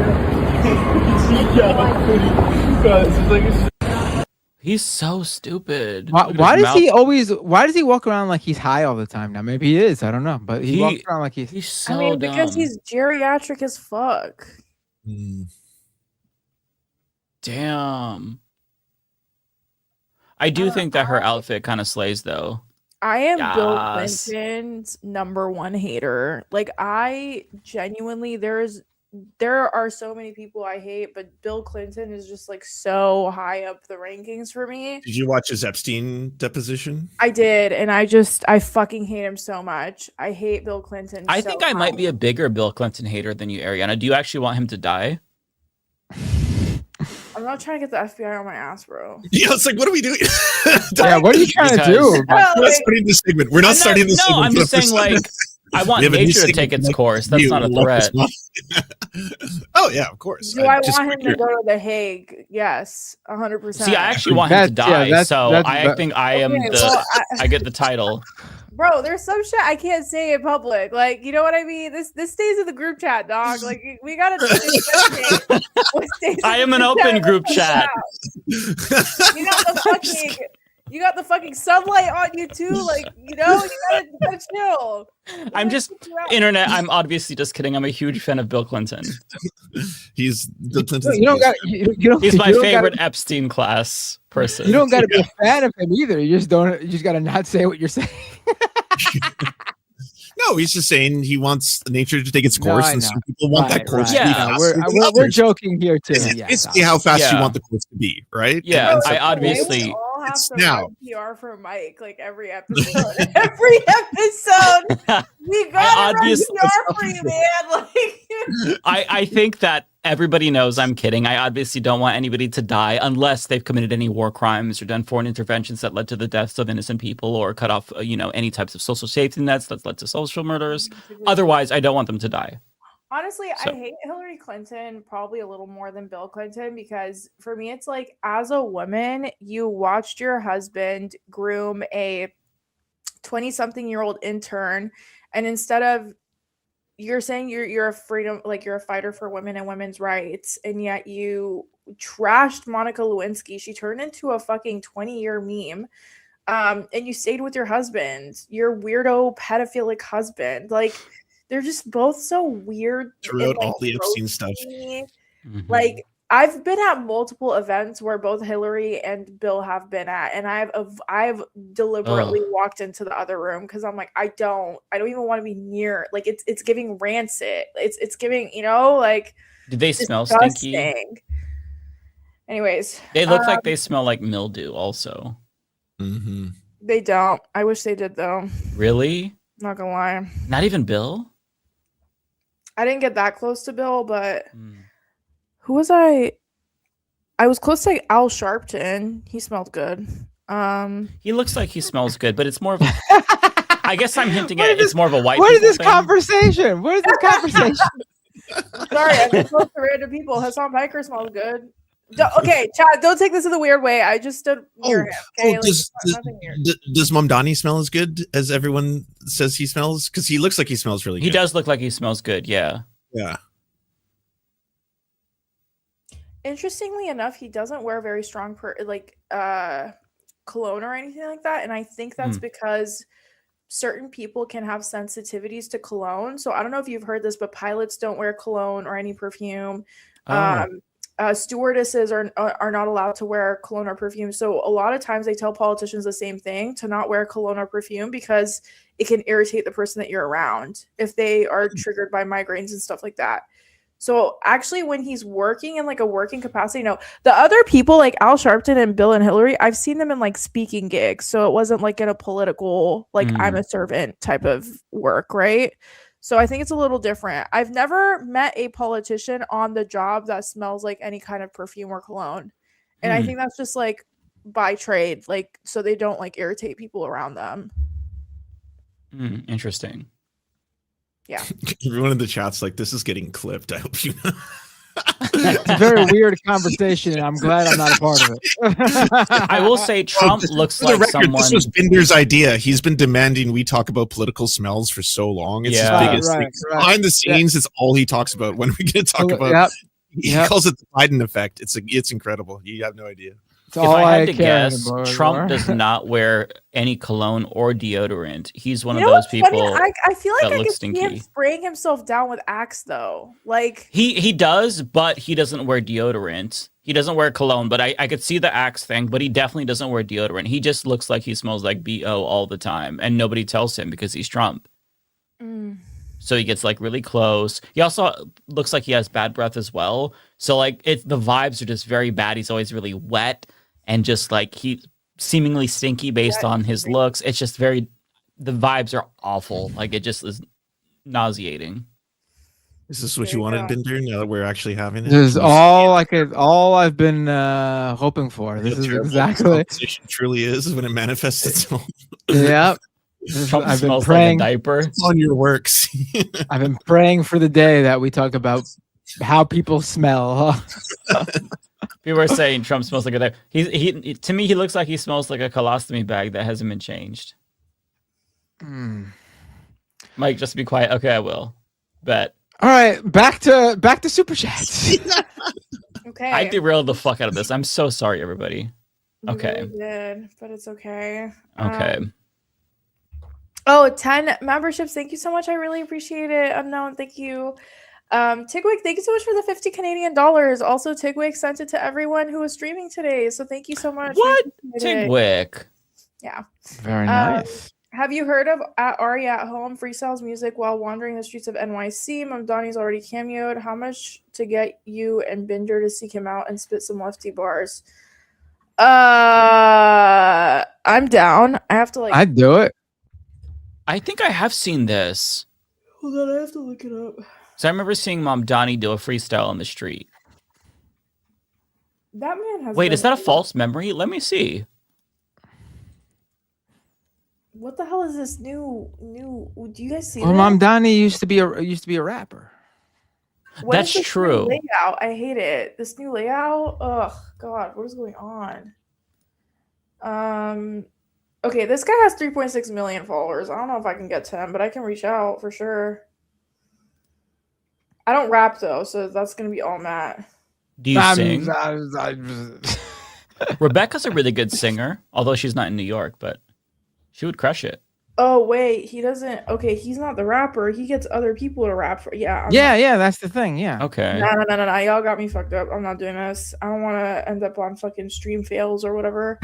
He's so stupid. Why does he always? Why does he walk around like he's high all the time? Now maybe he is. I don't know, but he walks around like he's so I mean, dumb. because he's geriatric as fuck. Damn. I do think that her outfit kind of slays, though. I am Bill Yes. Clinton's #1 hater. Like, I genuinely, there are so many people I hate, but Bill Clinton is just like so high up the rankings for me. Did you watch his Epstein deposition? I did, and I fucking hate him so much. I hate Bill Clinton. I so think I might much. be a bigger Bill Clinton hater than you, Ariana. Do you actually want him to die? I'm not trying to get the FBI on my ass, bro. Yeah, it's like, what are we doing? Yeah, what are you trying to do? We're not starting this segment. We're not starting this segment. I'm just saying, like, I want nature to take its course. That's not a threat. Oh yeah, of course. Do I want him to go to The Hague? Yes, 100%. See, I actually want him to die, I think I am I get the title. Bro, there's some shit I can't say in public. Like, you know what I mean? This stays in the group chat, dog. Like, we gotta investigate what stays in I am the an open group chat. You got the fucking sunlight on you too. Like, you gotta chill. I'm just internet. I'm obviously just kidding. I'm a huge fan of Bill Clinton. He's Bill Clinton's. He's my favorite Epstein class person. You don't got to be a fan of him either. You just don't. You just got to not say what you're saying. No, he's just saying he wants nature to take its course, and some people want that course to be faster than we're others. joking here too. It's basically how fast you want the course to be, right? Yeah, And I obviously. We all have to now. PR for Mike, like every episode. Every episode, we gotta run PR for you, man. Like, I think that everybody knows I'm kidding. I obviously don't want anybody to die unless they've committed any war crimes or done foreign interventions that led to the deaths of innocent people or cut off, any types of social safety nets that led to social murders. Otherwise, I don't want them to die. Honestly, I hate Hillary Clinton probably a little more than Bill Clinton because for me, it's like as a woman, you watched your husband groom a 20-something-year-old intern, and instead of you're saying you're a freedom, like you're a fighter for women and women's rights, and yet you trashed Monica Lewinsky. She turned into a fucking 20-year meme. And you stayed with your husband, your weirdo pedophilic husband. Like, they're just both so weird. Throughout all the Epstein stuff. Mm-hmm. Like, I've been at multiple events where both Hillary and Bill have been at, and I've deliberately walked into the other room because I'm like, I don't even want to be near. Like, it's giving rancid. It's giving, like. Did they smell disgusting. stinky? Anyways, they look like they smell like mildew. Also, they don't. I wish they did though. Really? Not gonna lie. Not even Bill. I didn't get that close to Bill, but who was I? I was close to Al Sharpton. He smelled good. He looks like he smells good, but it's more of. I guess I'm hinting at it's more of a white. What is people this thing. conversation? What is this conversation? Sorry, I'm just close to random people. Hassan Piker smells good. Okay, Chad, don't take this in the weird way. I just stood near him. Okay, nothing weird. Does Mamdani smell as good as everyone says he smells? Because he looks like he smells really good. He does look like he smells good. Yeah. Yeah. Interestingly enough, he doesn't wear very strong cologne or anything like that, and I think that's because certain people can have sensitivities to cologne. So I don't know if you've heard this, but pilots don't wear cologne or any perfume. Stewardesses are not allowed to wear cologne or perfume. So a lot of times they tell politicians the same thing, to not wear cologne or perfume, because it can irritate the person that you're around if they are triggered by migraines and stuff like that. So actually, when he's working in like a working capacity, no, the other people like Al Sharpton and Bill and Hillary, I've seen them in like speaking gigs. So it wasn't like in a political, like I'm a servant type of work, right? So I think it's a little different. I've never met a politician on the job that smells like any kind of perfume or cologne. And I think that's just like by trade, like so they don't like irritate people around them. Interesting. Yeah. Everyone in the chat's like, this is getting clipped. I hope you know. It's a very weird conversation, and I'm glad I'm not a part of it. I will say Trump looks like someone. This was Binder's idea. He's been demanding we talk about political smells for so long. It's his biggest thing. Behind the scenes, it's all he talks about. When we get to talk about, he calls it the Biden effect. It's incredible. You have no idea. If I had to guess, Trump does not wear any cologne or deodorant. He's one of those people. I feel like I can stinky. see him spraying himself down with Axe, though. Like he does, but he doesn't wear deodorant. He doesn't wear cologne, but I could see the Axe thing. But he definitely doesn't wear deodorant. He just looks like he smells like BO all the time, and nobody tells him because he's Trump. So he gets like really close. He also looks like he has bad breath as well. So like the vibes are just very bad. He's always really wet. And just like he's seemingly stinky based on his looks. It's just the vibes are awful. Like it just is nauseating. Is this what you wanted, Binder? Now that we're actually having it, this is all I've been hoping for. This is exactly truly is when it manifests itself. Yeah, I've been praying like a diaper. It's on your works. I've been praying for the day that we talk about how people smell. People are saying Trump smells like a diaper. He to me, he looks like he smells like a colostomy bag that hasn't been changed. Mike, just be quiet. Okay, I will. Bet. All right, back to super chats. Okay. I derailed the fuck out of this. I'm so sorry, everybody. Okay. You really did, but it's okay. Okay. 10 memberships. Thank you so much. I really appreciate it. Unknown, thank you. Tigwick, thank you so much for the 50 Canadian dollars. Also, Tigwick sent it to everyone who was streaming today. So thank you so much. What? Tigwick. Yeah. Very nice. Have you heard of Ari at Home freestyles music while wandering the streets of NYC? Mamdani's already cameoed. How much to get you and Binder to seek him out and spit some lefty bars? I'm down. I have to I'd do it. I think I have seen this. Hold on, I have to look it up. So I remember seeing Mamdani do a freestyle on the street. That man has. Wait, is that a false memory? Let me see. What the hell is this new? Do you guys see? Well, Mamdani used to be a rapper. That's true. Layout. I hate it. This new layout. Ugh, God, what is going on? Okay, this guy has 3.6 million followers. I don't know if I can get to him, but I can reach out for sure. I don't rap though, so that's gonna be all Matt. Do you sing? Rebecca's a really good singer, although she's not in New York, but she would crush it. Oh wait, he doesn't. Okay, he's not the rapper. He gets other people to rap for. Yeah. Yeah, that's the thing. Yeah. Okay. No. Y'all got me fucked up. I'm not doing this. I don't want to end up on fucking stream fails or whatever.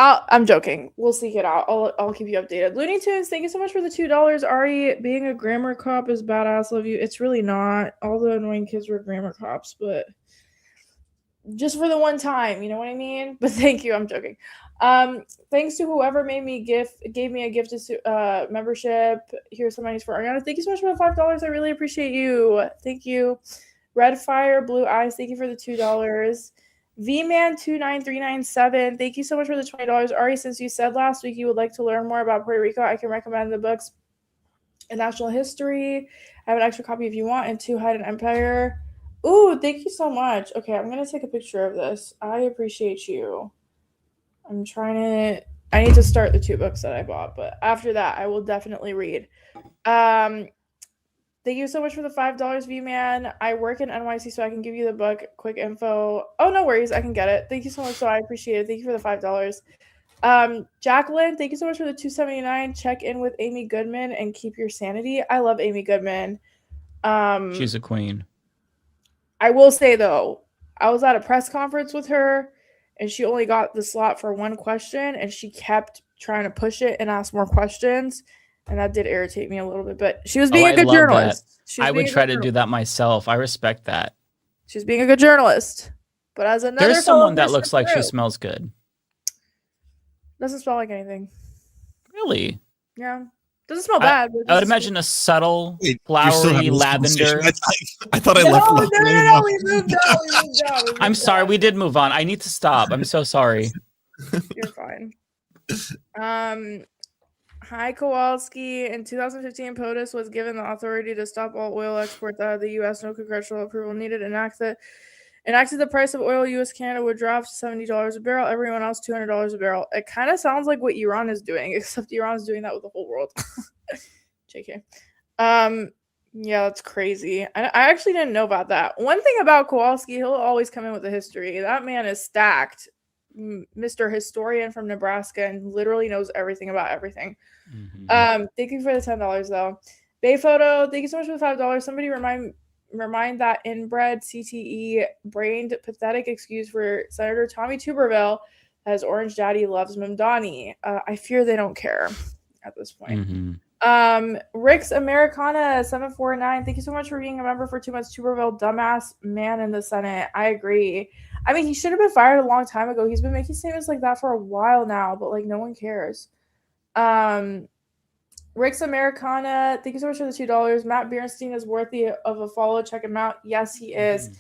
I'm joking. We'll seek it out. I'll keep you updated. Looney Tunes, thank you so much for the $2. Ari, being a grammar cop is badass. Love you. It's really not. All the annoying kids were grammar cops, but just for the one time, you know what I mean? But thank you. I'm joking. Thanks to whoever gave me a gift to membership. Here's some monies for Ariana. Thank you so much for the $5. I really appreciate you. Thank you. Red Fire, Blue Eyes, thank you for the $2. VMan29397, thank you so much for the $20. Ari, since you said last week you would like to learn more about Puerto Rico, I can recommend the books A National History. I have an extra copy if you want, and 2 Hidden Empire. Ooh, thank you so much. Okay, I'm going to take a picture of this. I appreciate you. I need to start the 2 books that I bought, but after that, I will definitely read. Thank you so much for the $5, V-Man. I work in NYC, so I can give you the book. Quick info. Oh, no worries. I can get it. Thank you so much. So I appreciate it. Thank you for the $5. Jacqueline, thank you so much for the $2.79. Check in with Amy Goodman and keep your sanity. I love Amy Goodman. She's a queen. I will say, though, I was at a press conference with her, and she only got the slot for 1 question, and she kept trying to push it and ask more questions. And that did irritate me a little bit, but she was being a good journalist. I would try to do that myself. I respect that. She's being a good journalist. But as another There's someone that looks like she smells good. Doesn't smell like anything. Really? Yeah. Doesn't smell bad. I would imagine a subtle, flowery lavender. I thought I left. No, we moved on. I'm sorry, we did move on. I need to stop. I'm so sorry. You're fine. Hi, Kowalski. In 2015, POTUS was given the authority to stop all oil exports out of the U.S. No congressional approval needed. Enacted the price of oil U.S. Canada would drop to $70 a barrel. Everyone else $200 a barrel. It kind of sounds like what Iran is doing, except Iran is doing that with the whole world. JK. Yeah, that's crazy. I actually didn't know about that. One thing about Kowalski, he'll always come in with the history. That man is stacked. Mr. Historian from Nebraska and literally knows everything about everything. Thank you for the $10 though. Bay Photo, thank you so much for the $5. Somebody remind that inbred CTE brained pathetic excuse for Senator Tommy Tuberville as Orange Daddy loves Mamdani. I fear they don't care at this point. Rick's Americana 749, thank you so much for being a member for 2 months. Tuberville, dumbass man in the Senate. I agree. I mean, he should have been fired a long time ago. He's been making statements like that for a while now, but like no one cares. Rick's Americana, thank you so much for the $2. Matt Bernstein is worthy of a follow. Check him out. Yes, he is.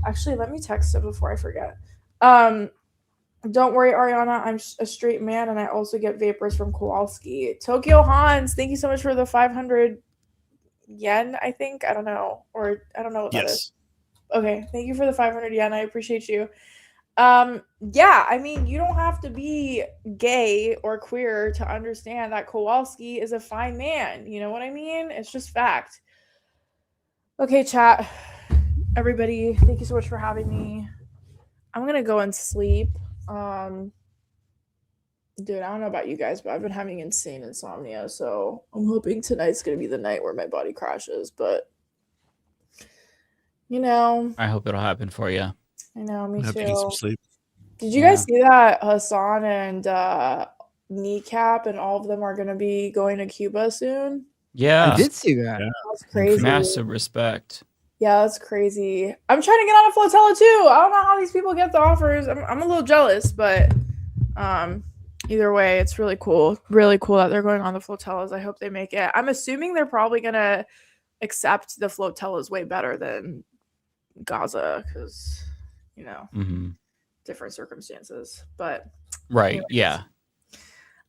Actually, let me text him before I forget. Don't worry, Ariana. I'm a straight man, and I also get vapors from Kowalski. Tokyo Hans, thank you so much for the 500 yen, I think. I don't know. Or I don't know what that is. Okay, thank you for the 500 yen. I appreciate you. Yeah, I mean, you don't have to be gay or queer to understand that Kowalski is a fine man. You know what I mean? It's just fact. Okay, chat. Everybody, thank you so much for having me. I'm gonna go and sleep. Dude, I don't know about you guys, but I've been having insane insomnia, so I'm hoping tonight's gonna be the night where my body crashes, but you know, I hope it'll happen for you. I know, me Have to get too. some sleep. Did you guys see that Hassan and Kneecap and all of them are going to be going to Cuba soon? Yeah, I did see that. That's crazy. Massive respect. Yeah, that's crazy. I'm trying to get on a flotilla too. I don't know how these people get the offers. I'm a little jealous, but either way, it's really cool. Really cool that they're going on the flotillas. I hope they make it. I'm assuming they're probably going to accept the flotillas way better than Gaza because, you know, different circumstances. But right, anyways. yeah.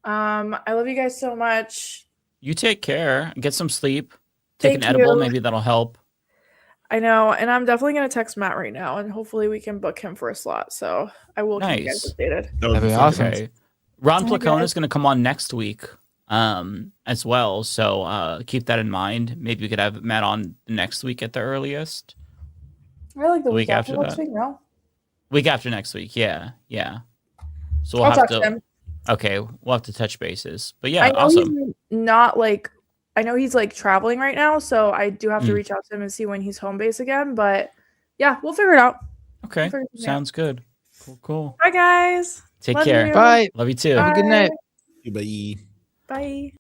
I love you guys so much. You take care. Get some sleep. Take Thank an edible. you. Maybe that'll help. I know, and I'm definitely going to text Matt right now, and hopefully we can book him for a slot. So I will keep you guys updated. That'd be awesome. Okay. Ron Placona is going to come on next week as well. So keep that in mind. Maybe we could have Matt on next week at the earliest. I like the week after next that. week, no? Week after next week. Yeah. So we'll I'll have text to. him. Okay, we'll have to touch bases. But yeah, I know awesome. he's not like, I know he's like traveling right now, so I do have to reach out to him and see when he's home base again. But yeah, we'll figure it out. Okay, sounds good. Cool. Bye, guys. Take Love care. you. Bye. Love you too. Bye. Have a good night. Bye. Bye.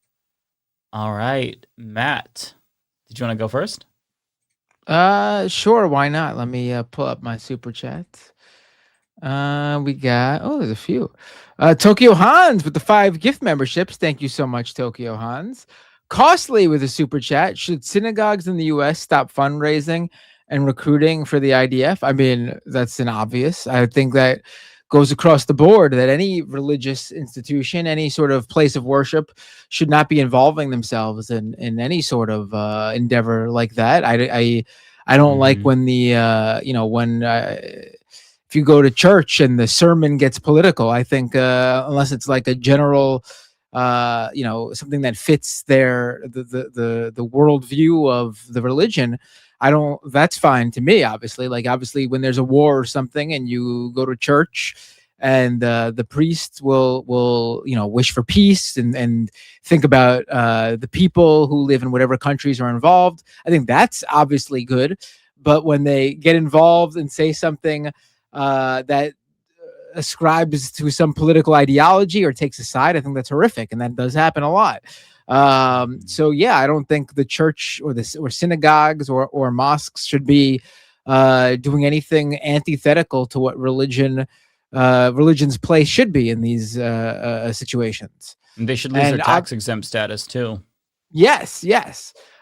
All right, Matt. Did you want to go first? Sure. Why not? Let me pull up my super chats. We got there's a few. Tokyo Hans with the 5 gift memberships. Thank you so much, Tokyo Hans. Costly with a super chat. Should synagogues in the U.S. stop fundraising and recruiting for the IDF. I mean, that's an obvious. I think that goes across the board, that any religious institution, any sort of place of worship, should not be involving themselves in any sort of endeavor like that. I don't like when the if you go to church and the sermon gets political. I think unless it's like a general something that fits the worldview of the religion, that's fine to me. Obviously, when there's a war or something and you go to church and the priest will wish for peace and think about the people who live in whatever countries are involved, I think that's obviously good. But when they get involved and say something that ascribes to some political ideology or takes a side, I think that's horrific, and that does happen a lot. So yeah, I don't think the church or synagogues or mosques should be doing anything antithetical to what religion's place should be in these situations. And they should lose their tax exempt status too. Yes.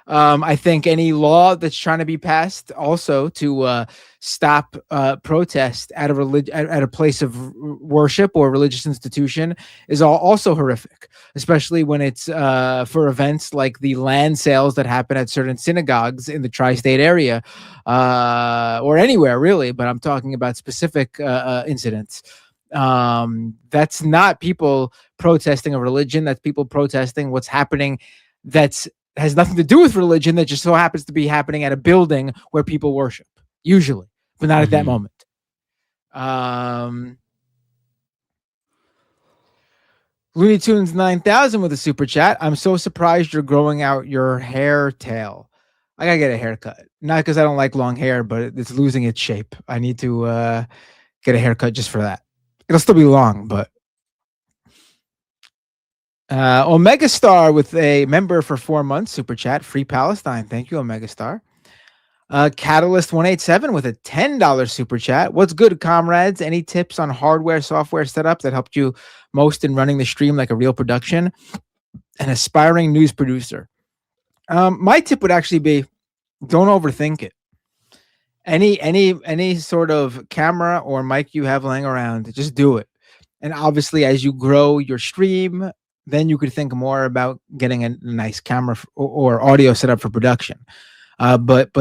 I think any law that's trying to be passed also to stop protest at a place of worship or religious institution is also horrific, especially when it's for events like the land sales that happen at certain synagogues in the tri-state area or anywhere really, but I'm talking about specific incidents. That's not people protesting a religion. That's people protesting what's happening has nothing to do with religion, that just so happens to be happening at a building where people worship, usually, but not at that moment. Looney Tunes 9000 with a super chat. I'm so surprised you're growing out your hair tail. I gotta get a haircut. Not because I don't like long hair, but it's losing its shape. I need to get a haircut just for that. It'll still be long, but Omega Star with a member for 4 months super chat. Free Palestine. Thank you, Omega Star. Catalyst 187 with a $10 super chat. What's good, comrades? Any tips on hardware, software setup that helped you most in running the stream like a real production? An aspiring news producer. My tip would actually be, don't overthink it. Any sort of camera or mic you have laying around, just do it. And obviously, as you grow your stream, then you could think more about getting a nice camera or audio set up for production. But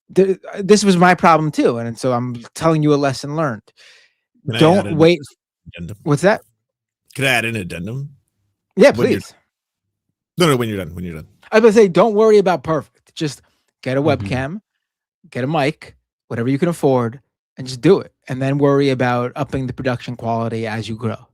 this was my problem too, and so I'm telling you a lesson learned. Don't wait. What's that? Could I add an addendum? Yeah, please. No, when you're done. When you're done. I was going to say, don't worry about perfect. Just get a webcam, get a mic, whatever you can afford, and just do it. And then worry about upping the production quality as you grow.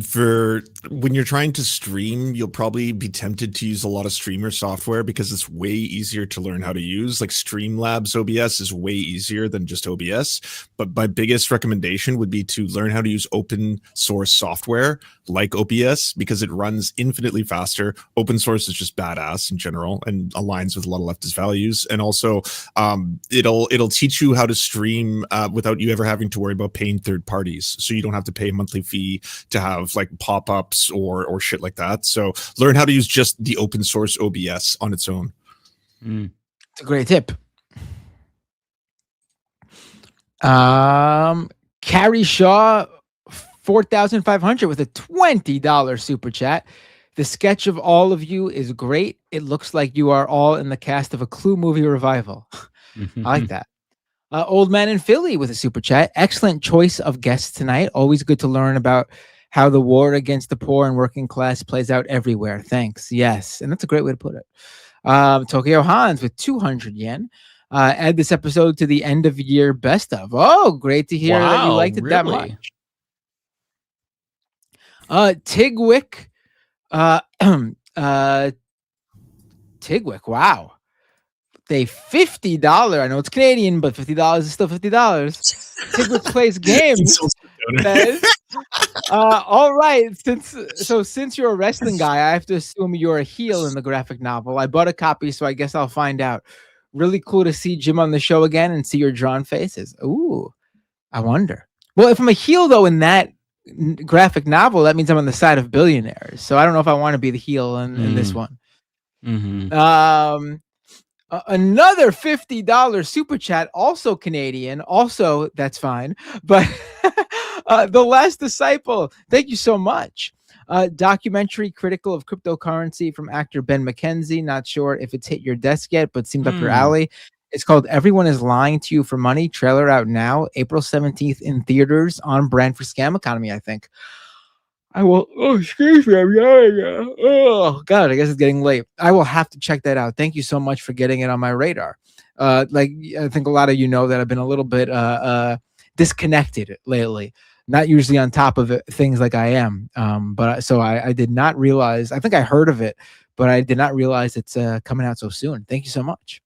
For when you're trying to stream, you'll probably be tempted to use a lot of streamer software because it's way easier to learn how to use. Like Streamlabs OBS is way easier than just OBS. But my biggest recommendation would be to learn how to use open source software like OBS because it runs infinitely faster. Open source is just badass in general and aligns with a lot of leftist values. And also, it'll teach you how to stream without you ever having to worry about paying third parties. So you don't have to pay a monthly fee to have like pop-ups or shit like that. So learn how to use just the open source OBS on its own. It's a great tip. Carrie Shaw 4,500 with a $20 super chat. The sketch of all of you is great. It looks like you are all in the cast of a Clue movie revival. I like that. Old Man in Philly with a super chat. Excellent choice of guests tonight. Always good to learn about how the war against the poor and working class plays out everywhere. Thanks. Yes. And that's a great way to put it. Tokyo Hans with 200 yen. Add this episode to the end of year best of. Oh, great to hear that you liked it that much. Tigwick. Tigwick. Wow. A $50. I know it's Canadian, but $50 is still $50. Tigwick plays games. All right. Since you're a wrestling guy, I have to assume you're a heel in the graphic novel. I bought a copy, so I guess I'll find out. Really cool to see Jim on the show again and see your drawn faces. Ooh, I wonder. Well, if I'm a heel though in that graphic novel, that means I'm on the side of billionaires. So I don't know if I want to be the heel in this one. Another $50 super chat, also Canadian. Also, that's fine. But The Last Disciple, thank you so much. Documentary critical of cryptocurrency from actor Ben McKenzie. Not sure if it's hit your desk yet, but seemed up your alley. It's called Everyone is Lying to You for Money. Trailer out now, April 17th in theaters, on brand for Scam Economy, I think. I will. Oh, excuse me. Oh, God, I guess it's getting late. I will have to check that out. Thank you so much for getting it on my radar. Like, I think a lot of you know that I've been a little bit disconnected lately. Not usually on top of things like I am. But so I did not realize. I think I heard of it, but I did not realize it's coming out so soon. Thank you so much.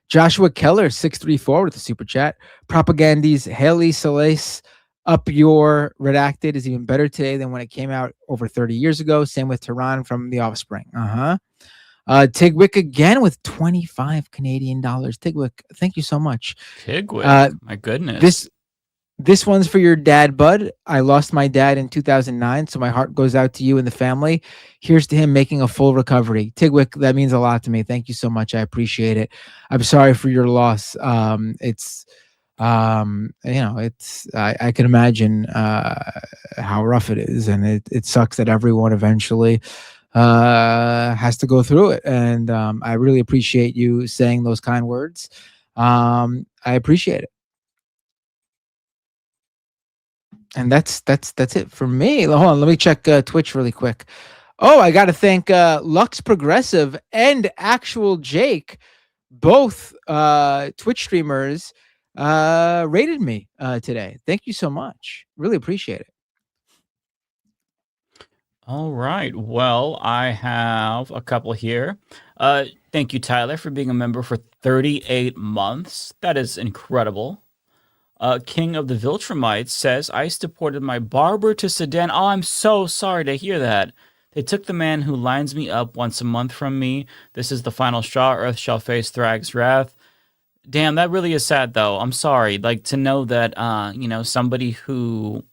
Joshua Keller 634 with the super chat. Propagandy's Haley Celeste. Up Your Redacted is even better today than when it came out over 30 years ago. Same with Tehran from The Offspring. Tigwick again with 25 Canadian dollars. Tigwick, thank you so much. Tigwick, my goodness. This one's for your dad, Bud. I lost my dad in 2009, so my heart goes out to you and the family. Here's to him making a full recovery. Tigwick, that means a lot to me. Thank you so much. I appreciate it. I'm sorry for your loss. It's I can imagine how rough it is, and it sucks that everyone eventually has to go through it. And I really appreciate you saying those kind words. I appreciate it. And that's it for me. Hold on, let me check Twitch really quick. Oh, I got to thank Lux Progressive and Actual Jake, both Twitch streamers, rated me today. Thank you so much. Really appreciate it. All right. Well, I have a couple here. Thank you, Tyler, for being a member for 38 months. That is incredible. King of the Viltrumites says, I supported my barber to Sudan. Oh, I'm so sorry to hear that. They took the man who lines me up once a month from me. This is the final straw. Earth shall face Thrag's wrath. Damn, that really is sad, though. I'm sorry. Like, to know that, somebody who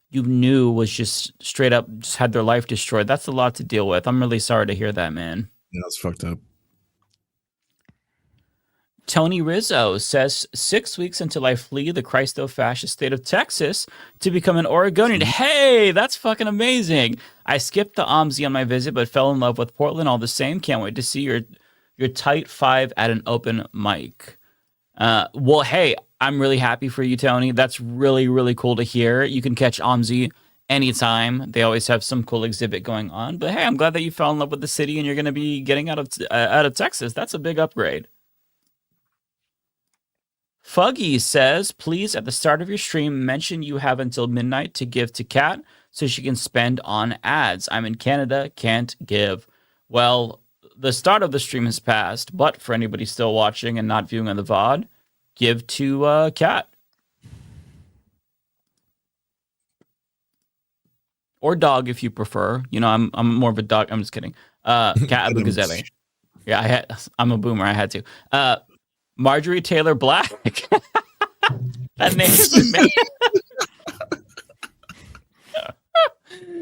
you knew was just straight up just had their life destroyed. That's a lot to deal with. I'm really sorry to hear that, man. Yeah, that's fucked up. Tony Rizzo says, 6 weeks until I flee the Christo-fascist state of Texas to become an Oregonian. Hey, that's fucking amazing. I skipped the OMSI on my visit, but fell in love with Portland all the same. Can't wait to see your tight five at an open mic. Well, hey, I'm really happy for you, Tony. That's really, really cool to hear. You can catch OMSI anytime. They always have some cool exhibit going on. But hey, I'm glad that you fell in love with the city and you're going to be getting out of Texas. That's a big upgrade. Fuggy says, please, at the start of your stream, mention you have until midnight to give to Kat so she can spend on ads. I'm in Canada, can't give. Well, the start of the stream has passed, but for anybody still watching and not viewing on the VOD, give to Kat. Or dog if you prefer. You know, I'm more of a dog. I'm just kidding. Kat Abugazeli. Yeah, I'm a boomer. I had to. Marjorie Taylor Black. That name is amazing.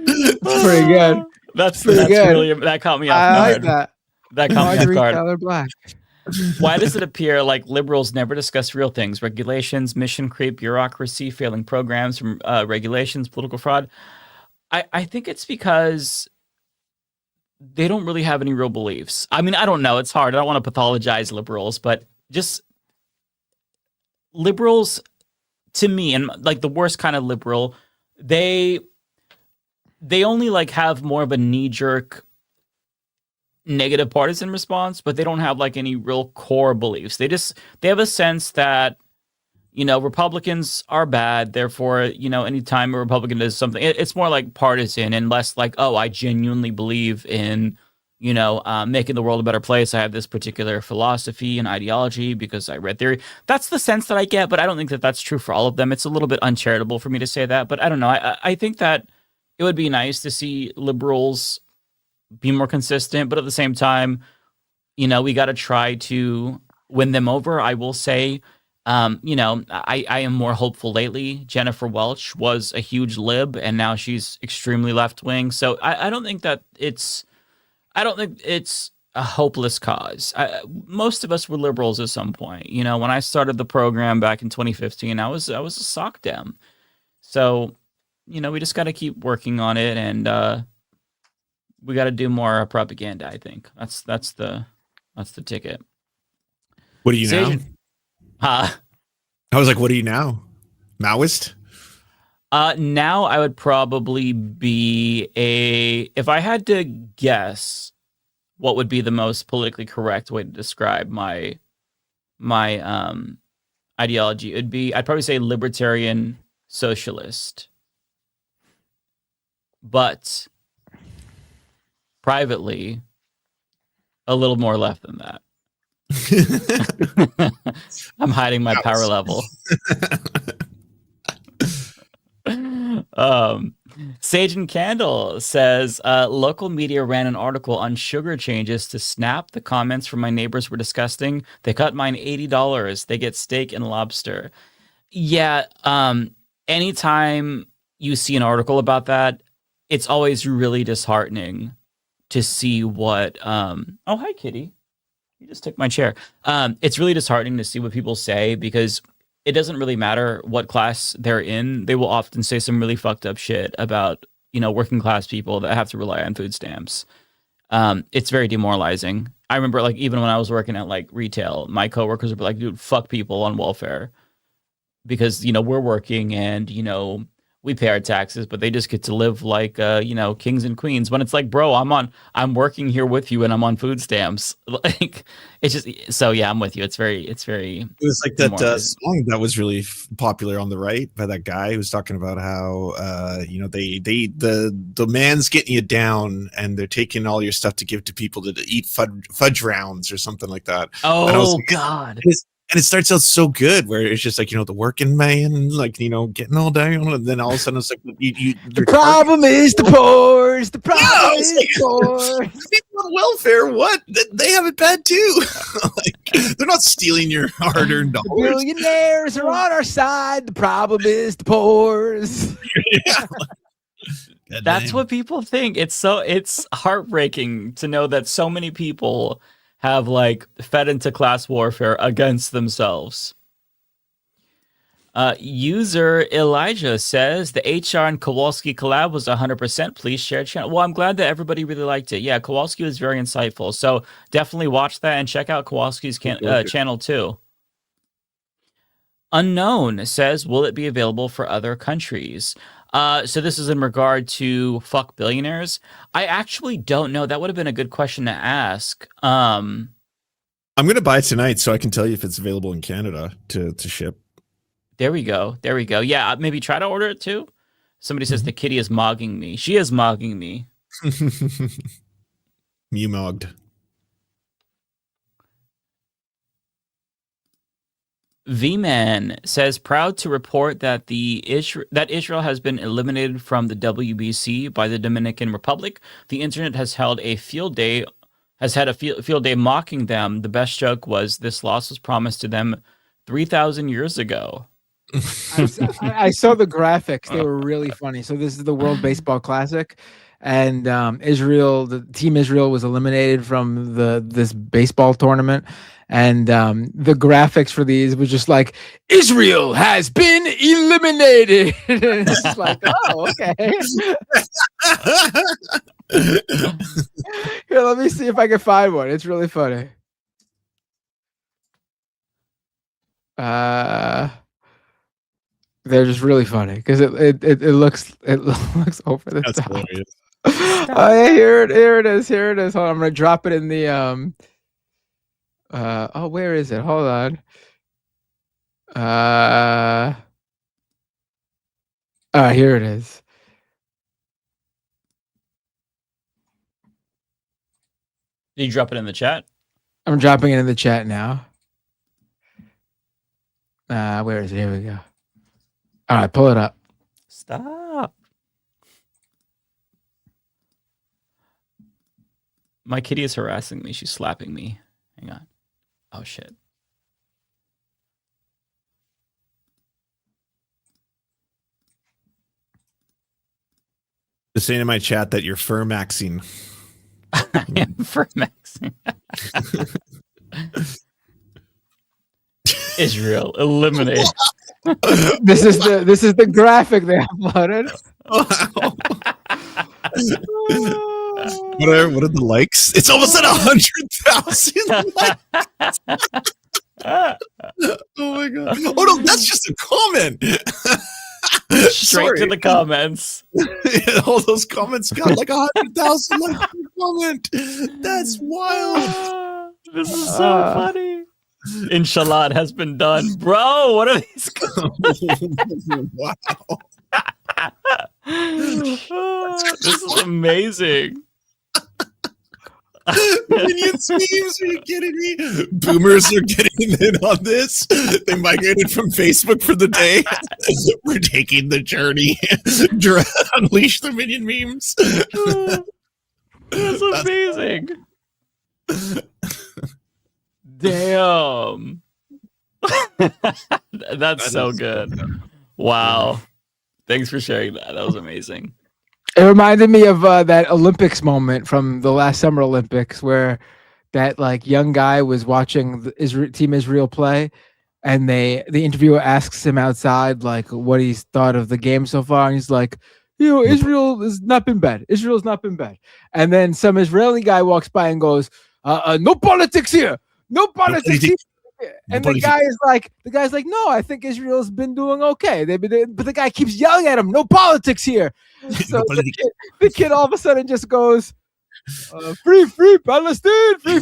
That's pretty good. That's good. Really, that caught me off guard. I like that. That caught me off guard. Taylor Black. Why does it appear like liberals never discuss real things? Regulations, mission creep, bureaucracy, failing programs from regulations, political fraud. I think it's because they don't really have any real beliefs. I mean, I don't know. It's hard. I don't want to pathologize liberals, but just liberals, to me, and like the worst kind of liberal, they only like have more of a knee-jerk negative partisan response, but they don't have like any real core beliefs. They have a sense that, you know, Republicans are bad, therefore, you know, anytime a Republican does something, it's more like partisan and less like, oh, I genuinely believe in, you know, making the world a better place. I have this particular philosophy and ideology because I read theory. That's the sense that I get, but I don't think that that's true for all of them. It's a little bit uncharitable for me to say that, but I don't know. I think that it would be nice to see liberals be more consistent, but at the same time, you know, we got to try to win them over. I will say, you know, I am more hopeful lately. Jennifer Welch was a huge lib, and now she's extremely left-wing. So I don't think that it's a hopeless cause. Most of us were liberals at some point. You know, when I started the program back in 2015, I was a sock dem. So, you know, we just got to keep working on it, and we got to do more propaganda. I think that's the ticket. What are you now? I was like, what are you now? Maoist? Now I would probably be if I had to guess what would be the most politically correct way to describe my ideology, I'd probably say libertarian socialist. But privately, a little more left than that. I'm hiding my power level. Sage and Candle says local media ran an article on sugar changes to Snap. The comments from my neighbors were disgusting. They cut mine $80. They get steak and lobster. Yeah. Anytime you see an article about that, it's always really disheartening to see what oh, hi Kitty. You just took my chair. It's really disheartening to see what people say, because it doesn't really matter what class they're in. They will often say some really fucked up shit about, you know, working class people that have to rely on food stamps. It's very demoralizing. I remember, like, even when I was working at like retail, my coworkers would be like, dude, fuck people on welfare, because, you know, we're working and, you know, we pay our taxes, but they just get to live like, you know, kings and queens. When it's like, bro, I'm working here with you and I'm on food stamps. Like, it's just, so yeah, I'm with you. It's very. It was like that song that was really popular on the right by that guy who was talking about how, you know, the man's getting you down and they're taking all your stuff to give to people to eat fudge rounds or something like that. Oh, God. And it starts out so good, where it's just like, you know, the working man, like, you know, getting all down, and then all of a sudden it's like, the problem is the poor. The problem is the poor. People on welfare, what? They have it bad too. Like, they're not stealing your hard-earned dollars. The billionaires are on our side. The problem is the poor. Yeah. That's what people think. It's heartbreaking to know that so many people have like fed into class warfare against themselves. User Elijah says the HR and Kowalski collab was 100%. Please share channel. Well, I'm glad that everybody really liked it. Yeah, Kowalski was very insightful. So definitely watch that and check out Kowalski's channel too. Unknown says, will it be available for other countries? So this is in regard to fuck billionaires. I actually don't know. That would have been a good question to ask. I'm going to buy it tonight so I can tell you if it's available in Canada to ship. There we go. Yeah, maybe try to order it too. Somebody says the kitty is mogging me. She is mogging me. You mogged. V-Man says, proud to report that Israel has been eliminated from the WBC by the Dominican Republic. The internet has had a field day mocking them. The best joke was this loss was promised to them 3,000 years ago. I saw the graphics. They were really funny. So this is the World Baseball Classic, and the team Israel was eliminated from this baseball tournament. And the graphics for these was just like, Israel has been eliminated. It's just like, oh, okay. Here, let me see if I can find one. It's really funny. They're just really funny because it looks over the That's top. hilarious. Oh yeah, here it is. Hold on, I'm gonna drop it in the oh, where is it? Hold on. Here it is. Did you drop it in the chat? I'm dropping it in the chat now. Where is it? Here we go. All right, pull it up. Stop. My kitty is harassing me. She's slapping me. Hang on. Oh, shit. Just saying in my chat that you're fur maxing. I am fur maxing. Israel eliminate. This is the graphic they uploaded. Wow. What are the likes? It's almost at 100,000 likes. Oh my god! Oh no, that's just a comment. Straight to the comments. All those comments got like 100,000 likes per comment. That's wild. This is so funny. Inshallah, it has been done, bro. What are these? Wow. This is amazing. Minions memes, are you kidding me? Boomers are getting in on this. They migrated from Facebook for the day. We're taking the journey. Unleash the minion memes. That's amazing. Damn. That's so good. Wow. Thanks for sharing that. That was amazing. It reminded me of that Olympics moment from the last Summer Olympics where that like young guy was watching the Team Israel play, and the interviewer asks him outside like what he's thought of the game so far, and he's like, Israel has not been bad. Israel's not been bad. And then some Israeli guy walks by and goes, no politics here. No politics here. And the guy's like, no, I think Israel's been doing okay. But the guy keeps yelling at him, no politics here. So the kid all of a sudden just goes, free Palestine, free.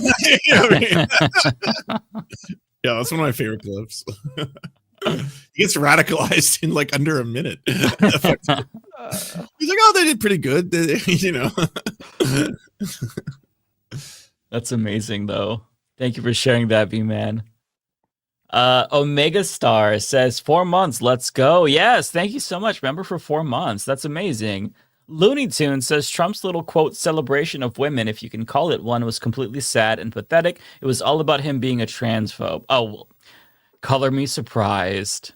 Yeah, that's one of my favorite clips. He gets radicalized in like under a minute. He's like, oh, they did pretty good. That's amazing, though. Thank you for sharing that, B-Man. Omega Star says 4 months. Let's go. Yes, thank you so much. Remember, for 4 months. That's amazing. Looney Tune says Trump's little quote celebration of women, if you can call it one, was completely sad and pathetic. It was all about him being a transphobe. Oh, well, color me surprised.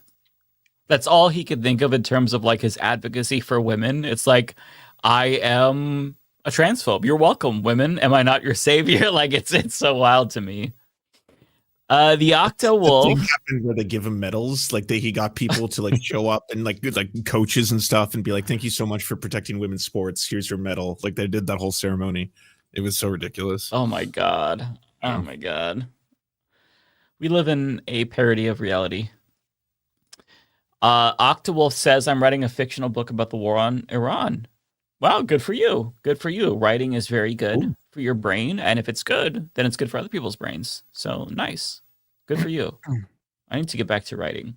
That's all he could think of in terms of like his advocacy for women. It's like, I am a transphobe. You're welcome, women. Am I not your savior? Like it's so wild to me. The Octo Wolf thing happened where they give him medals, like he got people to like show up and like coaches and stuff and be like, thank you so much for protecting women's sports, here's your medal. Like they did that whole ceremony. It was so ridiculous. Oh my god. Oh my god. We live in a parody of reality. Octawolf says, I'm writing a fictional book about the war on Iran. Wow, good for you. Good for you. Writing is very good for your brain, and if it's good, then it's good for other people's brains. So nice. Good for you. I need to get back to writing.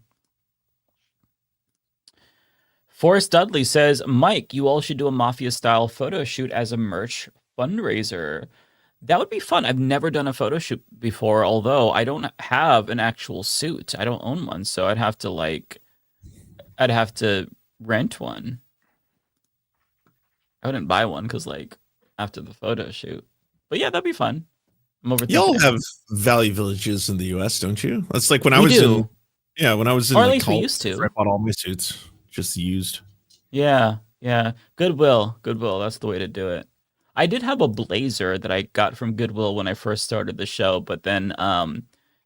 Forrest Dudley says, Mike, you all should do a Mafia-style photo shoot as a merch fundraiser. That would be fun. I've never done a photo shoot before, although I don't have an actual suit. I don't own one, so I'd have to rent one. I wouldn't buy one because, like, after the photo shoot. But yeah, that'd be fun. I'm overthinking. Y'all have Valley Villages in the U.S., don't you? That's like when I was in. Yeah, when I was in. Or at least we used to. I bought all my suits, just used. Yeah. Goodwill. That's the way to do it. I did have a blazer that I got from Goodwill when I first started the show, but then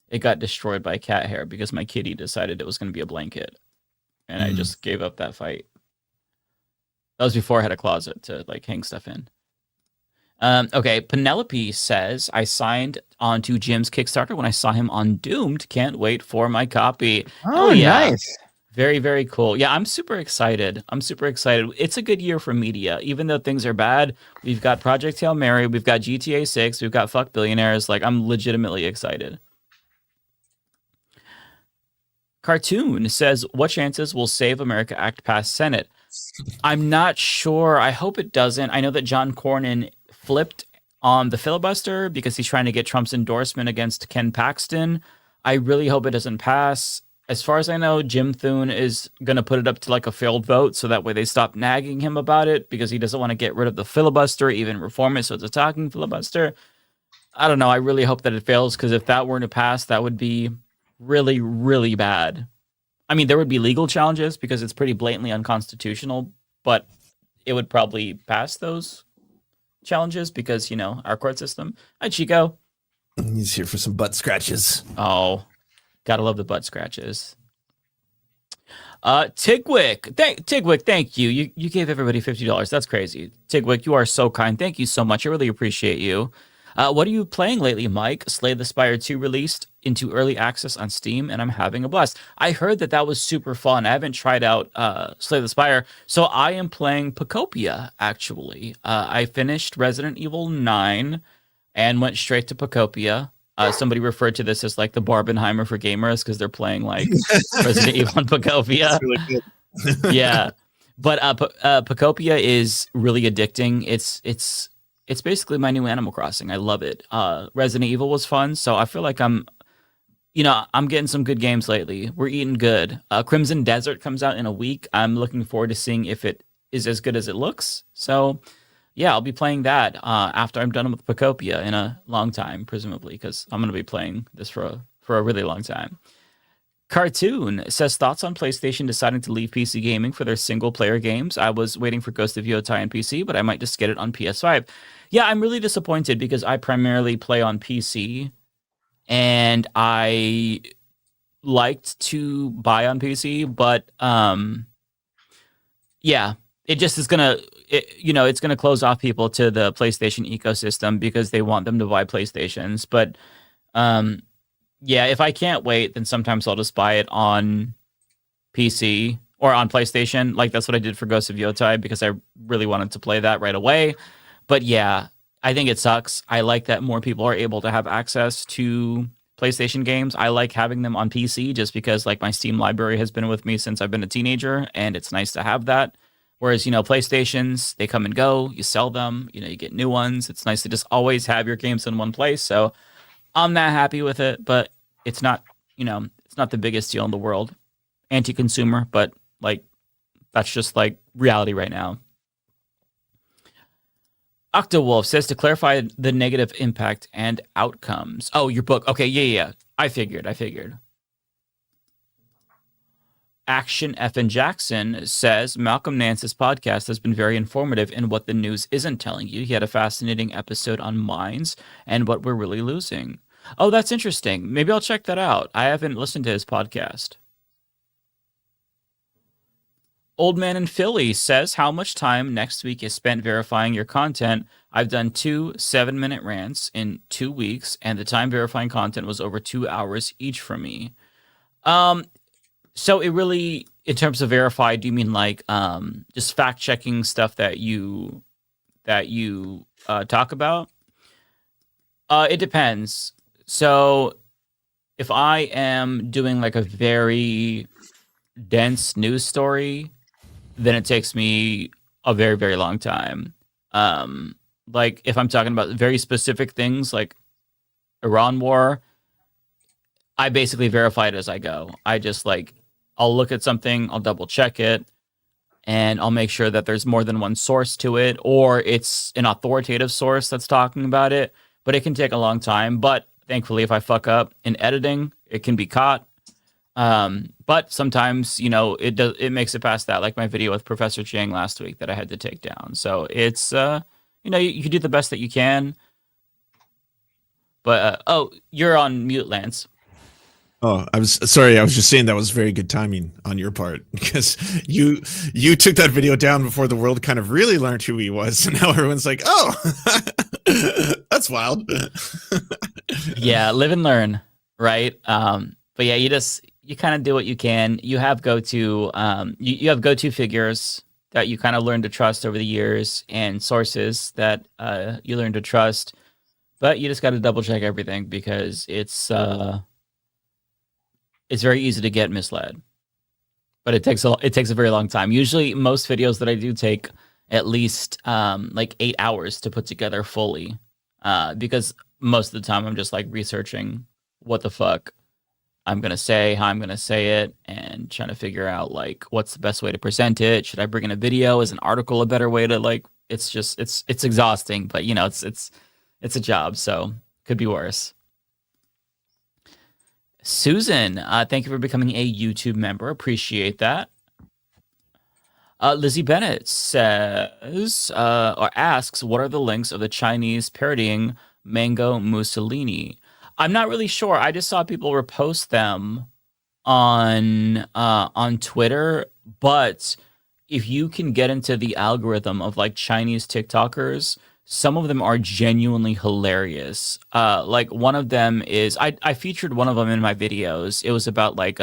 it got destroyed by cat hair because my kitty decided it was going to be a blanket, and I just gave up that fight. That was before I had a closet to like hang stuff in. Okay, Penelope says, I signed on to Jim's Kickstarter when I saw him on Doomed. Can't wait for my copy. Oh, yeah. Nice. Very, very cool. Yeah, I'm super excited. It's a good year for media. Even though things are bad, we've got Project Hail Mary, we've got GTA 6, we've got Fuck Billionaires. Like, I'm legitimately excited. Cartoon says, what chances will Save America Act pass Senate? I'm not sure. I hope it doesn't. I know that John Cornyn flipped on the filibuster because he's trying to get Trump's endorsement against Ken Paxton. I really hope it doesn't pass. As far as I know, Jim Thune is going to put it up to like a failed vote so that way they stop nagging him about it because he doesn't want to get rid of the filibuster, even reform it so it's a talking filibuster. I don't know. I really hope that it fails because if that were to pass, that would be really, really bad. I mean, there would be legal challenges because it's pretty blatantly unconstitutional, but it would probably pass those. challenges because our court system. Hi, Chico. He's here for some butt scratches. Oh, gotta love the butt scratches. Tigwick, thank you. You gave everybody $50. That's crazy. Tigwick, you are so kind. Thank you so much. I really appreciate you. What are you playing lately, Mike? Slay the Spire 2 released into early access on Steam, and I'm having a blast. I heard that was super fun. I haven't tried out Slay the Spire, so I am playing Pacopia, actually. I finished Resident Evil 9 and went straight to Pacopia. Somebody referred to this as like the Barbenheimer for gamers because they're playing like Resident Evil and Pacopia. That's really good. Yeah, but Pacopia is really addicting. It's basically my new Animal Crossing. I love it. Resident Evil was fun, so I feel like I'm getting some good games lately. We're eating good. Crimson Desert comes out in a week. I'm looking forward to seeing if it is as good as it looks. So yeah, I'll be playing that after I'm done with Pacopia in a long time, presumably, because I'm going to be playing this for a really long time. Cartoon says, thoughts on PlayStation deciding to leave PC gaming for their single-player games? I was waiting for Ghost of Yotei on PC, but I might just get it on PS5. Yeah, I'm really disappointed because I primarily play on PC, and I liked to buy on PC, but yeah, it just is it's gonna close off people to the PlayStation ecosystem because they want them to buy PlayStations. But yeah, if I can't wait, then sometimes I'll just buy it on PC or on PlayStation. Like that's what I did for Ghost of Yotei because I really wanted to play that right away. But yeah, I think it sucks. I like that more people are able to have access to PlayStation games. I like having them on PC just because like my Steam library has been with me since I've been a teenager, and it's nice to have that. Whereas, PlayStations, they come and go, you sell them, you get new ones. It's nice to just always have your games in one place. So I'm not happy with it, but it's not, it's not the biggest deal in the world. Anti-consumer, but like, that's just like reality right now. Octawolf says to clarify the negative impact and outcomes. Oh, your book. Okay, yeah. I figured. Action F. and Jackson says Malcolm Nance's podcast has been very informative in what the news isn't telling you. He had a fascinating episode on mines and what we're really losing. Oh, that's interesting. Maybe I'll check that out. I haven't listened to his podcast. Old Man in Philly says how much time next week is spent verifying your content. I've done 2 7-minute rants in 2 weeks, and the time verifying content was over 2 hours each for me. So it really, in terms of verify, do you mean like just fact checking stuff that you talk about? It depends. So if I am doing like a very dense news story, then it takes me a very, very long time. Like if I'm talking about very specific things like Iran war, I basically verify it as I go. I just I'll look at something, I'll double check it, and I'll make sure that there's more than one source to it, or it's an authoritative source that's talking about it. But it can take a long time. But thankfully, if I fuck up in editing, it can be caught. But sometimes, it makes it past that, like my video with Professor Chang last week that I had to take down. So it's, you do the best that you can. But, you're on mute, Lance. Oh, I was sorry. I was just saying that was very good timing on your part because you took that video down before the world kind of really learned who he was. And now everyone's like, oh, that's wild. Yeah. Live and learn. Right. But yeah, you kind of do what you can. You have go-to, you have go-to figures that you kind of learn to trust over the years and sources that, you learn to trust, but you just got to double check everything because it's very easy to get misled, but it takes a very long time. Usually most videos that I do take at least 8 hours to put together fully, because most of the time I'm just researching what the fuck I'm going to say, how I'm going to say it, and trying to figure out what's the best way to present it. Should I bring in a video? Is an article a better way to it's exhausting, but it's a job. So could be worse. Susan, thank you for becoming a YouTube member. Appreciate that. Lizzie Bennett says or asks, what are the links of the Chinese parodying Mango Mussolini? I'm not really sure. I just saw people repost them on Twitter, but if you can get into the algorithm of like Chinese TikTokers, some of them are genuinely hilarious. Like one of them is I featured one of them in my videos. It was about like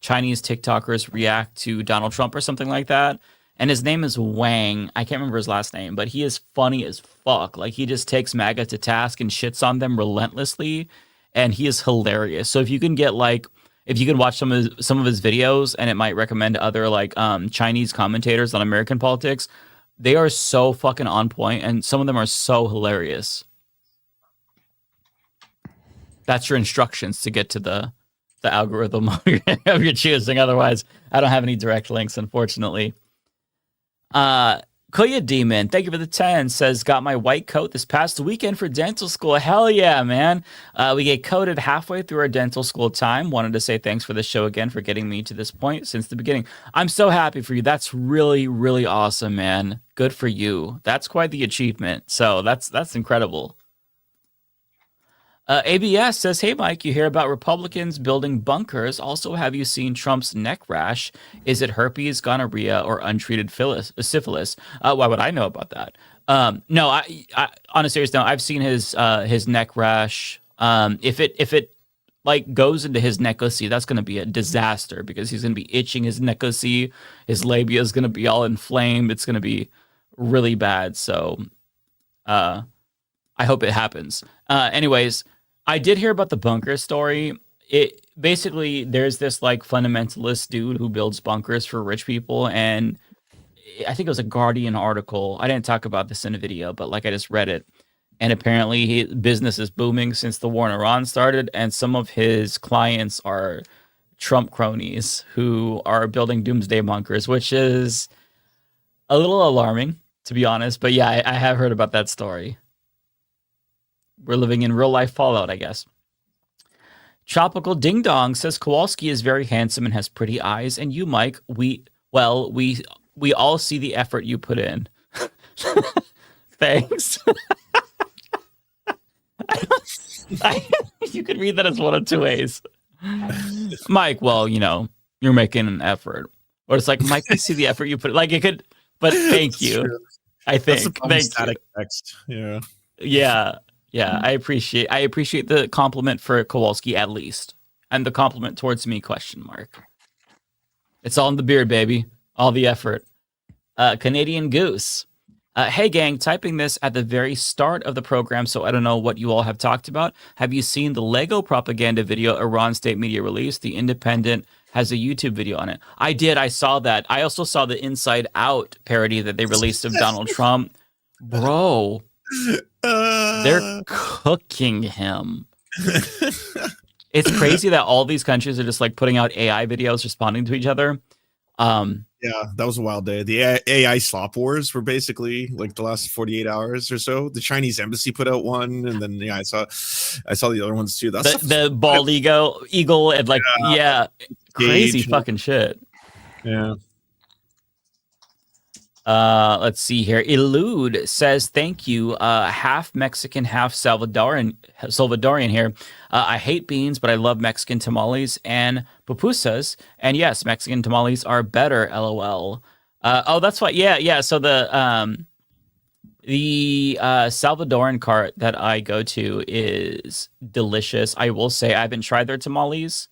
Chinese TikTokers react to Donald Trump or something like that. And his name is Wang. I can't remember his last name, but he is funny as fuck. Like he just takes MAGA to task and shits on them relentlessly, and he is hilarious. So if you can get like if you can watch some of his videos, and it might recommend other like Chinese commentators on American politics, they are so fucking on point, and some of them are so hilarious. That's your instructions to get to the algorithm of your choosing. Otherwise, I don't have any direct links, unfortunately. Koya Demon, thank you for the 10, says, got my white coat this past weekend for dental school. Hell yeah, man. We get coded halfway through our dental school time. Wanted to say thanks for the show again for getting me to this point since the beginning. I'm so happy for you. That's really, really awesome, man. Good for you. That's quite the achievement. So that's incredible. ABS says, hey, Mike, you hear about Republicans building bunkers. Also, have you seen Trump's neck rash? Is it herpes, gonorrhea, or untreated syphilis? Why would I know about that? No, I on a serious note, I've seen his neck rash. If it like goes into his neck OC, that's going to be a disaster because he's going to be itching his neck OC. His labia is going to be all inflamed. It's going to be really bad. So I hope it happens. Anyways, I did hear about the bunker story. It basically, there's this like fundamentalist dude who builds bunkers for rich people, and I think it was a Guardian article. I didn't talk about this in a video, but like I just read it. And apparently business is booming since the war in Iran started, and some of his clients are Trump cronies who are building doomsday bunkers, which is a little alarming, to be honest. But yeah, I have heard about that story. We're living in real life fallout, I guess. Tropical Ding Dong says Kowalski is very handsome and has pretty eyes, and you, Mike, we all see the effort you put in. Thanks. You could read that as one of two ways. Mike, well, you know, you're making an effort. Or it's like, Mike, I see the effort you put. Like it could, but thank you. True. I think. Thank static you. Text. Yeah. Yeah. Yeah. I appreciate the compliment for Kowalski at least. And the compliment towards me, question mark. It's all in the beard, baby. All the effort. Canadian Goose. Hey, gang, typing this at the very start of the program, so I don't know what you all have talked about. Have you seen the Lego propaganda video Iran State Media released? The Independent has a YouTube video on it. I did. I saw that. I also saw the Inside Out parody that they released of Donald Trump. Bro, they're cooking him. It's crazy that all these countries are just like putting out AI videos responding to each other. Yeah, that was a wild day. The AI slop wars were basically like the last 48 hours or so. The Chinese embassy put out one, and then I saw the other ones too. That's the bald eagle and like crazy fucking shit. Yeah. Let's see here. Elude says, thank you. Half Mexican, half Salvadorian here. I hate beans, but I love Mexican tamales and pupusas. And yes, Mexican tamales are better, LOL. Oh, that's why. Yeah. So the Salvadoran cart that I go to is delicious. I will say I haven't tried their tamales.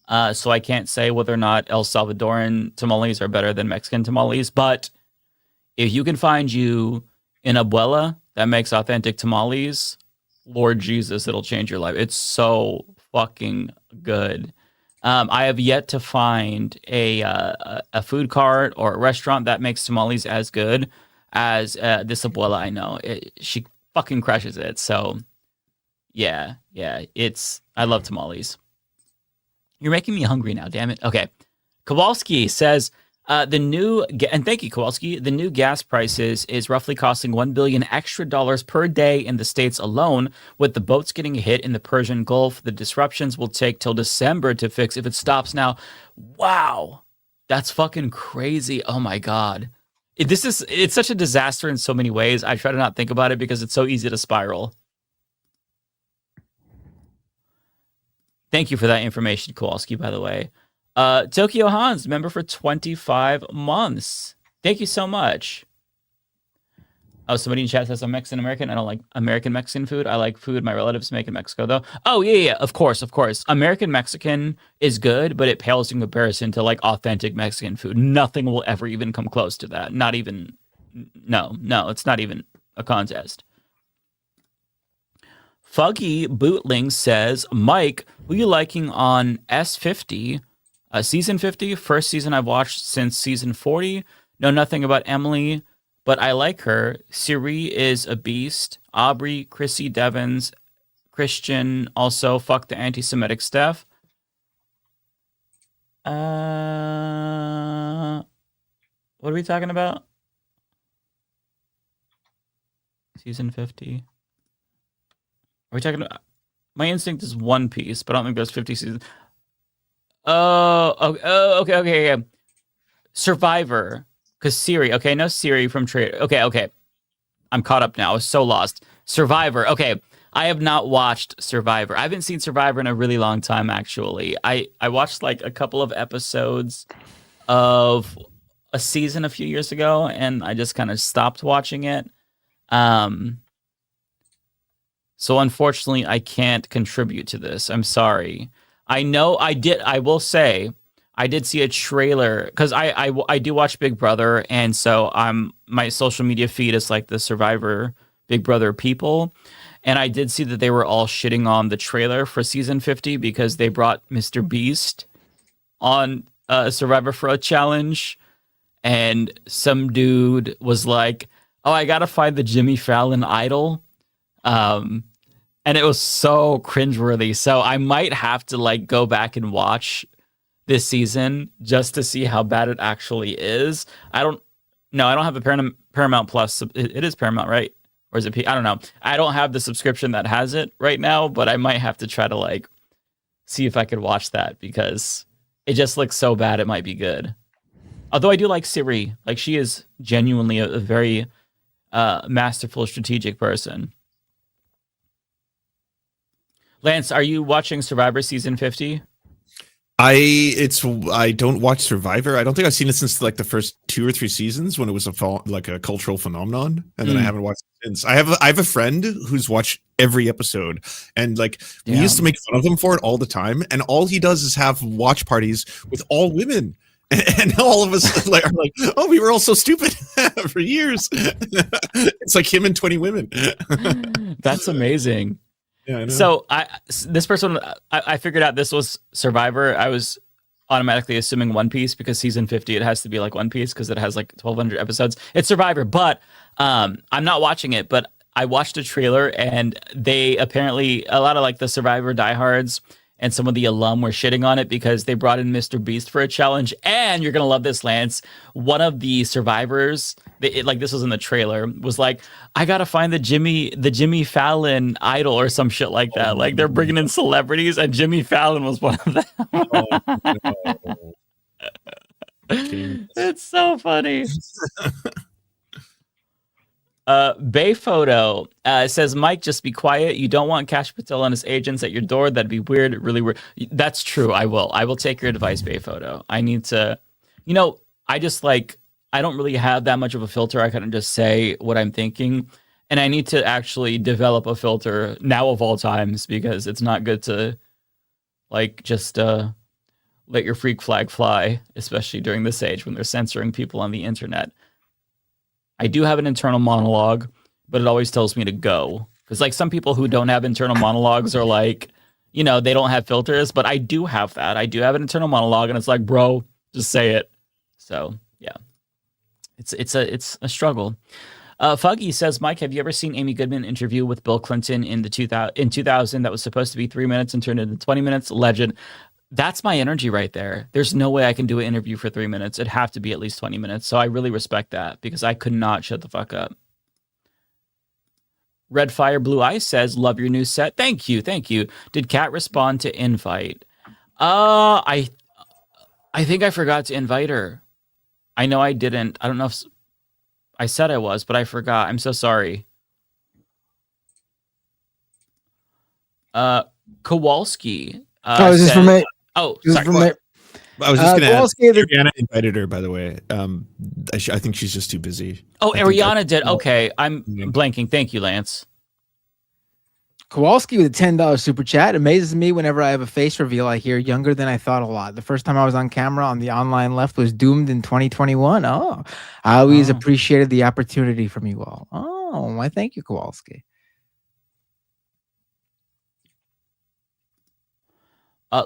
So I can't say whether or not El Salvadoran tamales are better than Mexican tamales, but if you can find you an abuela that makes authentic tamales, Lord Jesus, it'll change your life. It's so fucking good. I have yet to find a food cart or a restaurant that makes tamales as good as this abuela I know. She fucking crushes it. So, yeah. I love tamales. You're making me hungry now, damn it. Okay. Kowalski says, and thank you, Kowalski. The new gas prices is roughly costing $1 billion extra per day in the States alone. With the boats getting hit in the Persian Gulf, the disruptions will take till December to fix if it stops now. Wow. That's fucking crazy. Oh my God. It's such a disaster in so many ways. I try to not think about it because it's so easy to spiral. Thank you for that information, Kowalski, by the way. Tokyo Hans, member for 25 months. Thank you so much. Oh, somebody in chat says I'm Mexican American. I don't like American Mexican food. I like food my relatives make in Mexico, though. Oh, yeah, of course. American Mexican is good, but it pales in comparison to like authentic Mexican food. Nothing will ever even come close to that. Not even, no, it's not even a contest. Fuggy Bootling says, Mike, who you liking on S50? Season 50, first season I've watched since season 40. Know nothing about Emily, but I like her. Siri is a beast. Aubrey, Chrissy Devons, Christian, also fuck the anti-Semitic stuff. What are we talking about? Season 50. Are we talking about? My instinct is One Piece, but I don't think there's 50 seasons. Okay. Survivor. Because Siri. Okay, no Siri from Trader. Okay. I'm caught up now. I was so lost. Survivor. Okay. I have not watched Survivor. I haven't seen Survivor in a really long time, actually. I watched like a couple of episodes of a season a few years ago, and I just kind of stopped watching it. So unfortunately, I can't contribute to this. I'm sorry. I will say, I did see a trailer because I do watch Big Brother, and so my social media feed is like the Survivor Big Brother people, and I did see that they were all shitting on the trailer for season 50 because they brought Mr. Beast on Survivor for a challenge, and some dude was like, "Oh, I gotta find the Jimmy Fallon idol," and it was so cringeworthy. So I might have to like go back and watch this season just to see how bad it actually is. I don't have a Paramount Plus. It is Paramount, right? Or is it I don't know. I don't have the subscription that has it right now, but I might have to try to like see if I could watch that because it just looks so bad it might be good. Although I do like Siri. Like she is genuinely a very masterful strategic person. Lance, are you watching Survivor season 50? I don't watch Survivor. I don't think I've seen it since like the first 2 or 3 seasons when it was a cultural phenomenon, and then I haven't watched it since. I have a friend who's watched every episode, and like we used to make fun of him for it all the time. And all he does is have watch parties with all women, and all of us are like, oh, we were all so stupid for years. It's like him and 20 women. That's amazing. Yeah, I know. So this person, I figured out this was Survivor. I was automatically assuming One Piece because season 50, it has to be like One Piece because it has like 1,200 episodes. It's Survivor, but I'm not watching it, but I watched a trailer and they apparently, a lot of like the Survivor diehards and some of the alum were shitting on it because they brought in Mr. Beast for a challenge. And you're going to love this, Lance. One of the survivors, like this was in the trailer, was like, I got to find the Jimmy Fallon idol or some shit like that. Like they're bringing in celebrities and Jimmy Fallon was one of them. It's so funny. Bay Photo says, Mike, just be quiet. You don't want Cash Patel and his agents at your door. That'd be weird. Really weird. That's true. I will take your advice, Bay Photo. I need to, I don't really have that much of a filter. I kind of just say what I'm thinking. And I need to actually develop a filter now of all times because it's not good to like just let your freak flag fly, especially during this age when they're censoring people on the internet. I do have an internal monologue, but it always tells me to go. Because like some people who don't have internal monologues are like, they don't have filters, but I do have that. I do have an internal monologue and it's like, bro, just say it. So yeah, it's a struggle. Fuggy says, Mike, have you ever seen Amy Goodman interview with Bill Clinton in 2000 that was supposed to be 3 minutes and turned into 20 minutes? Legend. That's my energy right there. There's no way I can do an interview for 3 minutes. It'd have to be at least 20 minutes. So I really respect that because I could not shut the fuck up. Red Fire Blue Ice says, love your new set. Thank you. Did Kat respond to invite? I think I forgot to invite her. I know I didn't. I don't know if I said I was, but I forgot. I'm so sorry. Kowalski. Is this for me? Oh, Is sorry. this for me? I was just going to ask. Kowalski, Ariana invited her, by the way. I think she's just too busy. Oh, I think Ariana did. Okay, I'm blanking. Thank you, Lance. Kowalski with a $10 super chat. Amazes me whenever I have a face reveal I hear younger than I thought a lot. The first time I was on camera on the online left was Doomed in 2021. Oh, I always appreciated the opportunity from you all. Oh, why thank you, Kowalski.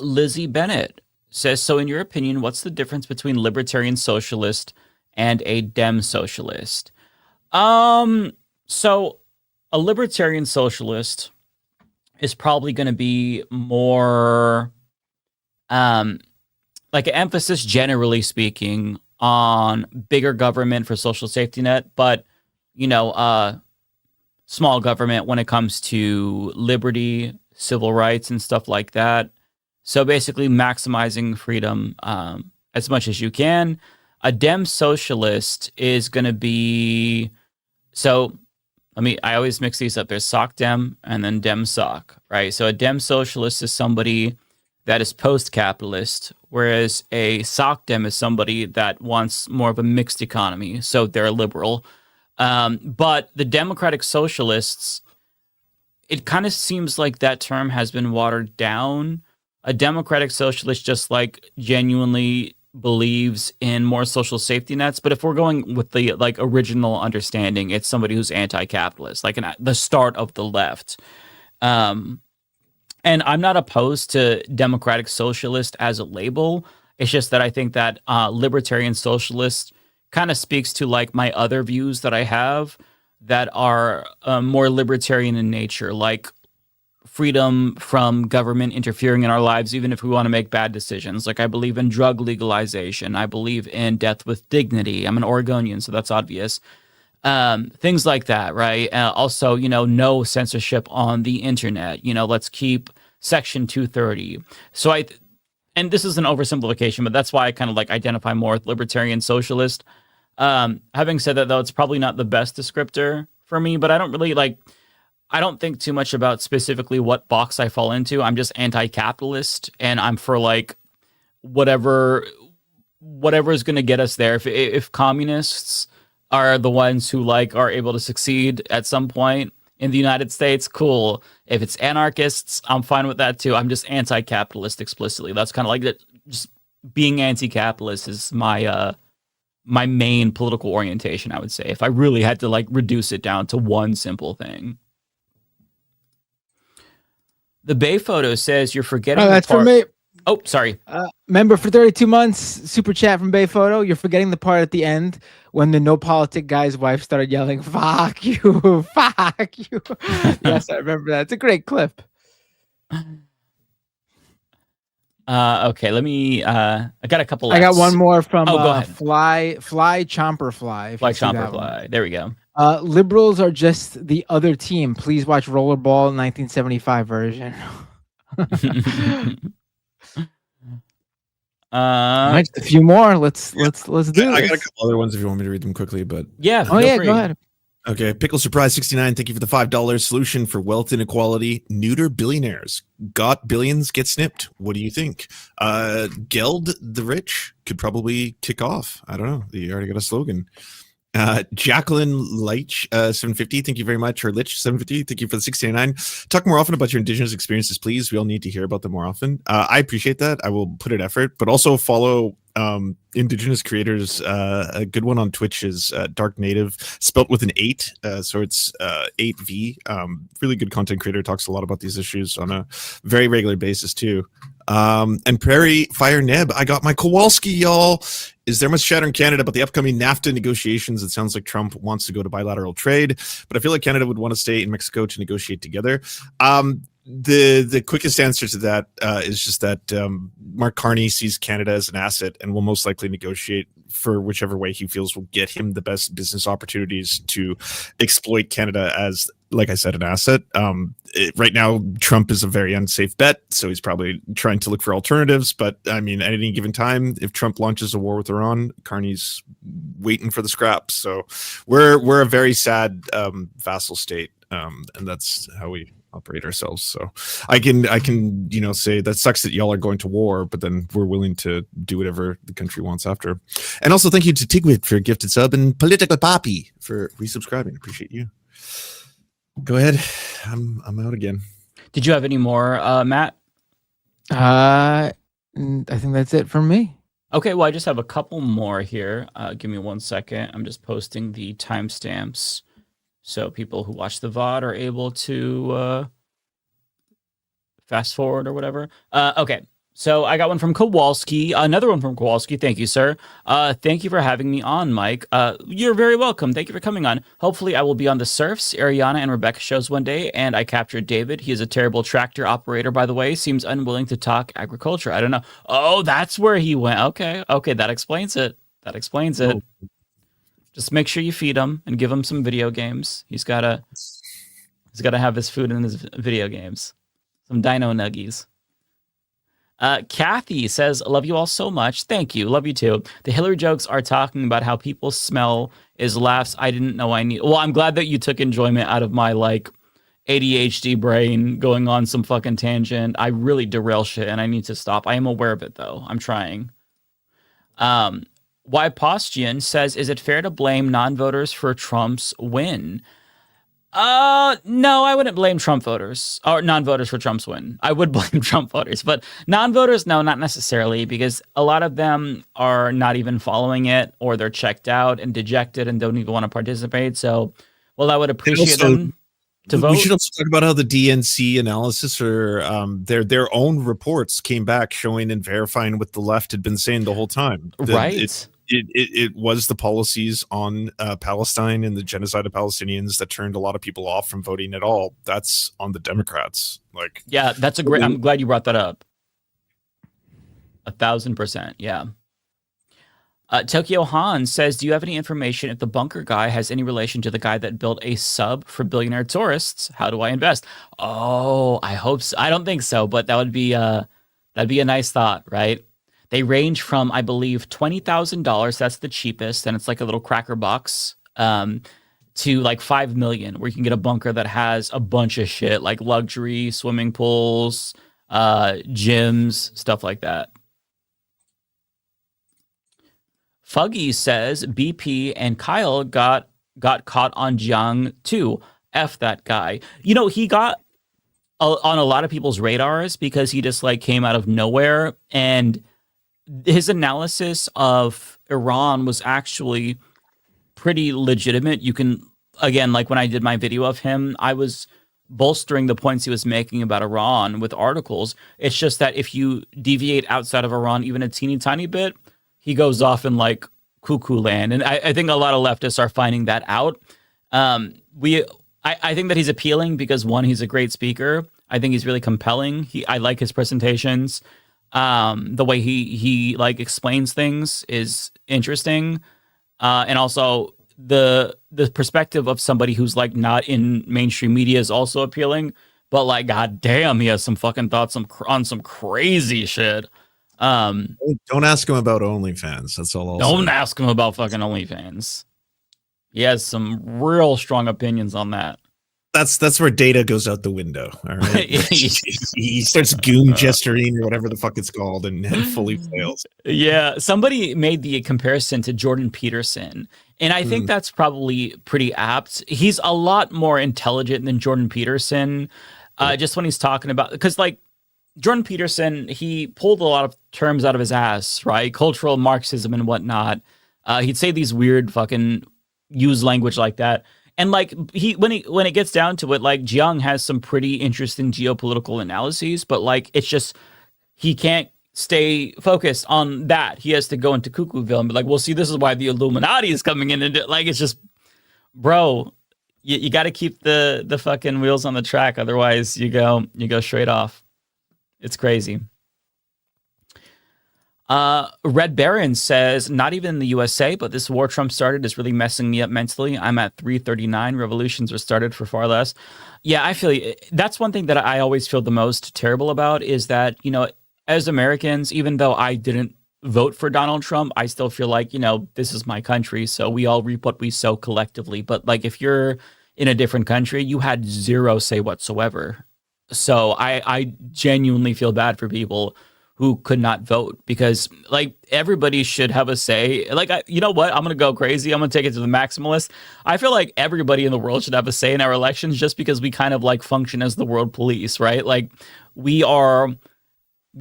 Lizzie Bennett says, so in your opinion, what's the difference between libertarian socialist and a Dem socialist? So a libertarian socialist is probably going to be more like an emphasis, generally speaking, on bigger government for social safety net, but small government when it comes to liberty, civil rights, and stuff like that. So basically maximizing freedom as much as you can. A Dem socialist is going to be, so I always mix these up. There's Soc Dem and then Dem Soc, right? So a Dem socialist is somebody that is post-capitalist, whereas a Soc Dem is somebody that wants more of a mixed economy. So they're liberal. But the democratic socialists, it kind of seems like that term has been watered down. A democratic socialist just like genuinely believes in more social safety nets, but if we're going with the like original understanding, it's somebody who's anti-capitalist, like the start of the left. And I'm not opposed to democratic socialist as a label. It's just that I think that libertarian socialist kind of speaks to like my other views that I have that are more libertarian in nature, like freedom from government interfering in our lives, even if we want to make bad decisions. Like I believe in drug legalization. I believe in death with dignity. I'm an Oregonian, so that's obvious. Things like that, right? Also, no censorship on the internet. Let's keep Section 230. So and this is an oversimplification, but that's why I kind of like identify more with libertarian socialist. Having said that, though, it's probably not the best descriptor for me, but I don't think too much about specifically what box I fall into. I'm just anti-capitalist, and I'm for like whatever is going to get us there. If communists are the ones who like are able to succeed at some point in the United States, cool. If it's anarchists, I'm fine with that too. I'm just anti-capitalist explicitly. That's kind of like that. Just being anti-capitalist is my my main political orientation, I would say, if I really had to like reduce it down to one simple thing. The Bay photo says you're forgetting. Oh, that's for me. Oh, sorry. Member for 32 months, super chat from Bay Photo. You're forgetting the part at the end when the no politic guy's wife started yelling, "Fuck you, fuck you." Yes, I remember that. It's a great clip. Okay, let me. I got a couple. I got one more from go ahead. Fly Chomper Fly. Fly Chomper Fly. There we go. Liberals are just the other team. Please watch Rollerball 1975 version. Just a few more. Let's do this. I got a couple other ones if you want me to read them quickly, but yeah. Oh yeah, go ahead. Okay, Pickle Surprise 69. Thank you for the $5 solution for wealth inequality. Neuter billionaires. Got billions, get snipped. What do you think? Geld the rich could probably kick off. I don't know. You already got a slogan. Jacqueline Leitch 750, thank you very much. Or Lich 750, thank you for the 689. Talk more often about your indigenous experiences, please. We all need to hear about them more often. I appreciate that. I will put in effort, but also follow indigenous creators. A good one on Twitch is Dark Native, spelt with an 8, so it's 8V. Really good content creator, talks a lot about these issues on a very regular basis too. And Prairie Fire Neb, I got my Kowalski, y'all. Is there much chatter in Canada about the upcoming NAFTA negotiations? It sounds like Trump wants to go to bilateral trade, but I feel like Canada would want to stay in Mexico to negotiate together. The quickest answer to that is just that Mark Carney sees Canada as an asset and will most likely negotiate for whichever way he feels will get him the best business opportunities to exploit Canada as like I said, an asset. Right now, Trump is a very unsafe bet, so he's probably trying to look for alternatives. But I mean, at any given time, if Trump launches a war with Iran, Carney's waiting for the scraps. So we're a very sad vassal state, and that's how we operate ourselves. So I can say that sucks that y'all are going to war, but then we're willing to do whatever the country wants after. And also thank you to Tigwit for a gifted sub and Political Poppy for resubscribing. Appreciate you. Go ahead. I'm out again. Did you have any more, Matt? I think that's it from me. Okay, well, I just have a couple more here. Give me 1 second. I'm just posting the timestamps so people who watch the VOD are able to fast forward or whatever. Okay, so I got one from Kowalski, another one from Kowalski. Thank you, sir. Thank you for having me on, Mike. You're very welcome. Thank you for coming on. Hopefully I will be on the Surfs, Ariana, and Rebecca shows one day, and I captured David. He is a terrible tractor operator, by the way. Seems unwilling to talk agriculture. I don't know. Oh, that's where he went. Okay, that explains it. Oh. Just make sure you feed him and give him some video games. He's gotta have his food in his video games. Some dino nuggies. Kathy says, love you all so much. Thank you. Love you too. The Hillary jokes are talking about how people smell is laughs I didn't know I need. Well, I'm glad that you took enjoyment out of my ADHD brain going on some fucking tangent. I really derail shit and I need to stop. I am aware of it though. I'm trying. Why Postian says, is it fair to blame non-voters for Trump's win? No, I wouldn't blame Trump voters or non-voters for Trump's win. I would blame Trump voters, but non-voters, no, not necessarily, because a lot of them are not even following it, or they're checked out and dejected and don't even want to participate. So, well, I would appreciate them to vote. We should also talk about how the DNC analysis or their own reports came back showing and verifying what the left had been saying the whole time. Right. It was the policies on Palestine and the genocide of Palestinians that turned a lot of people off from voting at all. That's on the Democrats. Yeah, that's a great. I'm glad you brought that up. 1,000%. Yeah. Tokyo Han says, do you have any information if the bunker guy has any relation to the guy that built a sub for billionaire tourists? How do I invest? Oh, I hope so. I don't think so, but that'd be a nice thought, right? They range from, I believe, $20,000. That's the cheapest, and it's like a little cracker box, to $5 million, where you can get a bunker that has a bunch of shit, like luxury swimming pools, gyms, stuff like that. Fuggy says BP and Kyle got caught on Jiang too. F that guy. He got on a lot of people's radars because he just came out of nowhere, and his analysis of Iran was actually pretty legitimate. You can, again, when I did my video of him, I was bolstering the points he was making about Iran with articles. It's just that if you deviate outside of Iran even a teeny tiny bit, he goes off in cuckoo land. And I think a lot of leftists are finding that out. I think that he's appealing because, one, he's a great speaker. I think he's really compelling. I like his presentations. The way he explains things is interesting. And also the perspective of somebody who's not in mainstream media is also appealing, but god damn, he has some fucking thoughts on some crazy shit. Don't ask him about OnlyFans. That's all. Don't ask him about fucking OnlyFans. He has some real strong opinions on that. That's where data goes out the window. All right. He starts goon gesturing or whatever the fuck it's called and fully fails. Yeah. Somebody made the comparison to Jordan Peterson. And I think that's probably pretty apt. He's a lot more intelligent than Jordan Peterson. Just when he's talking about, because Jordan Peterson, he pulled a lot of terms out of his ass, right? Cultural Marxism and whatnot. He'd say these weird fucking use language like that. And when it gets down to it, Jiang has some pretty interesting geopolitical analyses, but it's just he can't stay focused on that. He has to go into Cuckooville and be well, see, this is why the Illuminati is coming in, and it's just, bro, you got to keep the fucking wheels on the track, otherwise you go straight off. It's crazy. Red Baron says, not even in the USA, but this war Trump started is really messing me up mentally. I'm at 339. Revolutions are started for far less. Yeah, I feel that's one thing that I always feel the most terrible about is that, as Americans, even though I didn't vote for Donald Trump, I still feel like, this is my country. So we all reap what we sow collectively. But like, if you're in a different country, you had zero say whatsoever. So I genuinely feel bad for people who could not vote because like everybody should have a say. Like, you know what? I'm going to go crazy. I'm going to take it to the maximalist. I feel like everybody in the world should have a say in our elections just because we kind of like function as the world police, right? Like we're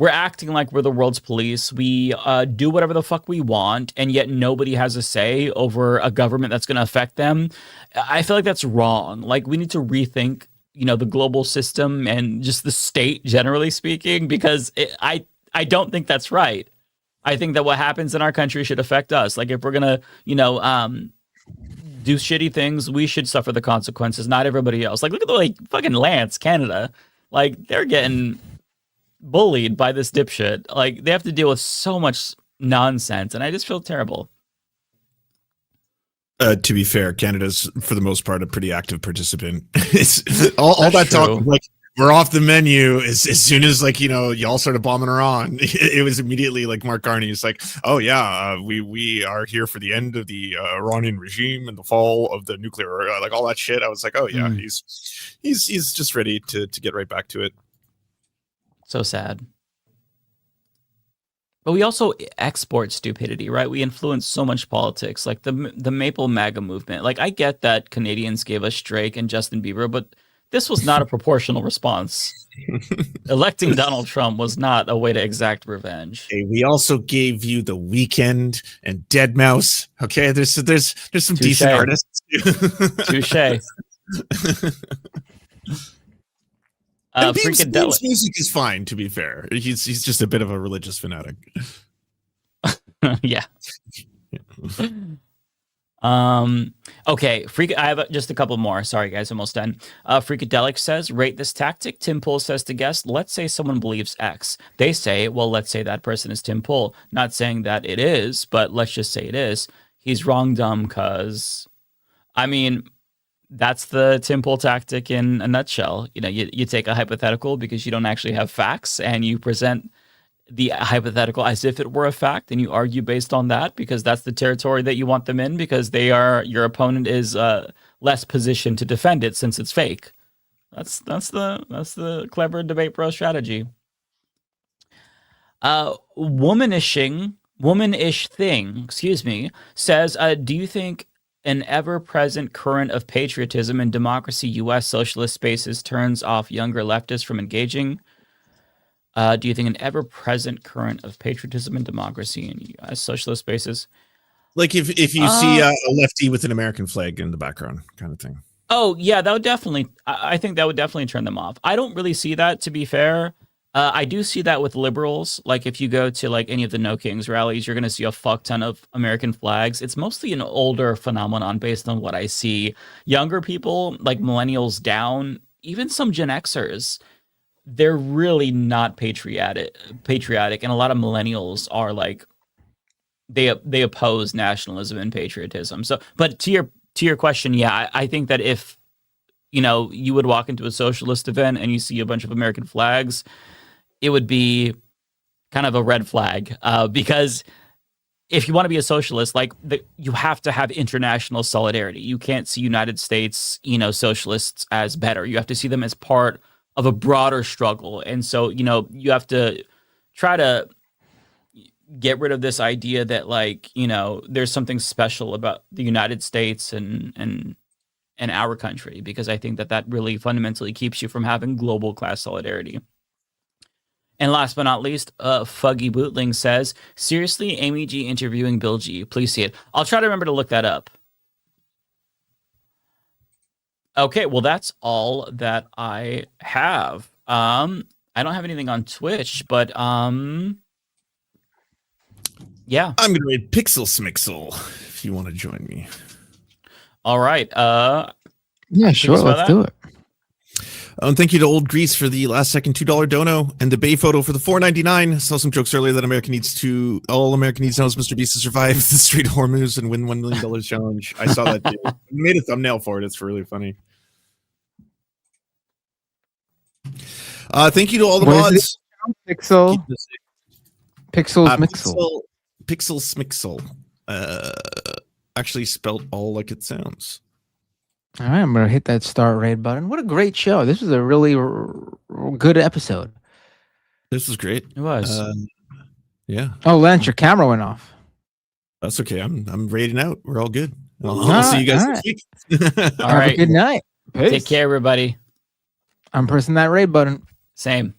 acting like we're the world's police. We do whatever the fuck we want, and yet nobody has a say over a government that's going to affect them. I feel like that's wrong. Like we need to rethink, the global system and just the state, generally speaking, because I don't think that's right. I think that what happens in our country should affect us. Like if we're gonna, do shitty things, we should suffer the consequences, not everybody else. Like look at the fucking Lance, Canada. Like they're getting bullied by this dipshit. Like they have to deal with so much nonsense, and I just feel terrible. To be fair, Canada's for the most part a pretty active participant. It's all that talk like we're off the menu as soon as y'all started bombing Iran. It was immediately like Mark Carney is like, oh yeah, we are here for the end of the Iranian regime and the fall of the nuclear like all that shit. I was like, oh yeah, he's just ready to get right back to it. So sad. But we also export stupidity, right? We influence so much politics, like the Maple MAGA movement. Like I get that Canadians gave us Drake and Justin Bieber, but this was not a proportional response. Electing Donald Trump was not a way to exact revenge. Hey, we also gave you The Weeknd and Deadmau5. Okay, there's some decent artists. Touche. Beam's music is fine, to be fair. He's just a bit of a religious fanatic. Yeah. Okay, I have just a couple more. Sorry guys, almost done. Freakadelic says, rate this tactic. Tim Pool says to guest, let's say someone believes X. They say, well, let's say that person is Tim Pool. Not saying that it is, but let's just say it is. He's wrong, dumb, cuz. I mean, that's the Tim Pool tactic in a nutshell. You take a hypothetical because you don't actually have facts, and you present the hypothetical as if it were a fact, and you argue based on that because that's the territory that you want them in because your opponent is less positioned to defend it since it's fake. That's the clever debate bro strategy. Womanish thing, says, do you think an ever-present current of patriotism in democracy U.S. socialist spaces turns off younger leftists from engaging? Do you think an ever-present current of patriotism and democracy in U.S. socialist spaces? Like if you see a lefty with an American flag in the background kind of thing. Oh, yeah, that would definitely, I think that would definitely turn them off. I don't really see that, to be fair. I do see that with liberals. Like if you go to like any of the No Kings rallies, you're going to see a fuck ton of American flags. It's mostly an older phenomenon based on what I see. Younger people, like millennials down, even some Gen Xers, they're really not patriotic. And a lot of millennials are like, they oppose nationalism and patriotism. So, but to your question, yeah, I think that if, you would walk into a socialist event and you see a bunch of American flags, it would be kind of a red flag because if you want to be a socialist, you have to have international solidarity. You can't see United States, socialists as better. You have to see them as part of a broader struggle. And so, you have to try to get rid of this idea that there's something special about the United States and our country, because I think that really fundamentally keeps you from having global class solidarity. And last but not least, Fuggy Bootling says, seriously, Amy G interviewing Bill G. Please see it. I'll try to remember to look that up. Okay, well, that's all that I have. I don't have anything on Twitch, but yeah. I'm going to read Pixel Smixel if you want to join me. All right. Yeah, sure. Let's do it. And thank you to Old Grease for the last second $2 dono and the Bay photo for the $4.99. Saw some jokes earlier that all America needs to know is Mr. Beast to survive the Strait of Hormuz and win $1 million challenge. I saw that too. I made a thumbnail for it. It's really funny. Thank you to all the mods. Pixel. Pixels Mixel. Pixel Smixel. Actually spelled all like it sounds. All right, I'm going to hit that start raid button. What a great show. This was a really good episode. This was great. It was. Yeah. Oh, Lance, your camera went off. That's okay. I'm raiding out. We're all good. All I'll see you guys right. next week. All Have right. a good night. Peace. Take care, everybody. I'm pressing that raid button. Same.